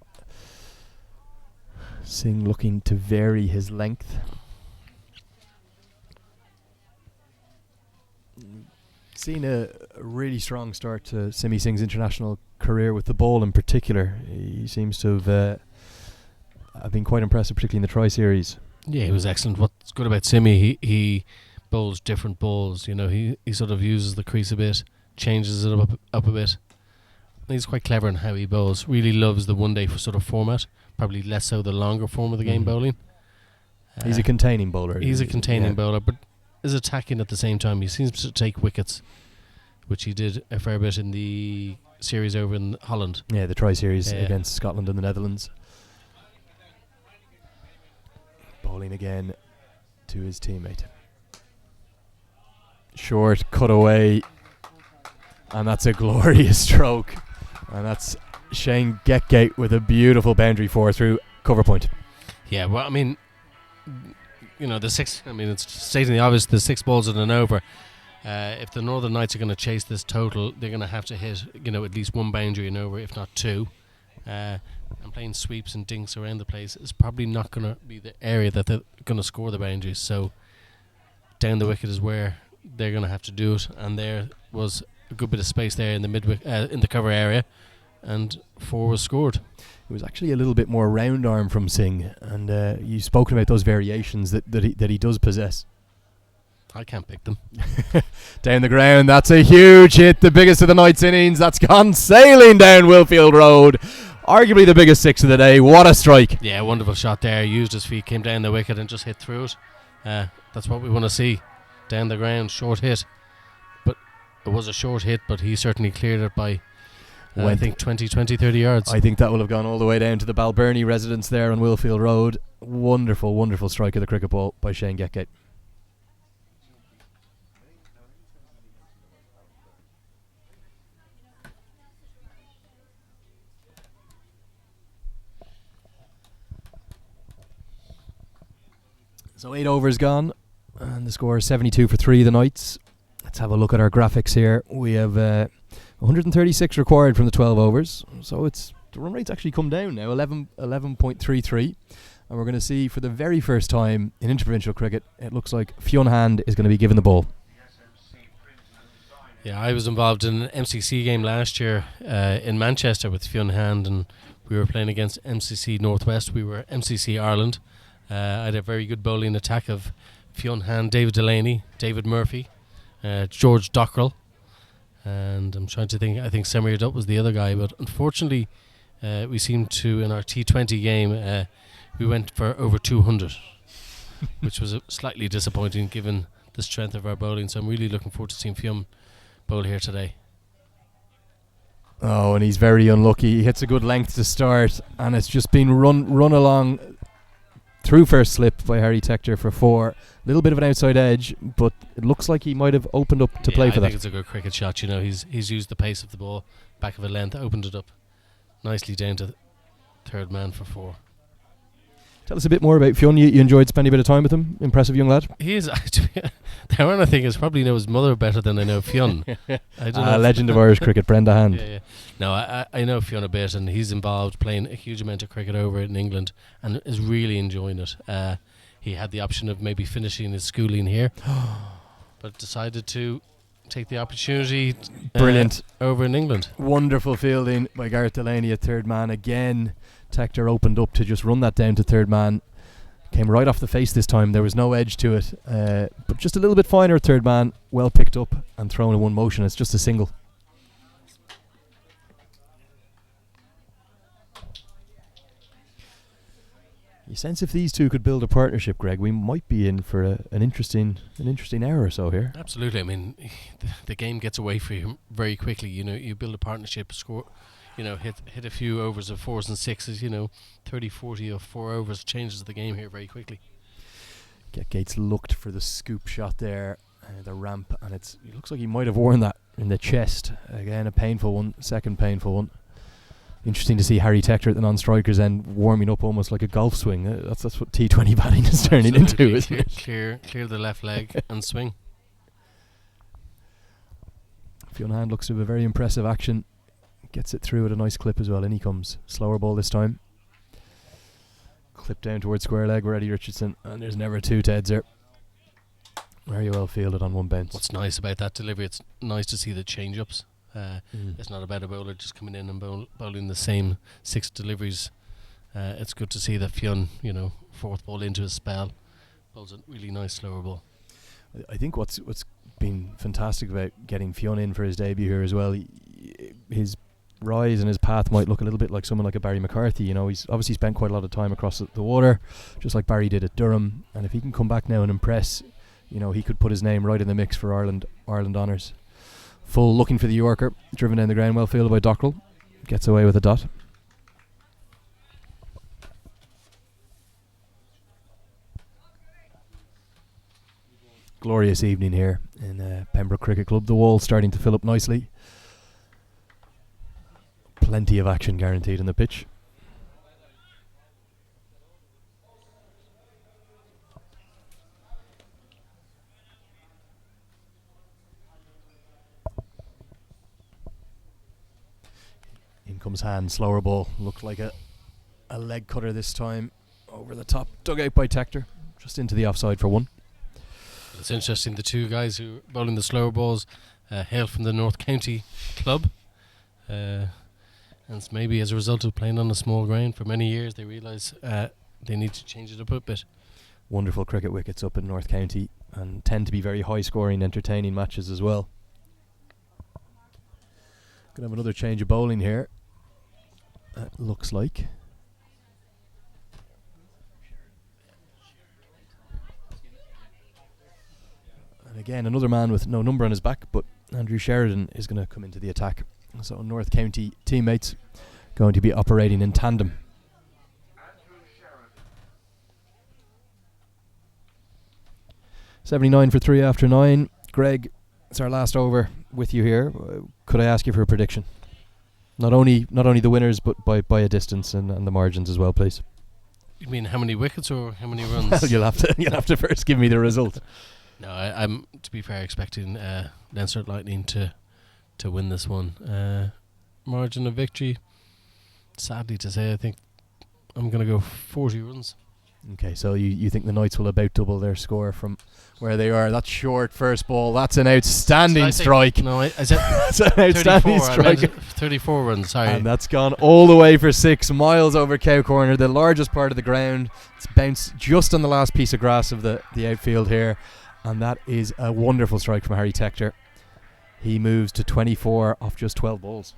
Singh looking to vary his length. Seen a really strong start to Simi Singh's international career with the ball in particular. He seems to have been quite impressive, particularly in the Tri-Series. Yeah, he was excellent. What's good about Simi, he bowls different balls. You know, he sort of uses the crease a bit, changes it up a bit. He's quite clever in how he bowls. Really loves the one-day sort of format. Probably less so the longer form of the game bowling. He's a containing bowler. He's a containing bowler, but is attacking at the same time. He seems to take wickets, which he did a fair bit in the series over in Holland. Yeah, the Tri-Series against Scotland and the Netherlands. Bowling again to his teammate. Short, cut away, and that's a glorious stroke. And that's Shane Getgate with a beautiful boundary 4 through cover point. Yeah, well, I mean, you know, it's stating the obvious, the 6 balls in an over. If the Northern Knights are going to chase this total, they're going to have to hit, you know, at least 1 boundary and over, if not 2. And playing sweeps and dinks around the place is probably not going to be the area that they're going to score the boundaries. So down the wicket is where they're going to have to do it. And there was a good bit of space there in the in the cover area, and 4 was scored. It was actually a little bit more round arm from Singh, and you've spoken about those variations that he does possess. I can't pick them. Down the ground, that's a huge hit, the biggest of the night's innings. That's gone sailing down Wilfield Road. Arguably the biggest 6 of the day. What a strike. Yeah, wonderful shot there. Used his feet, came down the wicket and just hit through it. That's what we want to see. Down the ground, short hit. But it was a short hit, but he certainly cleared it by I think 20, 30 yards. I think that will have gone all the way down to the Balbirnie residence there on Wilfield Road. Wonderful, wonderful strike of the cricket ball by Shane Getgate. So 8 overs gone, and the score is 72 for 3 the Knights. Let's have a look at our graphics here. We have 136 required from the 12 overs, so the run rate's actually come down now, 11.33, and we're going to see for the very first time in interprovincial cricket, it looks like Fionn Hand is going to be given the ball. Yeah, I was involved in an MCC game last year in Manchester with Fionn Hand, and we were playing against MCC Northwest. We were MCC Ireland. I had a very good bowling attack of Fionn Hand, David Delaney, David Murphy, George Dockrell, and I'm trying to think, I think Semir Dutt was the other guy, but unfortunately we seemed to, in our T20 game, we went for over 200, which was slightly disappointing given the strength of our bowling, so I'm really looking forward to seeing Fionn bowl here today. Oh, and he's very unlucky. He hits a good length to start, and it's just been run along through first slip by Harry Tector for 4. A little bit of an outside edge, but it looks like he might have opened up to play for that. I think it's a good cricket shot. You know, he's used the pace of the ball, back of a length, opened it up nicely down to the third man for 4. Tell us a bit more about Fionn. You enjoyed spending a bit of time with him. Impressive young lad. He is. The ironic thing is probably know his mother better than I know Fionn. I don't know. Legend of Irish cricket, Brenda Hand. Yeah. No, I know Fionn a bit, and he's involved playing a huge amount of cricket over in England and is really enjoying it. He had the option of maybe finishing his schooling here, but decided to take the opportunity. Brilliant. Over in England. Wonderful fielding by Gareth Delaney at third man again. Tector opened up to just run that down to third man. Came right off the face this time. There was no edge to it, but just a little bit finer at third man. Well picked up and thrown in one motion. It's just a single. You sense if these two could build a partnership, Greg, we might be in for an interesting hour or so here. Absolutely. I mean, the game gets away from you very quickly. You know, you build a partnership, score. You know, hit a few overs of 4s and 6s, 30, 40 or 4 overs changes the game here very quickly. Gates looked for the scoop shot there, the ramp, and it looks like he might have worn that in the chest. Again, a painful one, second painful one. Interesting to see Harry Tector at the non-strikers end warming up almost like a golf swing. That's what T20 batting is turning into. Clear the left leg and swing. Fionn Hand looks to have a very impressive action. Gets it through at a nice clip as well. In he comes. Slower ball this time. Clip down towards square leg for Eddie Richardson. And there's never two Teds there. Very well fielded on one bounce. What's nice about that delivery, it's nice to see the change-ups. It's not about a bowler just coming in and bowling the same 6 deliveries. It's good to see that Fionn, fourth ball into his spell, bowls a really nice slower ball. I think what's been fantastic about getting Fionn in for his debut here as well, his rise and his path might look a little bit like someone like a Barry McCarthy. He's obviously spent quite a lot of time across the water, just like Barry did at Durham, and if he can come back now and impress, he could put his name right in the mix for Ireland honours. Full looking for the Yorker, driven down the ground, well fielded by Dockrell, gets away with a dot. Glorious evening here in Pembroke Cricket Club. The wall starting to fill up nicely. Plenty of action guaranteed on the pitch. In comes Hand, slower ball. Looked like a leg cutter this time. Over the top, dug out by Tector. Just into the offside for one. It's interesting, the two guys who are bowling the slower balls hail from the North County club. And maybe as a result of playing on a small ground for many years, they realise they need to change it up a bit. Wonderful cricket wickets up in North County and tend to be very high scoring, entertaining matches as well. Gonna have another change of bowling here. Looks like. And again, another man with no number on his back, but Andrew Sheridan is going to come into the attack. So North County teammates going to be operating in tandem. 79 for 3 after 9. Greg, it's our last over with you here. Could I ask you for a prediction? Not only the winners, but by a distance and the margins as well, please. You mean how many wickets or how many runs? Well, you'll have to first give me the result. No, I'm to be fair expecting Leinster Lightning to win this one. Margin of victory, sadly to say, I think I'm going to go 40 runs. Okay, so you think the Knights will about double their score from where they are. That's short first ball. That's an outstanding strike. No, I said that's an outstanding strike. 34 runs, sorry. And that's gone all the way for 6 miles over Cow Corner, the largest part of the ground. It's bounced just on the last piece of grass of the outfield here. And that is a wonderful strike from Harry Tector. He moves to 24 off just 12 balls.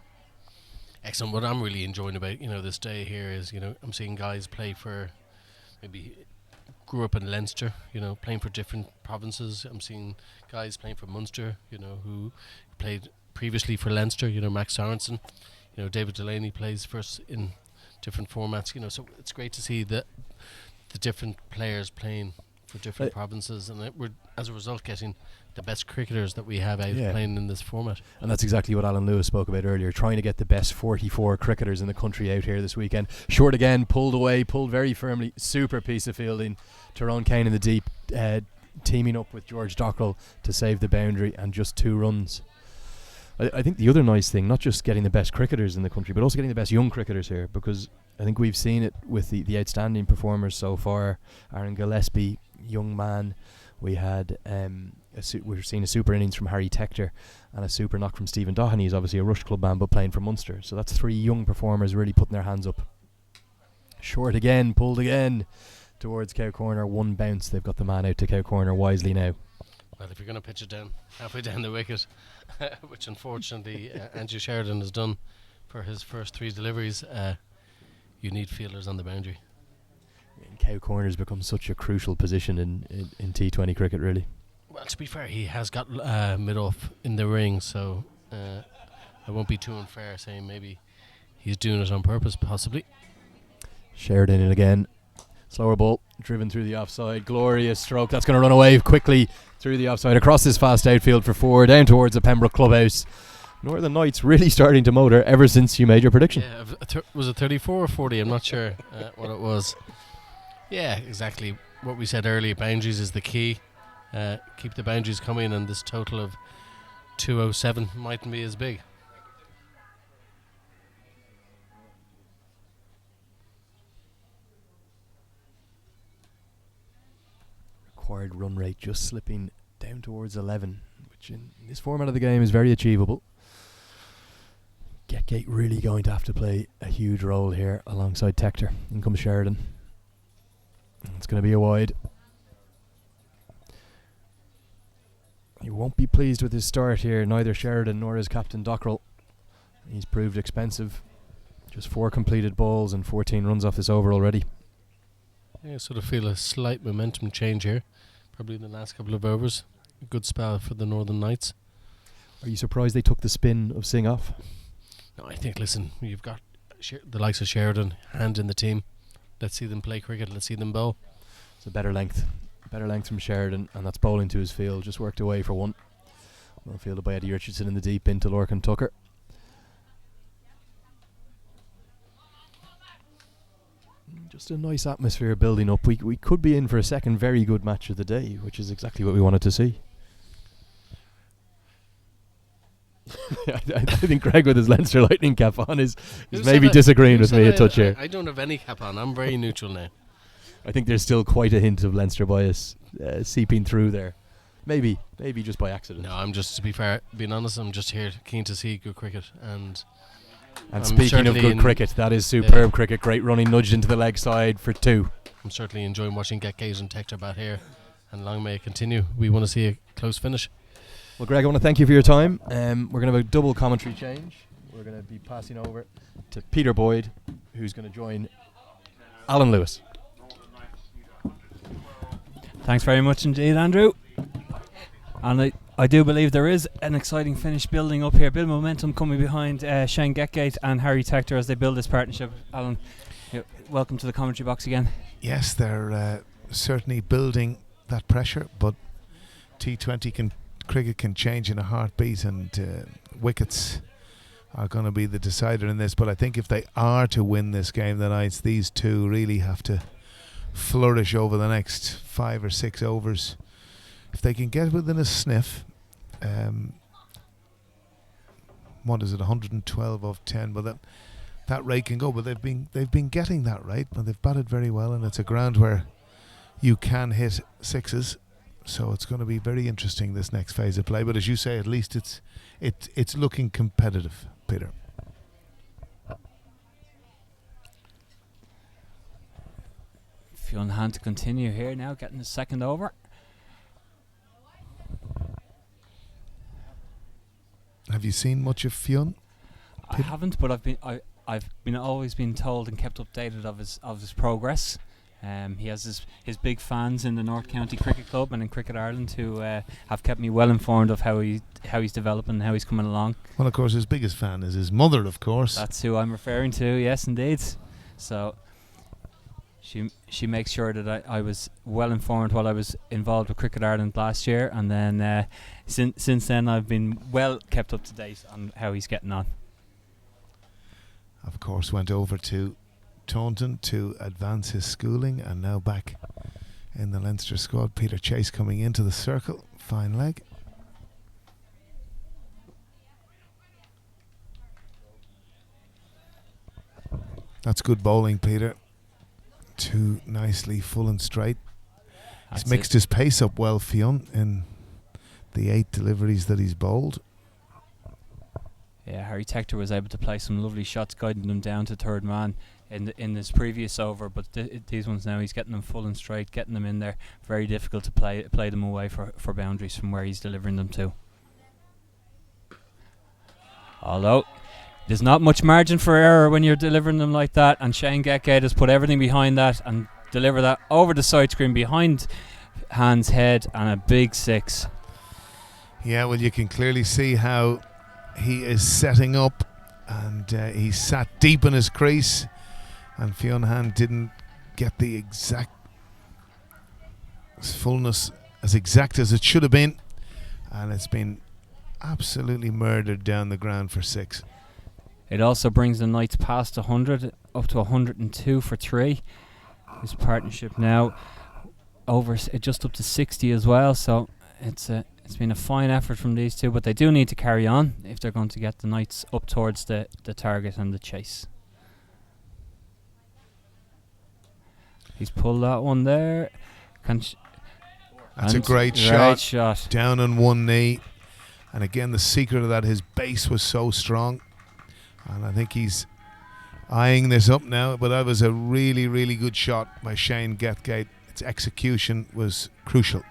Excellent. What I'm really enjoying about this day here is I'm seeing guys play for maybe grew up in Leinster, playing for different provinces. I'm seeing guys playing for Munster, who played previously for Leinster. Max Sorensen, David Delaney plays for us in different formats. So it's great to see the different players playing for different provinces, and we're as a result getting the best cricketers that we have out Yeah. playing in this format. And that's exactly what Alan Lewis spoke about earlier, trying to get the best 44 cricketers in the country out here this weekend. Short again, pulled very firmly, super piece of fielding. Tyrone Kane in the deep, teaming up with George Dockrell to save the boundary, and just 2 runs. I think the other nice thing, not just getting the best cricketers in the country, but also getting the best young cricketers here, because I think we've seen it with the outstanding performers so far. Aaron Gillespie, young man. We had we've seen a super innings from Harry Tector and a super knock from Stephen Doherty. He's obviously a Rush Club man, but playing for Munster. So that's 3 young performers really putting their hands up. Short again, pulled again towards Cow Corner. 1 bounce. They've got the man out to Cow Corner wisely now. Well, if you're going to pitch it down halfway down the wicket, which unfortunately Andrew Sheridan has done for his first 3 deliveries, you need fielders on the boundary. And Cow Corner has become such a crucial position in T20 cricket, really. Well, to be fair, he has got mid-off in the ring, so I won't be too unfair saying maybe he's doing it on purpose, possibly. Sheridan in again. Slower ball, driven through the offside. Glorious stroke. That's going to run away quickly through the offside, across this fast outfield for 4, down towards the Pembroke clubhouse. Northern Knights really starting to motor ever since you made your prediction. Yeah, was it 34 or 40? I'm not sure what it was. Yeah, exactly what we said earlier. Boundaries is the key. Keep the boundaries coming, and this total of 207 mightn't be as big. Required run rate just slipping down towards 11, which in this format of the game is very achievable. Getgate really going to have to play a huge role here alongside Tector. In comes Sheridan. It's going to be a wide. He won't be pleased with his start here, neither Sheridan nor his captain Dockrell. He's proved expensive. Just 4 completed balls and 14 runs off this over already. Yeah, I sort of feel a slight momentum change here, probably in the last couple of overs. A good spell for the Northern Knights. Are you surprised they took the spin of Singh off? No, I think, listen, you've got the likes of Sheridan, hand in the team. Let's see them play cricket, let's see them bowl. It's a better length from Sheridan, and that's bowling to his field. Just worked away for 1. Well fielded by Eddie Richardson in the deep into Lorcan Tucker. Just a nice atmosphere building up. We could be in for a second very good match of the day, which is exactly what we wanted to see. I think Greg with his Leinster Lightning cap on is maybe disagreeing with me a touch here. I don't have any cap on. I'm very neutral now. I think there's still quite a hint of Leinster bias seeping through there. Maybe just by accident. No, I'm just, to be fair, being honest, I'm just here keen to see good cricket. And speaking of good cricket, that is superb cricket. Great running, nudged into the leg side for 2. I'm certainly enjoying watching Getgate and Tector bat here, and long may it continue. We want to see a close finish. Well, Greg, I want to thank you for your time. We're going to have a double commentary change. We're going to be passing over to Peter Boyd, who's going to join Alan Lewis. Thanks very much indeed, Andrew. And I do believe there is an exciting finish building up here. A bit of momentum coming behind Shane Getgate and Harry Tector as they build this partnership. Alan, welcome to the commentary box again. Yes, they're certainly building that pressure, but T20 cricket can change in a heartbeat, and wickets are going to be the decider in this. But I think if they are to win this game tonight, these 2 really have to flourish over the next 5 or 6 overs. If they can get within a sniff, what is it, 112 of 10, but that rate can go. But they've been getting that rate, but they've batted very well, and it's a ground where you can hit 6s. So it's going to be very interesting, this next phase of play. But as you say, at least it's looking competitive, Peter. Fionn Hand to continue here now, getting the second over. Have you seen much of Fionn? I haven't, but I've always been told and kept updated of his progress. He has his big fans in the North County Cricket Club and in Cricket Ireland who have kept me well informed of how he's developing, how he's coming along. Well, of course, his biggest fan is his mother, of course. That's who I'm referring to. Yes, indeed. So She makes sure that I was well informed while I was involved with Cricket Ireland last year, and then since then I've been well kept up to date on how he's getting on. Of course, went over to Taunton to advance his schooling, and now back in the Leinster squad. Peter Chase coming into the circle. Fine leg. That's good bowling, Peter. Too nicely full and straight. He's mixed his pace up well, Fionn, in the 8 deliveries that he's bowled. Yeah, Harry Tector was able to play some lovely shots, guiding them down to third man in his previous over, but these ones now he's getting them full and straight, getting them in there. Very difficult to play them away for boundaries from where he's delivering them to. Although there's not much margin for error when you're delivering them like that, and Shane Getgate has put everything behind that and deliver that over the side screen behind Hand's head, and a big 6. Yeah, well, you can clearly see how he is setting up, and he sat deep in his crease, and Fionn Hand didn't get the exact fullness as exact as it should have been, and it's been absolutely murdered down the ground for 6. It also brings the Knights past 100, up to 102 for 3. His partnership now over just up to 60 as well, so it's been a fine effort from these two, but they do need to carry on if they're going to get the Knights up towards the target and the chase. He's pulled that one there. That's a great shot. Down on one knee. And again, the secret of that, his base was so strong. And I think he's eyeing this up now, but that was a really, really good shot by Shane Getgate. Its execution was crucial.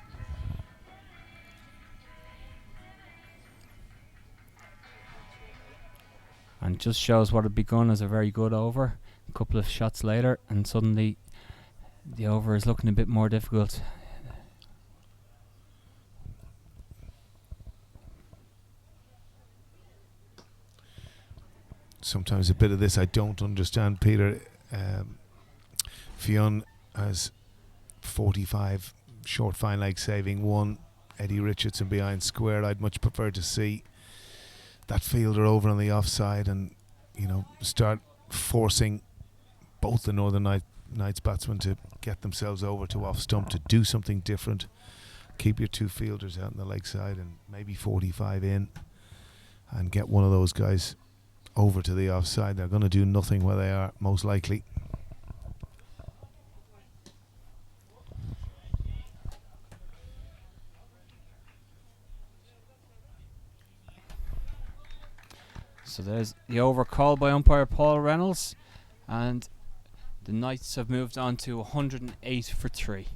And just shows what had begun as a very good over. A couple of shots later, and suddenly the over is looking a bit more difficult. Sometimes a bit of this I don't understand, Peter. Fionn has 45 short fine leg saving, 1 Eddie Richardson behind square. I'd much prefer to see that fielder over on the offside and, you know, start forcing both the Northern Knights batsmen to get themselves over to off stump, to do something different. Keep your 2 fielders out on the leg side and maybe 45 in, and get one of those guys over to the offside. They're going to do nothing where they are, most likely. So there's the over call by umpire Paul Reynolds, and the Knights have moved on to 108 for 3.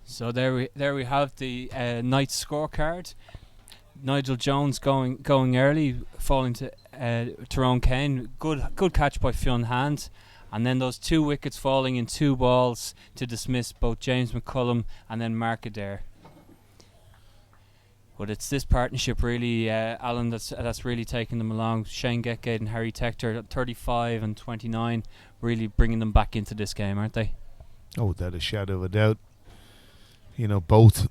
So there we have the Knights scorecard. Nigel Jones going early, falling to Tyrone Kane. Good catch by Fionn Hand, and then those 2 wickets falling in 2 balls to dismiss both James McCullum and then Mark Adair. But it's this partnership really, Alan, that's really taking them along. Shane Getgate and Harry Tector at 35 and 29, really bringing them back into this game, aren't they? Oh, without a shadow of a doubt. You know, both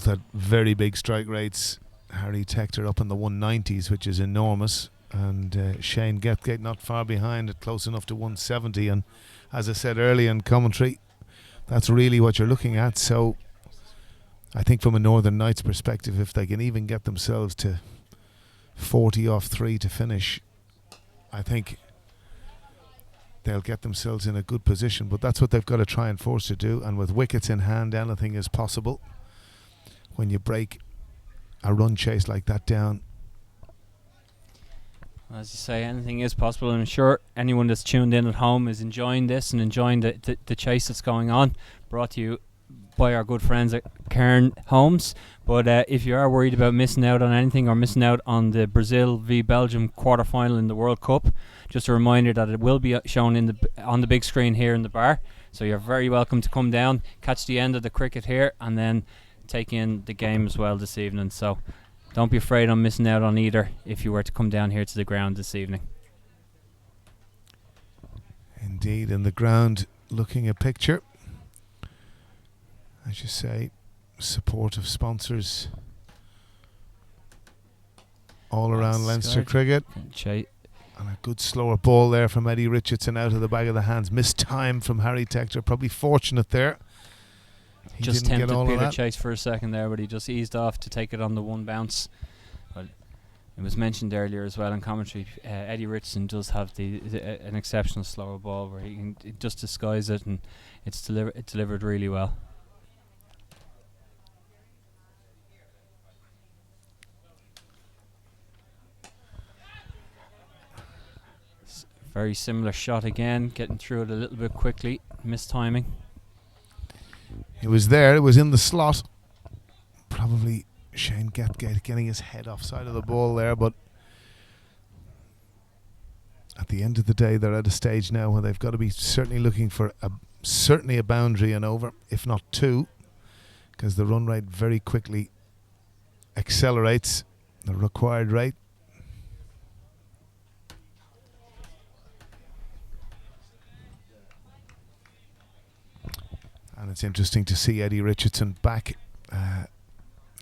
had very big strike rates. Harry Tector up in the 190s, which is enormous, and Shane Getgate not far behind at close enough to 170. And as I said earlier in commentary, that's really what you're looking at. So I think from a Northern Knights perspective, if they can even get themselves to 40 off 3 to finish, I think they'll get themselves in a good position. But that's what they've got to try and force to do, and with wickets in hand, anything is possible. When you break a run chase like that down, as you say, anything is possible, and I'm sure anyone that's tuned in at home is enjoying this and enjoying the chase that's going on, brought to you by our good friends at Cairn Homes. But if you are worried about missing out on anything, or missing out on the Brazil v Belgium quarter-final in the World Cup, just a reminder that it will be shown on the big screen here in the bar, so you're very welcome to come down, catch the end of the cricket here, and then take in the game as well this evening. So don't be afraid on missing out on either if you were to come down here to the ground this evening. Indeed, in the ground, looking a picture. As you say, supportive sponsors all around Leinster cricket. And a good slower ball there from Eddie Richardson out of the back of the hands. Missed time from Harry Tector. Probably fortunate there. He just didn't tempted get all of Peter that. Chase for a second there, but he just eased off to take it on the one bounce. But it was mentioned earlier as well in commentary. Eddie Richardson does have an exceptional slower ball where he can just disguise it, and it's delivered really well. Very similar shot again, getting through it a little bit quickly, missed timing. It was there, it was in the slot. Probably Shane Getgate getting his head offside of the ball there, but at the end of the day they're at a stage now where they've got to be certainly looking for certainly a boundary and over, if not two, because the run rate very quickly accelerates the required rate. And it's interesting to see Eddie Richardson back.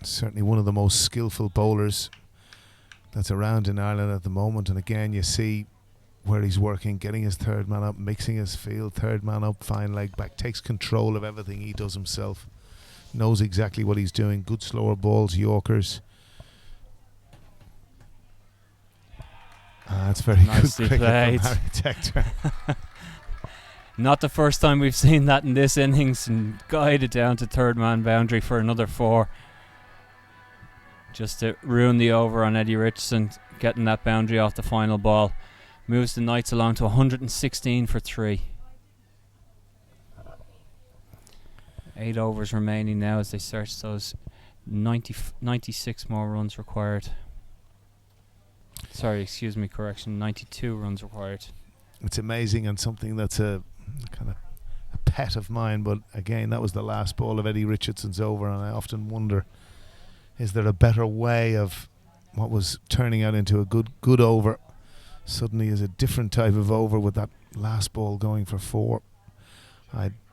Certainly one of the most skillful bowlers that's around in Ireland at the moment. And again, you see where he's working, getting his third man up, mixing his field, third man up, fine leg back, takes control of everything he does himself, knows exactly what he's doing. Good slower balls, Yorkers. That's very Nicely good cricket played. from Harry Tector. Not the first time we've seen that in this innings, and guided down to third man boundary for another 4. Just to ruin the over on Eddie Richardson, getting that boundary off the final ball. Moves the Knights along to 116 for 3. 8 overs remaining now as they search those 96 more runs required. Sorry, excuse me, correction, 92 runs required. It's amazing, and something that's a kind of a pet of mine, but again, that was the last ball of Eddie Richardson's over, and I often wonder, is there a better way of what was turning out into a good over suddenly is a different type of over with that last ball going for 4.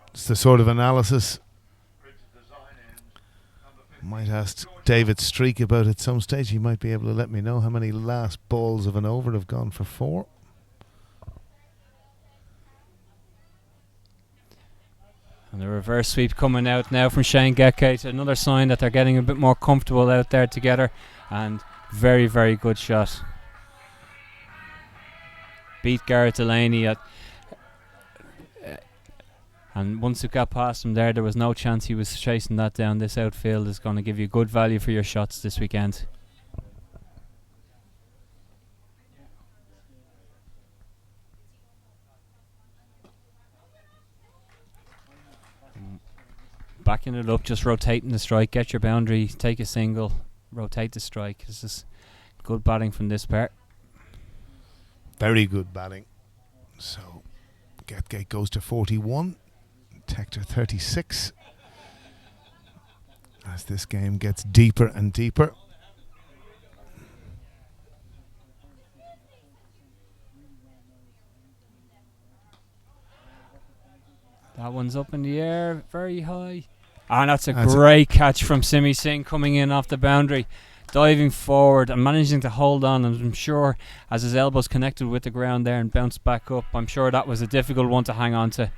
It's the sort of analysis might ask David Streak about at some stage. He might be able to let me know how many last balls of an over have gone for 4. And the reverse sweep coming out now from Shane Getgate. Another sign that they're getting a bit more comfortable out there together. And very, very good shot. Beat Garrett Delaney at... and once it got past him there was no chance he was chasing that down. This outfield is going to give you good value for your shots this weekend. Backing it up, just rotating the strike, get your boundary, take a single, rotate the strike. This is good batting from this part. Very good batting. So Getgate goes to 41, Tector 36. As this game gets deeper and deeper. That one's up in the air, very high. And that's a great catch from Singh coming in off the boundary, diving forward and managing to hold on. And I'm sure as his elbows connected with the ground there and bounced back up, I'm sure that was a difficult one to hang on to.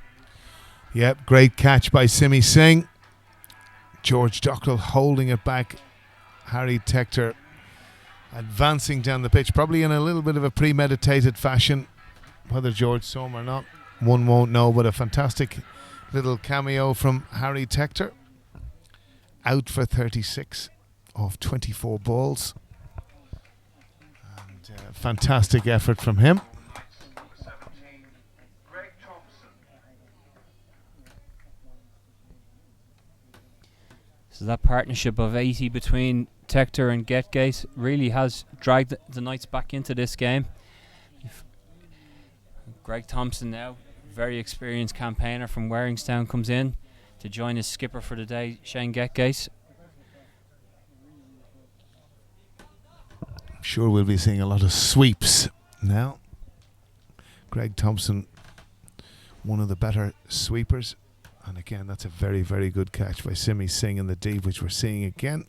Yep, great catch by Singh. George Dockrell holding it back. Harry Tector advancing down the pitch, probably in a little bit of a premeditated fashion. Whether George saw him or not, one won't know, but a fantastic little cameo from Harry Tector. Out for 36 off 24 balls. And fantastic effort from him. So that partnership of 80 between Tector and Getgate really has dragged the Knights back into this game. Greg Thompson now, very experienced campaigner from Waringstown, comes in to join his skipper for the day, Shane Getgate. I'm sure we'll be seeing a lot of sweeps now. Greg Thompson one of the better sweepers. And again, that's a very, very good catch by Simi Singh in the deep, which we're seeing again.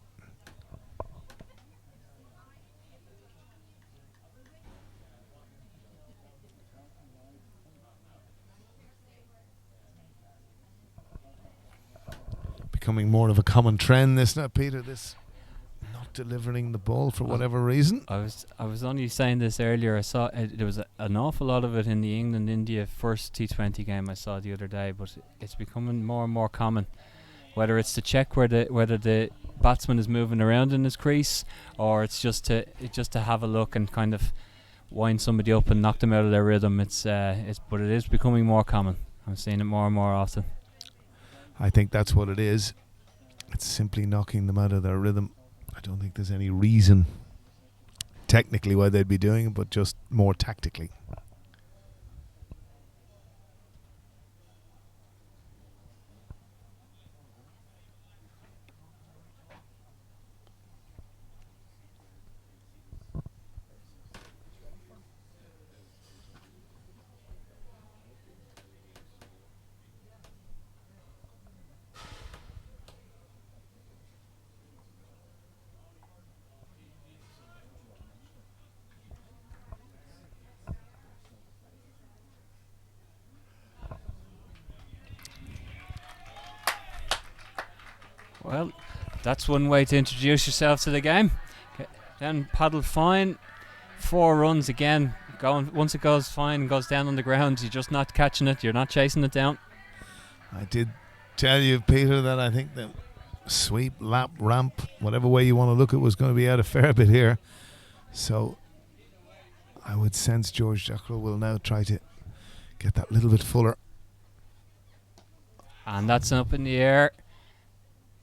Becoming more of a common trend, this now, Peter, this not delivering the ball for whatever reason. I was only saying this earlier. I saw there was an awful lot of it in the England-India first T20 game I saw the other day, but it's becoming more and more common. Whether it's to check whether the batsman is moving around in his crease, or it's just to have a look and kind of wind somebody up and knock them out of their rhythm. But it is becoming more common. I'm seeing it more and more often. I think that's what it is. It's simply knocking them out of their rhythm. I don't think there's any reason technically why they'd be doing it, but just more tactically. Well, that's one way to introduce yourself to the game. Then paddle fine, 4 runs again. Once it goes fine and goes down on the ground, you're just not catching it. You're not chasing it down. I did tell you, Peter, that I think the sweep, lap, ramp, whatever way you want to look at, was going to be out a fair bit here. So I would sense George Dockrell will now try to get that little bit fuller. And that's up in the air.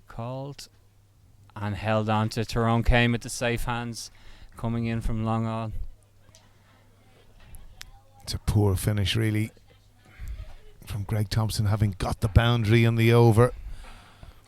Called and held on to. Tyrone came with the safe hands coming in from long on. It's a poor finish really from Greg Thompson, having got the boundary in the over.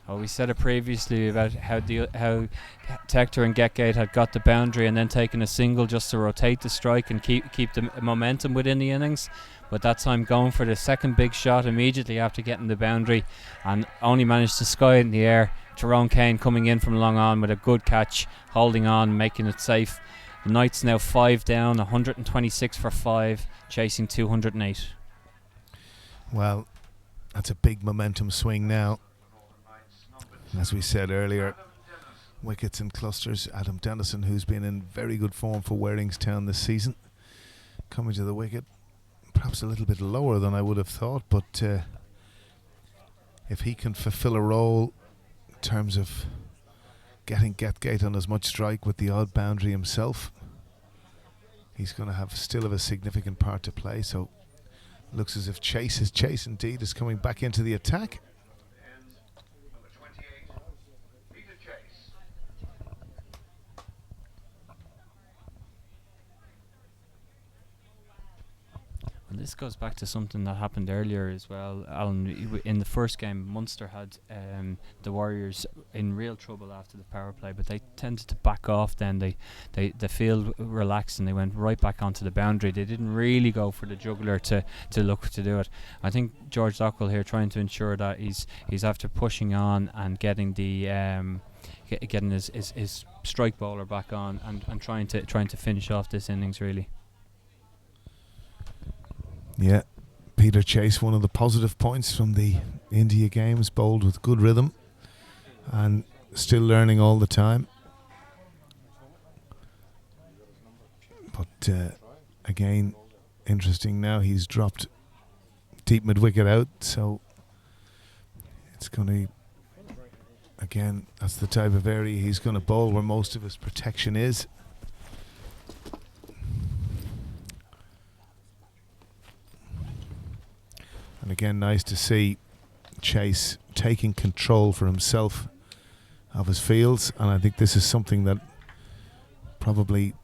Oh, we said it previously about how Tector and Getgate had got the boundary and then taken a single just to rotate the strike and keep the momentum within the innings. But that time going for the second big shot immediately after getting the boundary and only managed to sky it in the air. Tyrone Kane coming in from long on with a good catch, holding on, making it safe. The Knights now 5 down, 126 for 5, chasing 208. Well, that's a big momentum swing now. As we said earlier, wickets and clusters. Adam Dennison, who's been in very good form for Waringstown this season, coming to the wicket. Perhaps a little bit lower than I would have thought, but if he can fulfill a role in terms of getting Getgate on as much strike with the odd boundary himself, he's going to still have a significant part to play. So looks as if Chase indeed is coming back into the attack. And this goes back to something that happened earlier as well, Alan. In the first game, Munster had the Warriors in real trouble after the power play, but they tended to back off then. The field relaxed and they went right back onto the boundary. They didn't really go for the juggler to look to do it. I think George Dockrell here trying to ensure that he's after pushing on and getting the getting his strike bowler back on and trying to finish off this innings really. Yeah, Peter Chase, one of the positive points from the India games, bowled with good rhythm and still learning all the time. But again, interesting now, he's dropped deep mid-wicket out, so it's going to, again, that's the type of area he's going to bowl where most of his protection is. And again, nice to see Chase taking control for himself of his fields, and I think this is something that probably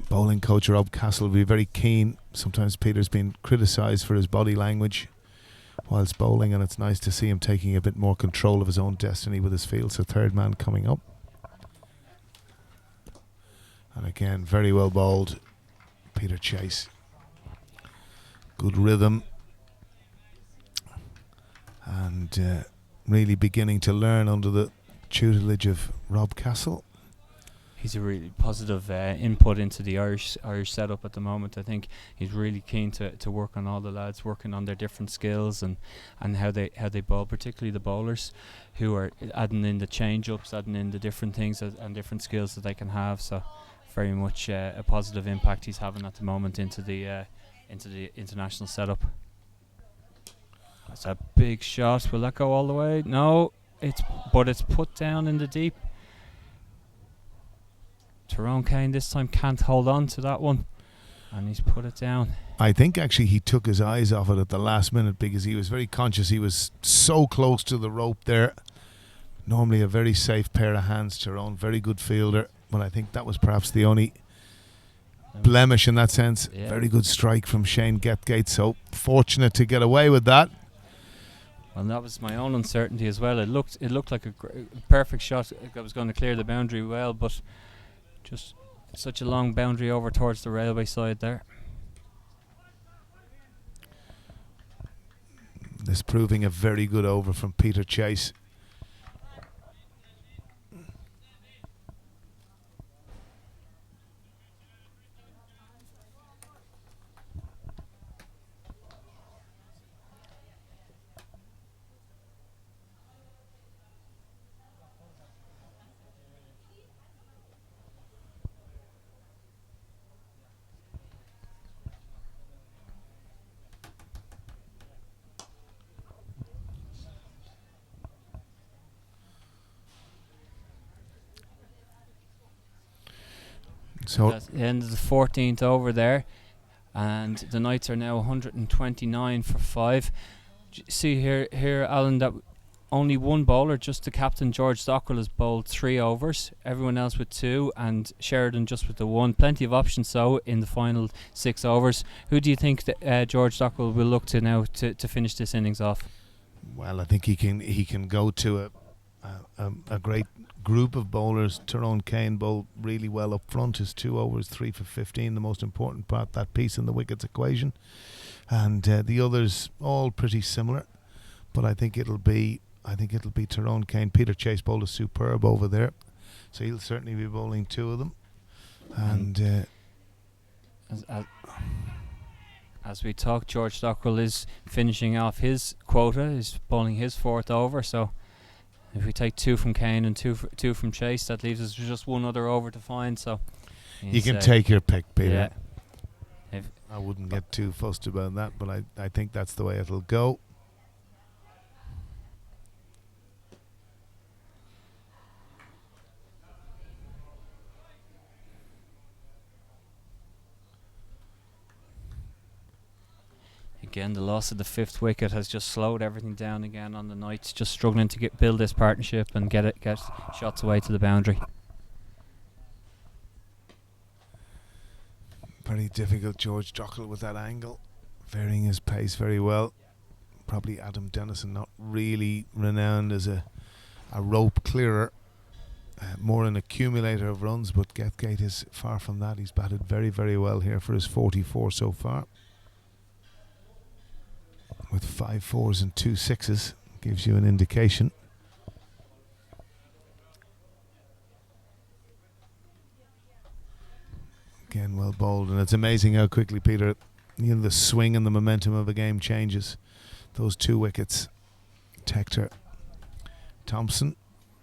bowling coach Rob Castle will be very keen. Sometimes Peter's been criticised for his body language whilst bowling, and it's nice to see him taking a bit more control of his own destiny with his field. So third man coming up. And again, very well bowled, Peter Chase. Good rhythm. and really beginning to learn under the tutelage of Rob Castle. He's a really positive input into the Irish setup at the moment. I think he's really keen to work on all the lads, working on their different skills and how they bowl, particularly the bowlers, who are adding in the change-ups, adding in the different things and different skills that they can have. So very much a positive impact he's having at the moment into the international setup. That's a big shot. Will that go all the way? No, it's put down in the deep. Tyrone Kane this time can't hold on to that one, and he's put it down. I think actually he took his eyes off it at the last minute because he was very conscious. He was so close to the rope there. Normally a very safe pair of hands, Tyrone, very good fielder, but I think that was perhaps the only blemish in that sense. Yeah. Very good strike from Shane Getgate, so fortunate to get away with that. Well, that was my own uncertainty as well. It looked like a perfect shot. I was going to clear the boundary well, but just such a long boundary over towards the railway side there. This proving a very good over from Peter Chase. So that's the end of the 14th over there, and the Knights are now 129 for 5. See here, Alan, that only one bowler, just the captain George Stockwell, has bowled 3 overs. Everyone else with 2, and Sheridan just with the 1. Plenty of options though in the final 6 overs. Who do you think that George Stockwell will look to now to finish this innings off? Well, I think he can go to a great group of bowlers. Tyrone Kane bowled really well up front. His 2 overs, 3 for 15, the most important part, that piece in the wickets equation. And the others all pretty similar. But I think it'll be Tyrone Kane. Peter Chase bowled a superb over there, so he'll certainly be bowling 2 of them. And as we talk, George Stockwell is finishing off his quota. He's bowling his 4th over. So if we take 2 from Kane and 2 from Chase, that leaves us just 1 other over to find. So you can take your pick, Peter. Yeah. I wouldn't get too fussed about that, but I think that's the way it'll go. Again, the loss of the 5th wicket has just slowed everything down again on the Knights, just struggling to build this partnership and get shots away to the boundary. Very difficult, George Stockwell with that angle, varying his pace very well. Probably Adam Dennison, not really renowned as a rope clearer, more an accumulator of runs, but Getgate is far from that. He's batted very, very well here for his 44 so far, with 5 4s and 2 6s. Gives you an indication. Again, well bowled, and it's amazing how quickly, Peter, the swing and the momentum of a game changes. Those 2 wickets, Tector, Thompson,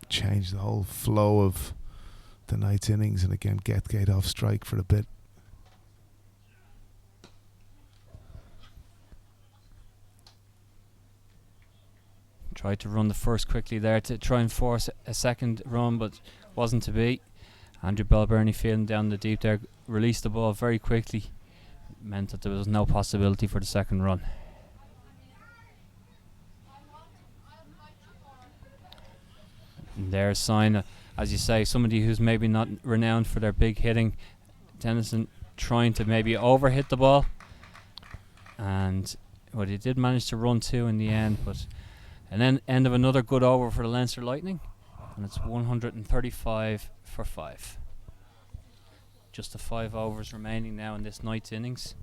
changed the whole flow of the night's innings, and again, Getgate off strike for a bit. Tried to run the first quickly there to try and force a second run, but wasn't to be. Andrew Balbirnie feeling down the deep there, released the ball very quickly. Meant that there was no possibility for the second run. And there's a sign, as you say, somebody who's maybe not renowned for their big hitting. Dennison trying to maybe overhit the ball. And well, he did manage to run 2 in the end, but and then end of another good over for the Leinster Lightning, and it's 135 for 5. Just the 5 overs remaining now in this night's innings.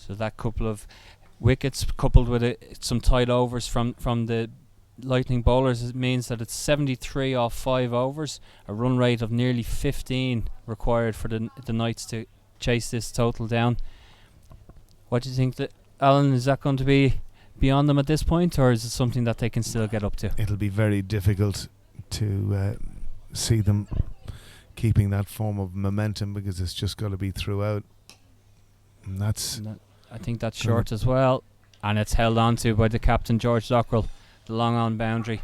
So that couple of wickets coupled with some tight overs from the Lightning bowlers, it means that it's 73 off 5 overs, a run rate of nearly 15 required for the Knights to chase this total down. What do you think, Alan? Is that going to be beyond them at this point, or is it something that they can still get up to? It'll be very difficult to see them keeping that form of momentum, because it's just got to be throughout. And I think that's short as well, and it's held on to by the captain, George Dockrell. The long on boundary,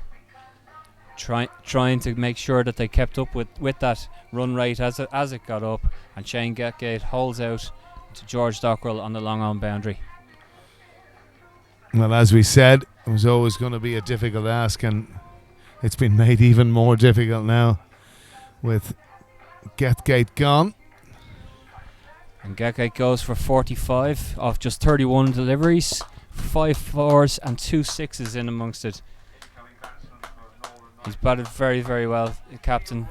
trying to make sure that they kept up with that run rate as it got up, and Shane Getgate holds out to George Dockrell on the long on boundary. Well, as we said, it was always going to be a difficult ask, and it's been made even more difficult now with Getgate gone. And Getgate goes for 45 off just 31 deliveries, 5 fours and 2 sixes in amongst it. He's batted very, very well, the captain.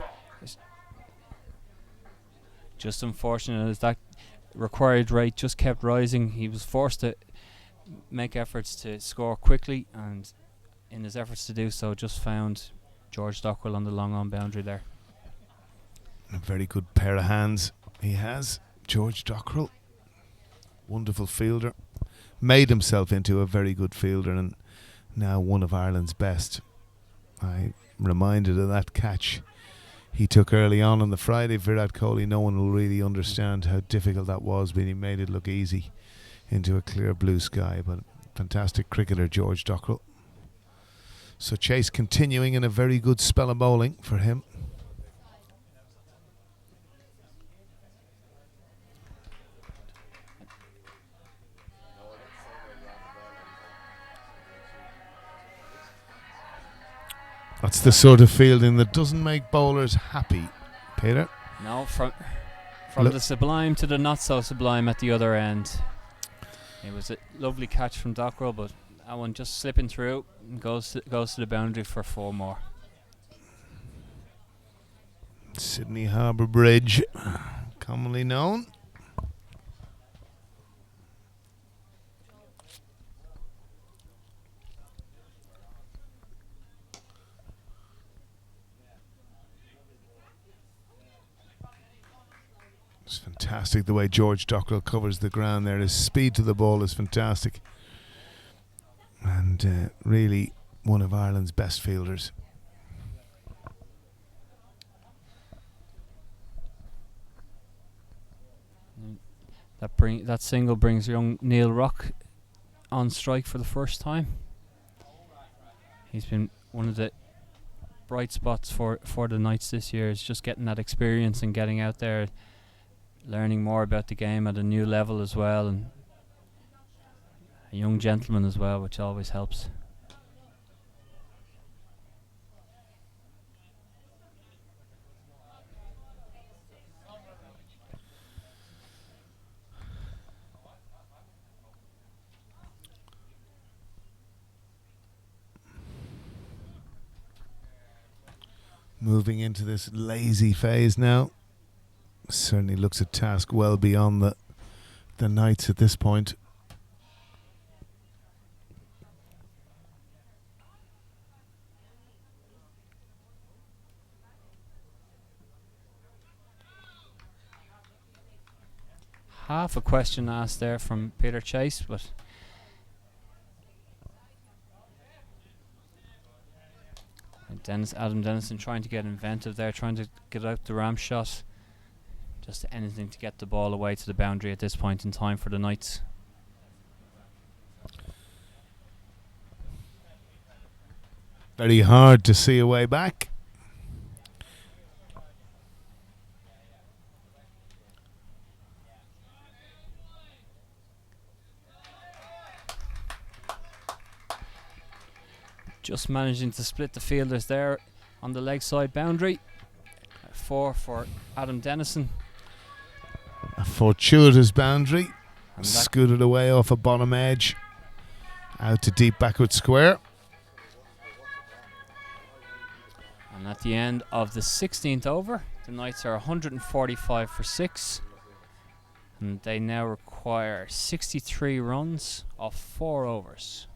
Just unfortunate as that required rate just kept rising. He was forced to make efforts to score quickly, and in his efforts to do so just found George Dockrell on the long on boundary there. A very good pair of hands he has, George Dockrell. Wonderful fielder. Made himself into a very good fielder, and now one of Ireland's best. I'm reminded of that catch he took early on the Friday. Virat Kohli, no one will really understand how difficult that was, but he made it look easy into a clear blue sky. But fantastic cricketer, George Dockrell. So chase continuing in a very good spell of bowling for him. That's the sort of fielding that doesn't make bowlers happy, Peter. No, from the sublime to the not so sublime at the other end. It was a lovely catch from Dockrell, but that one just slipping through and goes to the boundary for 4 more. Sydney Harbour Bridge, commonly known. It's fantastic the way George Dockrell covers the ground there. His speed to the ball is fantastic. And really one of Ireland's best fielders. That single brings young Neil Rock on strike for the first time. He's been one of the bright spots for the Knights this year, is just getting that experience and getting out there, learning more about the game at a new level as well, and a young gentleman as well, which always helps. Moving into this lazy phase now. Certainly looks a task well beyond the Knights at this point. Half a question asked there from Peter Chase, but Adam Dennison trying to get inventive there, trying to get out the ram shot. Just anything to get the ball away to the boundary at this point in time for the Knights. Very hard to see a way back. Just managing to split the fielders there on the leg side boundary. 4 for Adam Dennison. A fortuitous boundary. Scooted away off a bottom edge. Out to deep backward square. And at the end of the 16th over, the Knights are 145 for 6. And they now require 63 runs off 4 overs.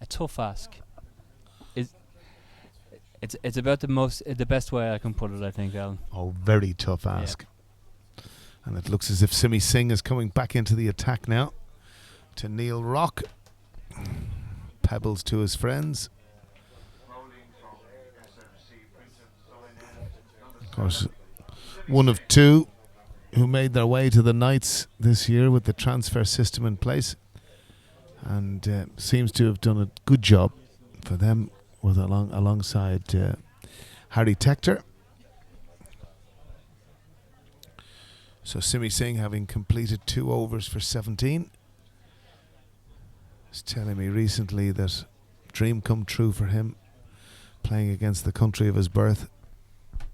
A tough ask. It's about the best way I can put it, I think, Alan. Oh, very tough ask. And it looks as if Singh is coming back into the attack now. To Neil Rock. Pebbles to his friends. Of course, one of two who made their way to the Knights this year with the transfer system in place, and seems to have done a good job for them with alongside Harry Tector. So Singh, having completed 2 overs for 17, was telling me recently that dream come true for him, playing against the country of his birth,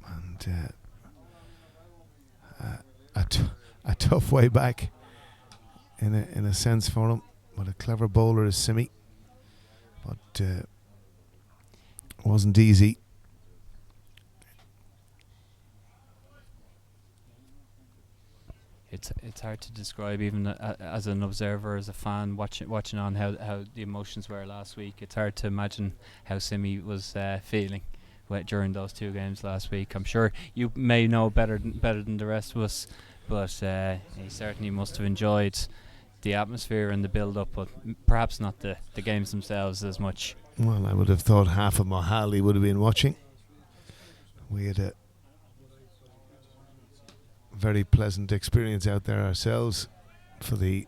and a tough way back in a sense for him. But a clever bowler is Simi, but wasn't easy. It's hard to describe, even as an observer, as a fan watching on how the emotions were last week. It's hard to imagine how Simi was feeling during those 2 games last week. I'm sure you may know better than the rest of us, but he certainly must have enjoyed the atmosphere and the build-up, but perhaps not the games themselves as much. Well, I would have thought half of Mohali would have been watching. We had a very pleasant experience out there ourselves for the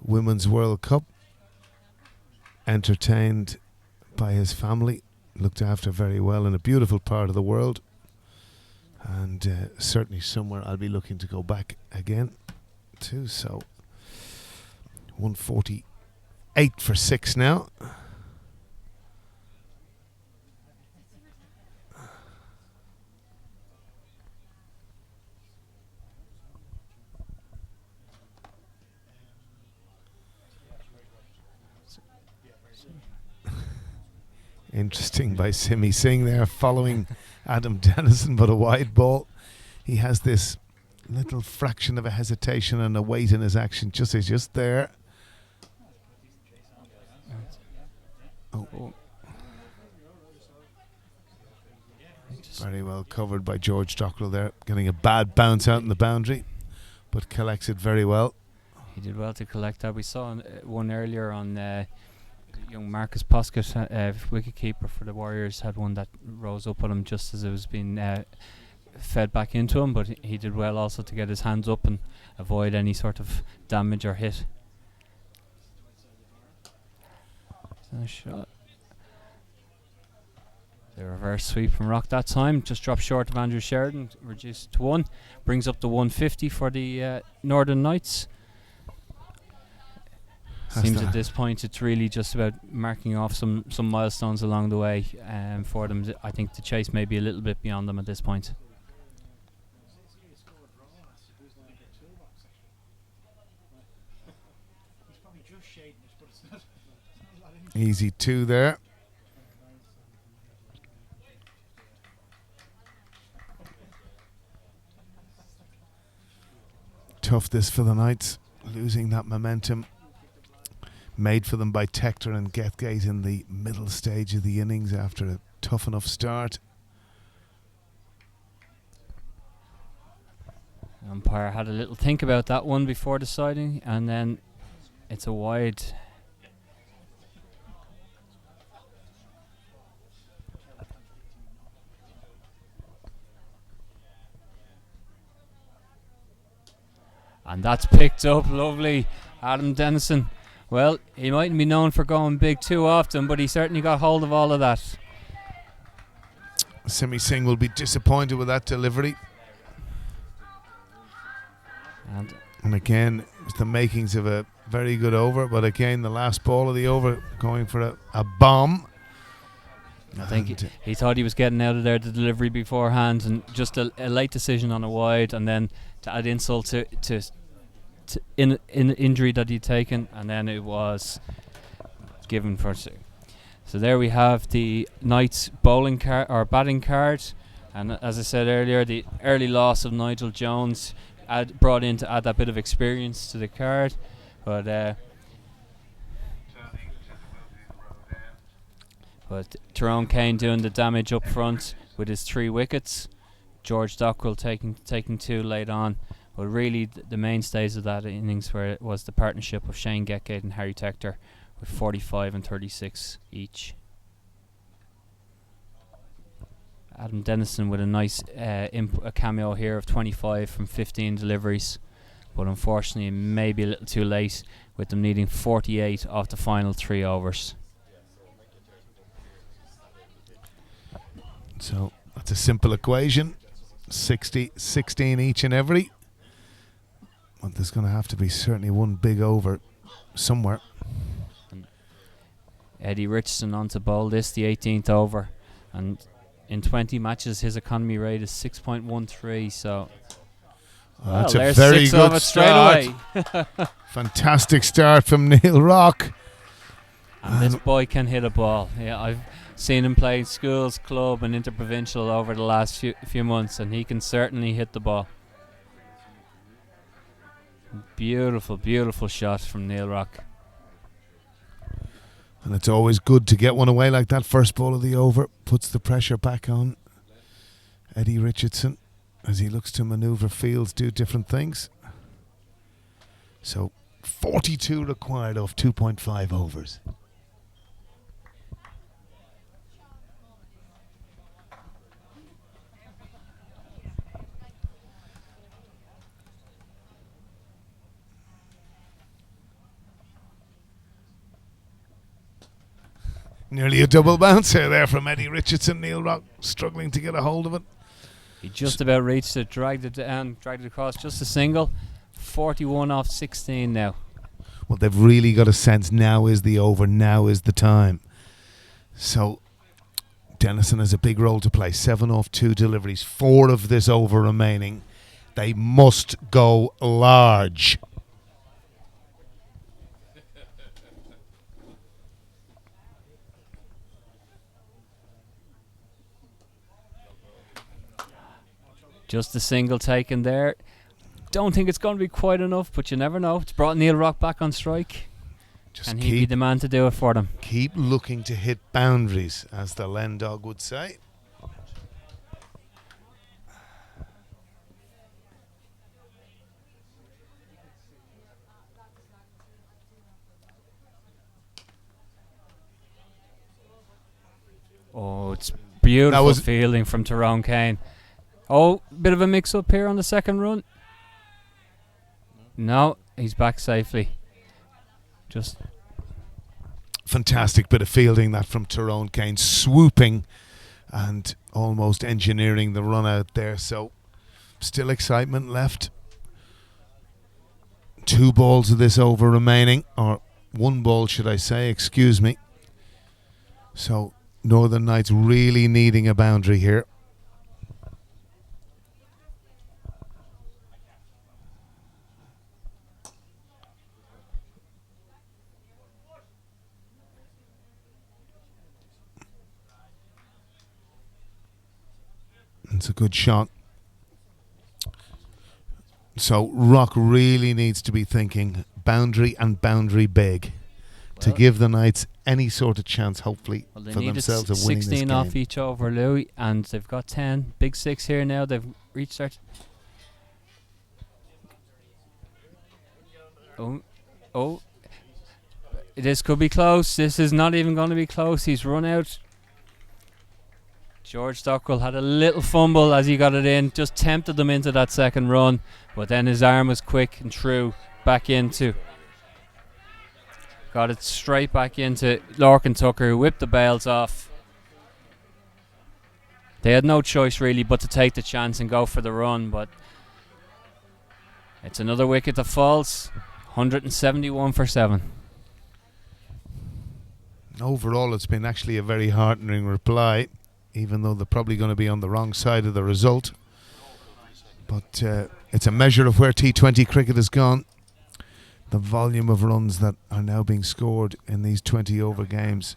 Women's World Cup. Entertained by his family, looked after very well in a beautiful part of the world, and certainly somewhere I'll be looking to go back again to. So 148 for 6 now. Interesting by Singh there, following Adam Dennison, but a wide ball. He has this little fraction of a hesitation and a weight in his action. He's just there. Oh. Very well covered by George Dockrell there, getting a bad bounce out in the boundary, but collects it very well. He did well to collect that. We saw one earlier on young Marcus Poskett, wicketkeeper for the Warriors, had one that rose up on him just as it was being fed back into him, but he did well also to get his hands up and avoid any sort of damage or hit. A shot. The reverse sweep from Rock that time just dropped short of Andrew Sheridan, reduced to 1, brings up the 150 for the Northern Knights. Seems at this point it's really just about marking off some milestones along the way for them. I think the chase may be a little bit beyond them at this point. Easy 2 there. Tough this for the Knights, losing that momentum made for them by Tector and Gethgate in the middle stage of the innings after a tough enough start. Umpire had a little think about that one before deciding, and then it's a wide. And that's picked up lovely. Adam Dennison. Well, he mightn't be known for going big too often, but he certainly got hold of all of that. Singh will be disappointed with that delivery. And again, it's the makings of a very good over, but again, the last ball of the over going for a bomb. I think he thought he was getting out of there, the delivery beforehand, and just a late decision on a wide, and then to add insult to in injury that he'd taken, and then it was given for. So there we have the Knights bowling card or batting card, And as I said earlier, the early loss of Nigel Jones brought in to add that bit of experience to the card. But Tyrone Kane doing the damage up front with his 3 wickets. George Dockrell taking 2 late on. But really the mainstays of that innings was the partnership of Shane Getgate and Harry Tector with 45 and 36 each. Adam Dennison with a nice a cameo here of 25 from 15 deliveries, but unfortunately maybe a little too late with them needing 48 off the final 3 overs. So that's a simple equation, 16 each and every. But there's going to have to be certainly one big over somewhere. And Eddie Richardson on to bowl this, the 18th over, and in 20 matches his economy rate is 6.13, so that's a very good start. Fantastic start from Neil Rock. And this boy can hit a ball. Yeah, I've seen him play in schools, club and interprovincial over the last few months, and he can certainly hit the ball. Beautiful, beautiful shot from Neil Rock. And it's always good to get one away like that. First ball of the over puts the pressure back on Eddie Richardson as he looks to manoeuvre fields, do different things. So 42 required off 2.5 overs. Nearly a double bouncer there from Eddie Richardson. Neil Rock struggling to get a hold of it. He just about reached it, dragged it down, dragged it across, just a single. 41 off 16 now. Well, they've really got a sense now is the over, now is the time. So Dennison has a big role to play. 7 off 2 deliveries, 4 of this over remaining. They must go large. Just a single taken there. Don't think it's going to be quite enough, but you never know. It's brought Neil Rock back on strike. And he'd be the man to do it for them. Keep looking to hit boundaries, as the Len Dog would say. Oh, it's beautiful fielding from Tyrone Kane. Oh, bit of a mix-up here on the second run. No, he's back safely. Just fantastic bit of fielding that from Tyrone Kane, swooping and almost engineering the run out there. So still excitement left. 2 balls of this over remaining, or 1 ball should I say, excuse me. So Northern Knights really needing a boundary here. It's a good shot. So Rock really needs to be thinking boundary and boundary big to give the Knights any sort of chance, hopefully, for themselves of winning this game. 16 off each over, Louis, and they've got 10. Big 6 here now. They've reached their... Oh. This could be close. This is not even going to be close. He's run out. George Dockrell had a little fumble as he got it in, just tempted them into that second run, but then his arm was quick and true, back into, got it straight back into Lorcan Tucker, who whipped the bails off. They had no choice really but to take the chance and go for the run, but it's another wicket that falls. 171 for 7. Overall, it's been actually a very heartening reply, even though they're probably going to be on the wrong side of the result. But it's a measure of where T20 cricket has gone. The volume of runs that are now being scored in these 20 over games.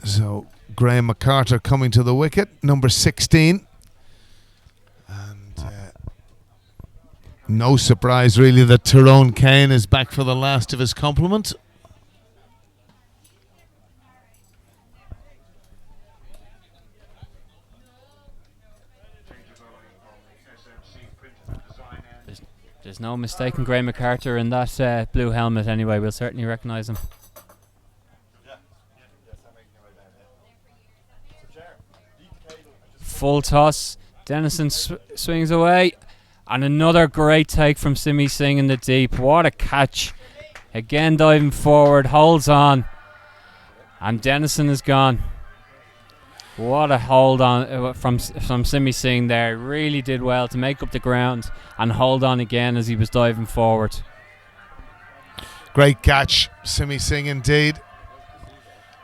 So Graham MacArthur coming to the wicket, number 16. And no surprise really that Tyrone Kane is back for the last of his complement. There's no mistaking Graham MacArthur in that blue helmet anyway. We'll certainly recognise him. Full toss. Dennison swings away. And another great take from Simi Singh in the deep. What a catch. Again diving forward. Holds on. And Dennison is gone. What a hold on from Simi Singh there. Really did well to make up the ground and hold on again as he was diving forward. Great catch, Simi Singh indeed.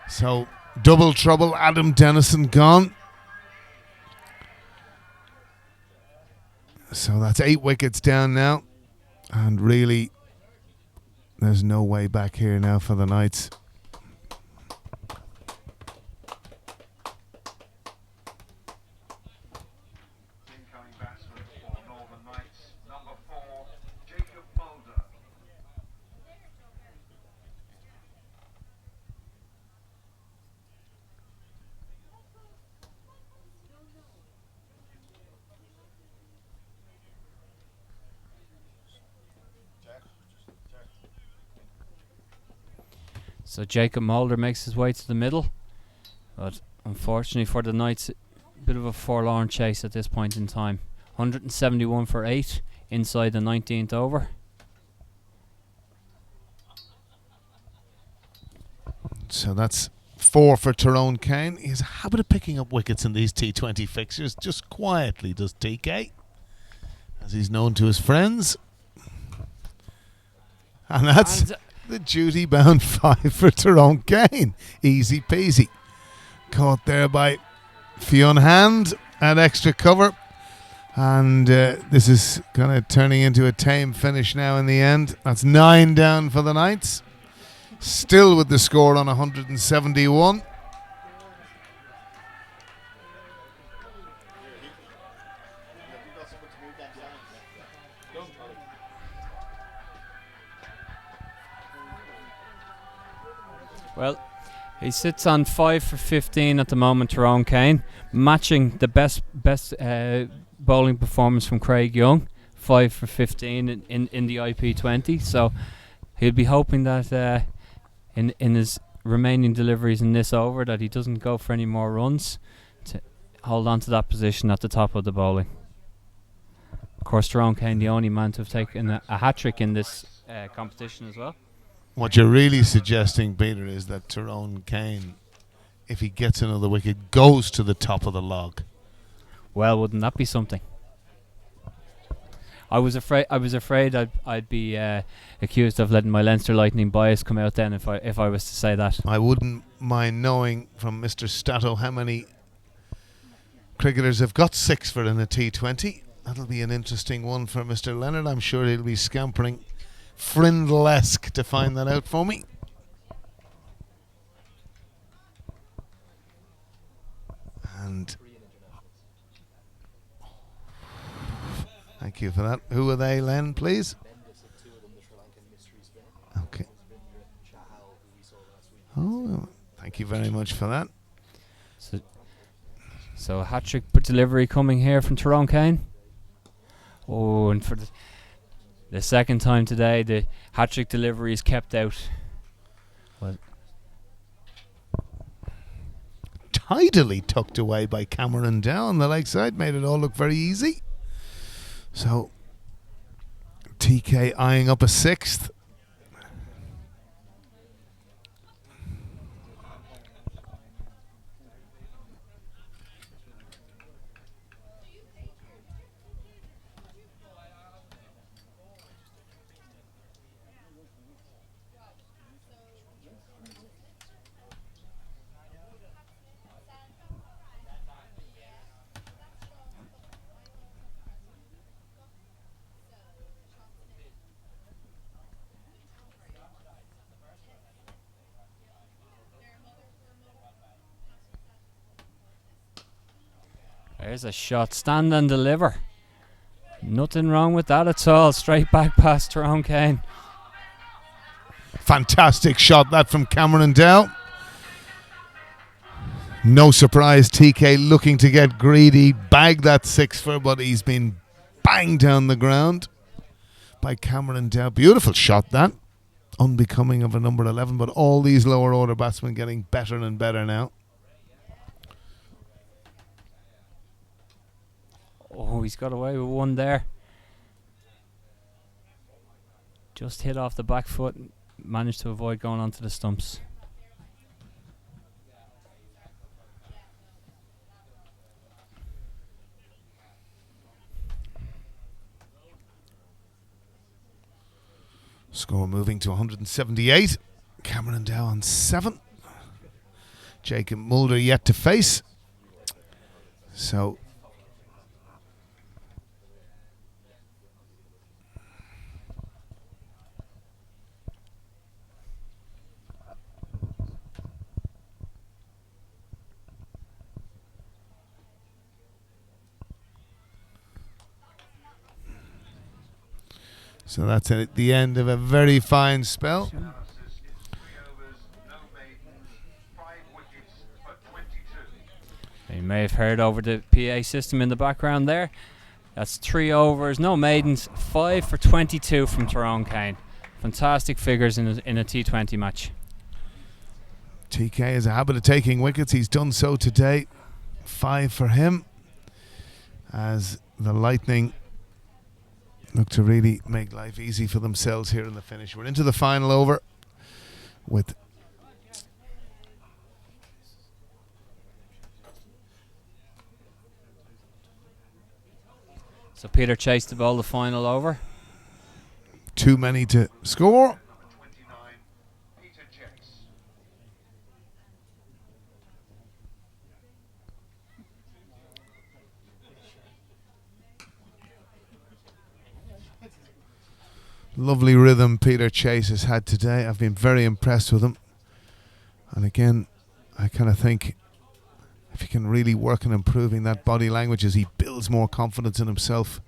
So double trouble, Adam Dennison gone. So that's 8 wickets down now. And really, there's no way back here now for the Knights. Incoming batsman for Northern Knights, number 4, Jacob Mulder. So Jacob Mulder makes his way to the middle. But unfortunately for the Knights, a bit of a forlorn chase at this point in time. 171 for 8 inside the 19th over. So that's 4 for Tyrone Kane. He has a habit of picking up wickets in these T20 fixtures, just quietly does TK, as he's known to his friends. And that's the duty-bound 5 for Tyrone Kane. Easy peasy. Caught there by Fionn Hand at extra cover. And this is kind of turning into a tame finish now in the end. That's 9 down for the Knights. Still with the score on 171. Well, he sits on 5 for 15 at the moment, Tyrone Kane, matching the best bowling performance from Craig Young, 5 for 15 in the IP20. So he'll be hoping that in his remaining deliveries in this over that he doesn't go for any more runs to hold on to that position at the top of the bowling. Of course, Tyrone Kane, the only man to have taken a hat-trick in this competition as well. What you're really suggesting, Peter, is that Tyrone Kane, if he gets another wicket, goes to the top of the log. Well, wouldn't that be something? I was afraid I'd be accused of letting my Leinster Lightning bias come out then if I was to say that. I wouldn't mind knowing from Mr. Stato how many cricketers have got 6 for in a T20. That'll be an interesting one for Mr. Leonard. I'm sure he'll be scampering Frindle-esque to find that out for me. And thank you for that. Who are they, Len, please? Okay. Oh, thank you very much for that. So a hat-trick delivery coming here from Tyrone Kane. Oh, and for the second time today, the hat-trick delivery is kept out. Well, tidily tucked away by Cameron Down. The leg side made it all look very easy. So TK eyeing up a 6th. There's a shot. Stand and deliver. Nothing wrong with that at all. Straight back past Tyrone Kane. Fantastic shot that from Cameron Dow. No surprise, TK looking to get greedy, bag that six for, but he's been banged down the ground by Cameron Dow. Beautiful shot that. Unbecoming of a number 11, but all these lower order batsmen getting better and better now. Oh, he's got away with one there. Just hit off the back foot. Managed to avoid going onto the stumps. Score moving to 178. Cameron Dow on 7. Jacob Mulder yet to face. So that's at the end of a very fine spell. You may have heard over the PA system in the background there. That's 3 overs, no maidens, 5 for 22 from Tyrone Kane. Fantastic figures in a T20 match. TK has a habit of taking wickets. He's done so today. 5 for him as the Lightning look to really make life easy for themselves here in the finish. We're into the final over with So Peter Chase to bowl the final over. too many to score. Lovely rhythm Peter Chase has had today. I've been very impressed with him. And again, I kind of think if he can really work on improving that body language as he builds more confidence in himself.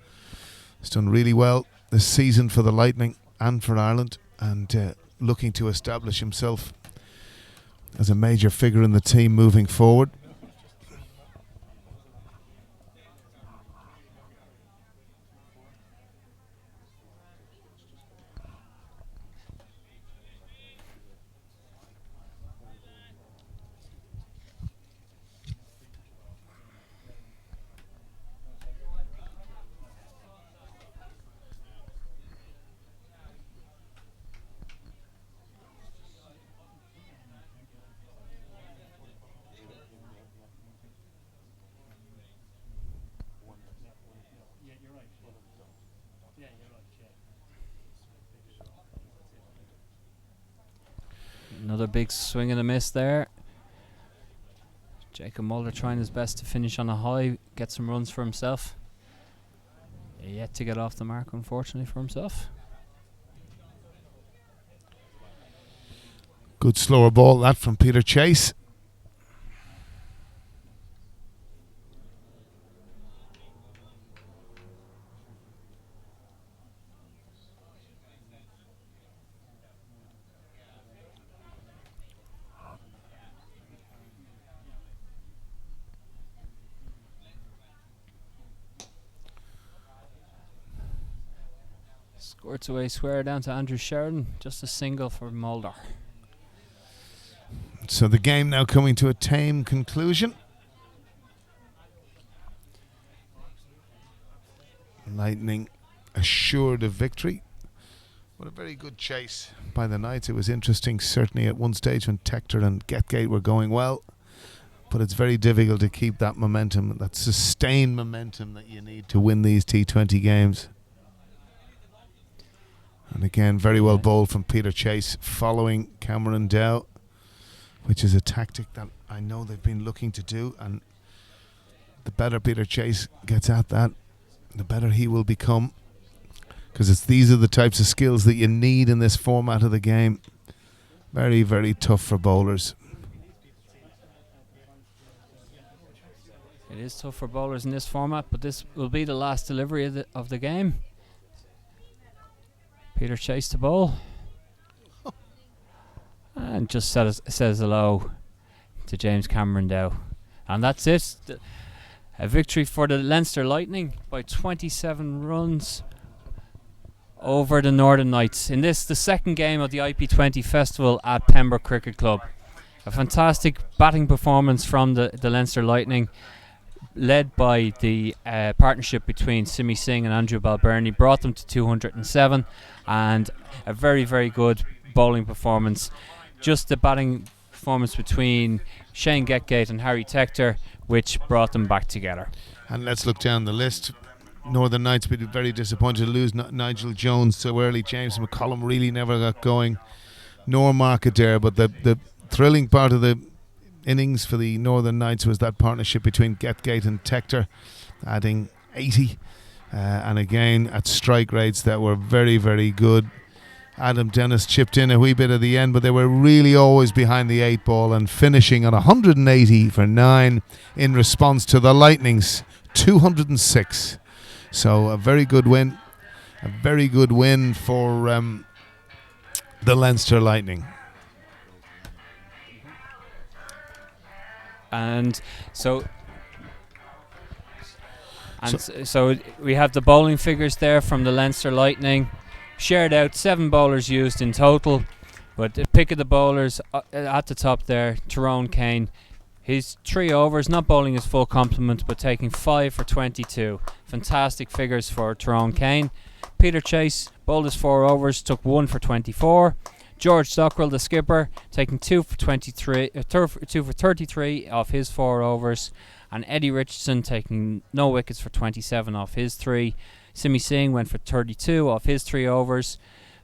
He's done really well this season for the Lightning and for Ireland, and looking to establish himself as a major figure in the team moving forward. Another big swing and a miss there. Jacob Mulder trying his best to finish on a high, get some runs for himself. Yet to get off the mark, unfortunately, for himself. Good slower ball that from Peter Chase. Squirts away square down to Andrew Sheridan. Just a single for Mulder. So the game now coming to a tame conclusion. Lightning assured of victory. What a very good chase by the Knights. It was interesting, certainly at one stage when Tector and Getgate were going well. But it's very difficult to keep that momentum, that sustained momentum that you need to win these T20 games. And again, very well bowled from Peter Chase following Cameron Dow, which is a tactic that I know they've been looking to do. And the better Peter Chase gets at that, the better he will become. Because these are the types of skills that you need in this format of the game. Very, very tough for bowlers. It is tough for bowlers in this format, but this will be the last delivery of the game. Peter Chase to bowl. And just says hello to James Cameron Dow. And that's it. A victory for the Leinster Lightning by 27 runs over the Northern Knights. In this, the second game of the IP20 Festival at Pembroke Cricket Club. A fantastic batting performance from the Leinster Lightning, led by the partnership between Singh and Andrew Balbirnie, brought them to 207, and a very, very good bowling performance. Just the batting performance between Shane Getgate and Harry Tector, which brought them back together. And let's look down the list. Northern Knights be very disappointed to lose Nigel Jones so early. James McCollum really never got going, nor Markadair. But the thrilling part of the innings for the Northern Knights was that partnership between Getgate and Tector, adding 80, and again at strike rates that were very, very good. Adam Dennis chipped in a wee bit at the end, but they were really always behind the 8 ball and finishing on 180 for 9 in response to the Lightning's 206. So a very good win. A very good win for the Leinster Lightning. And so we have the bowling figures there from the Leinster Lightning. Shared out 7 bowlers used in total, but the pick of the bowlers at the top there, Tyrone Kane, his 3 overs, not bowling his full complement, but taking 5 for 22. Fantastic figures for Tyrone Kane. Peter Chase bowled his 4 overs, took 1 for 24. George Dockrell, the skipper, taking 2 for 33 off his 4 overs, and Eddie Richardson taking no wickets for 27 off his 3. Singh went for 32 off his 3 overs.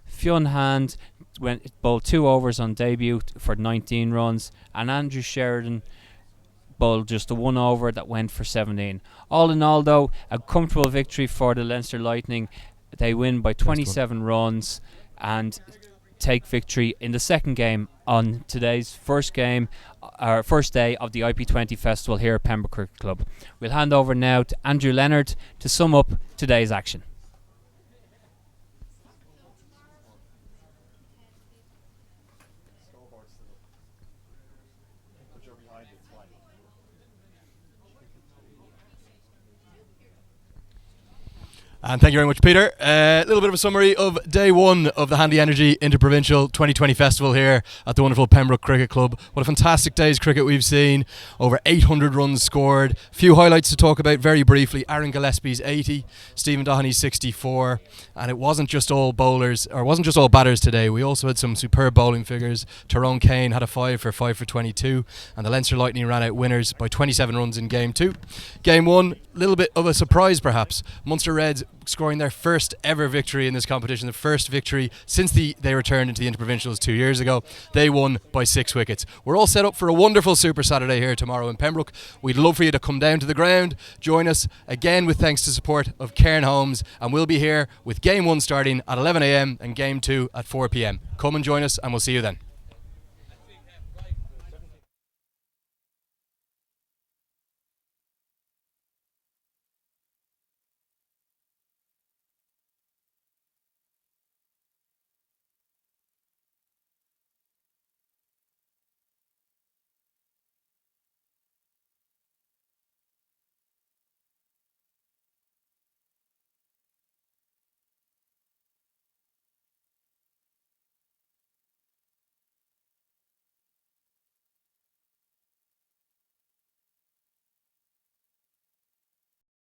Fionn Hand bowled 2 overs on debut for 19 runs, and Andrew Sheridan bowled just a 1 over that went for 17. All in all, though, a comfortable victory for the Leinster Lightning. They win by 27 runs and take victory in the second game on today's first day of the IP20 Festival here at Pembroke Cricket Club. We'll hand over now to Andrew Leonard to sum up today's action. And thank you very much, Peter. A little bit of a summary of day 1 of the Handy Energy Interprovincial 2020 Festival here at the wonderful Pembroke Cricket Club. What a fantastic day's cricket we've seen. Over 800 runs scored. A few highlights to talk about very briefly. Aaron Gillespie's 80, Stephen Doheney's 64. And it wasn't just all bowlers, or wasn't just all batters today. We also had some superb bowling figures. Tyrone Kane had a 5 for 22. And the Leinster Lightning ran out winners by 27 runs in Game 2. Game 1, a little bit of a surprise perhaps. Munster Reds scoring their first ever victory in this competition, the first victory since they returned into the Interprovincials 2 years ago. They won by 6 wickets. We're all set up for a wonderful Super Saturday here tomorrow in Pembroke. We'd love for you to come down to the ground, join us again with thanks to support of Cairn Homes, and we'll be here with Game 1 starting at 11 a.m. and Game 2 at 4 p.m. Come and join us and we'll see you then.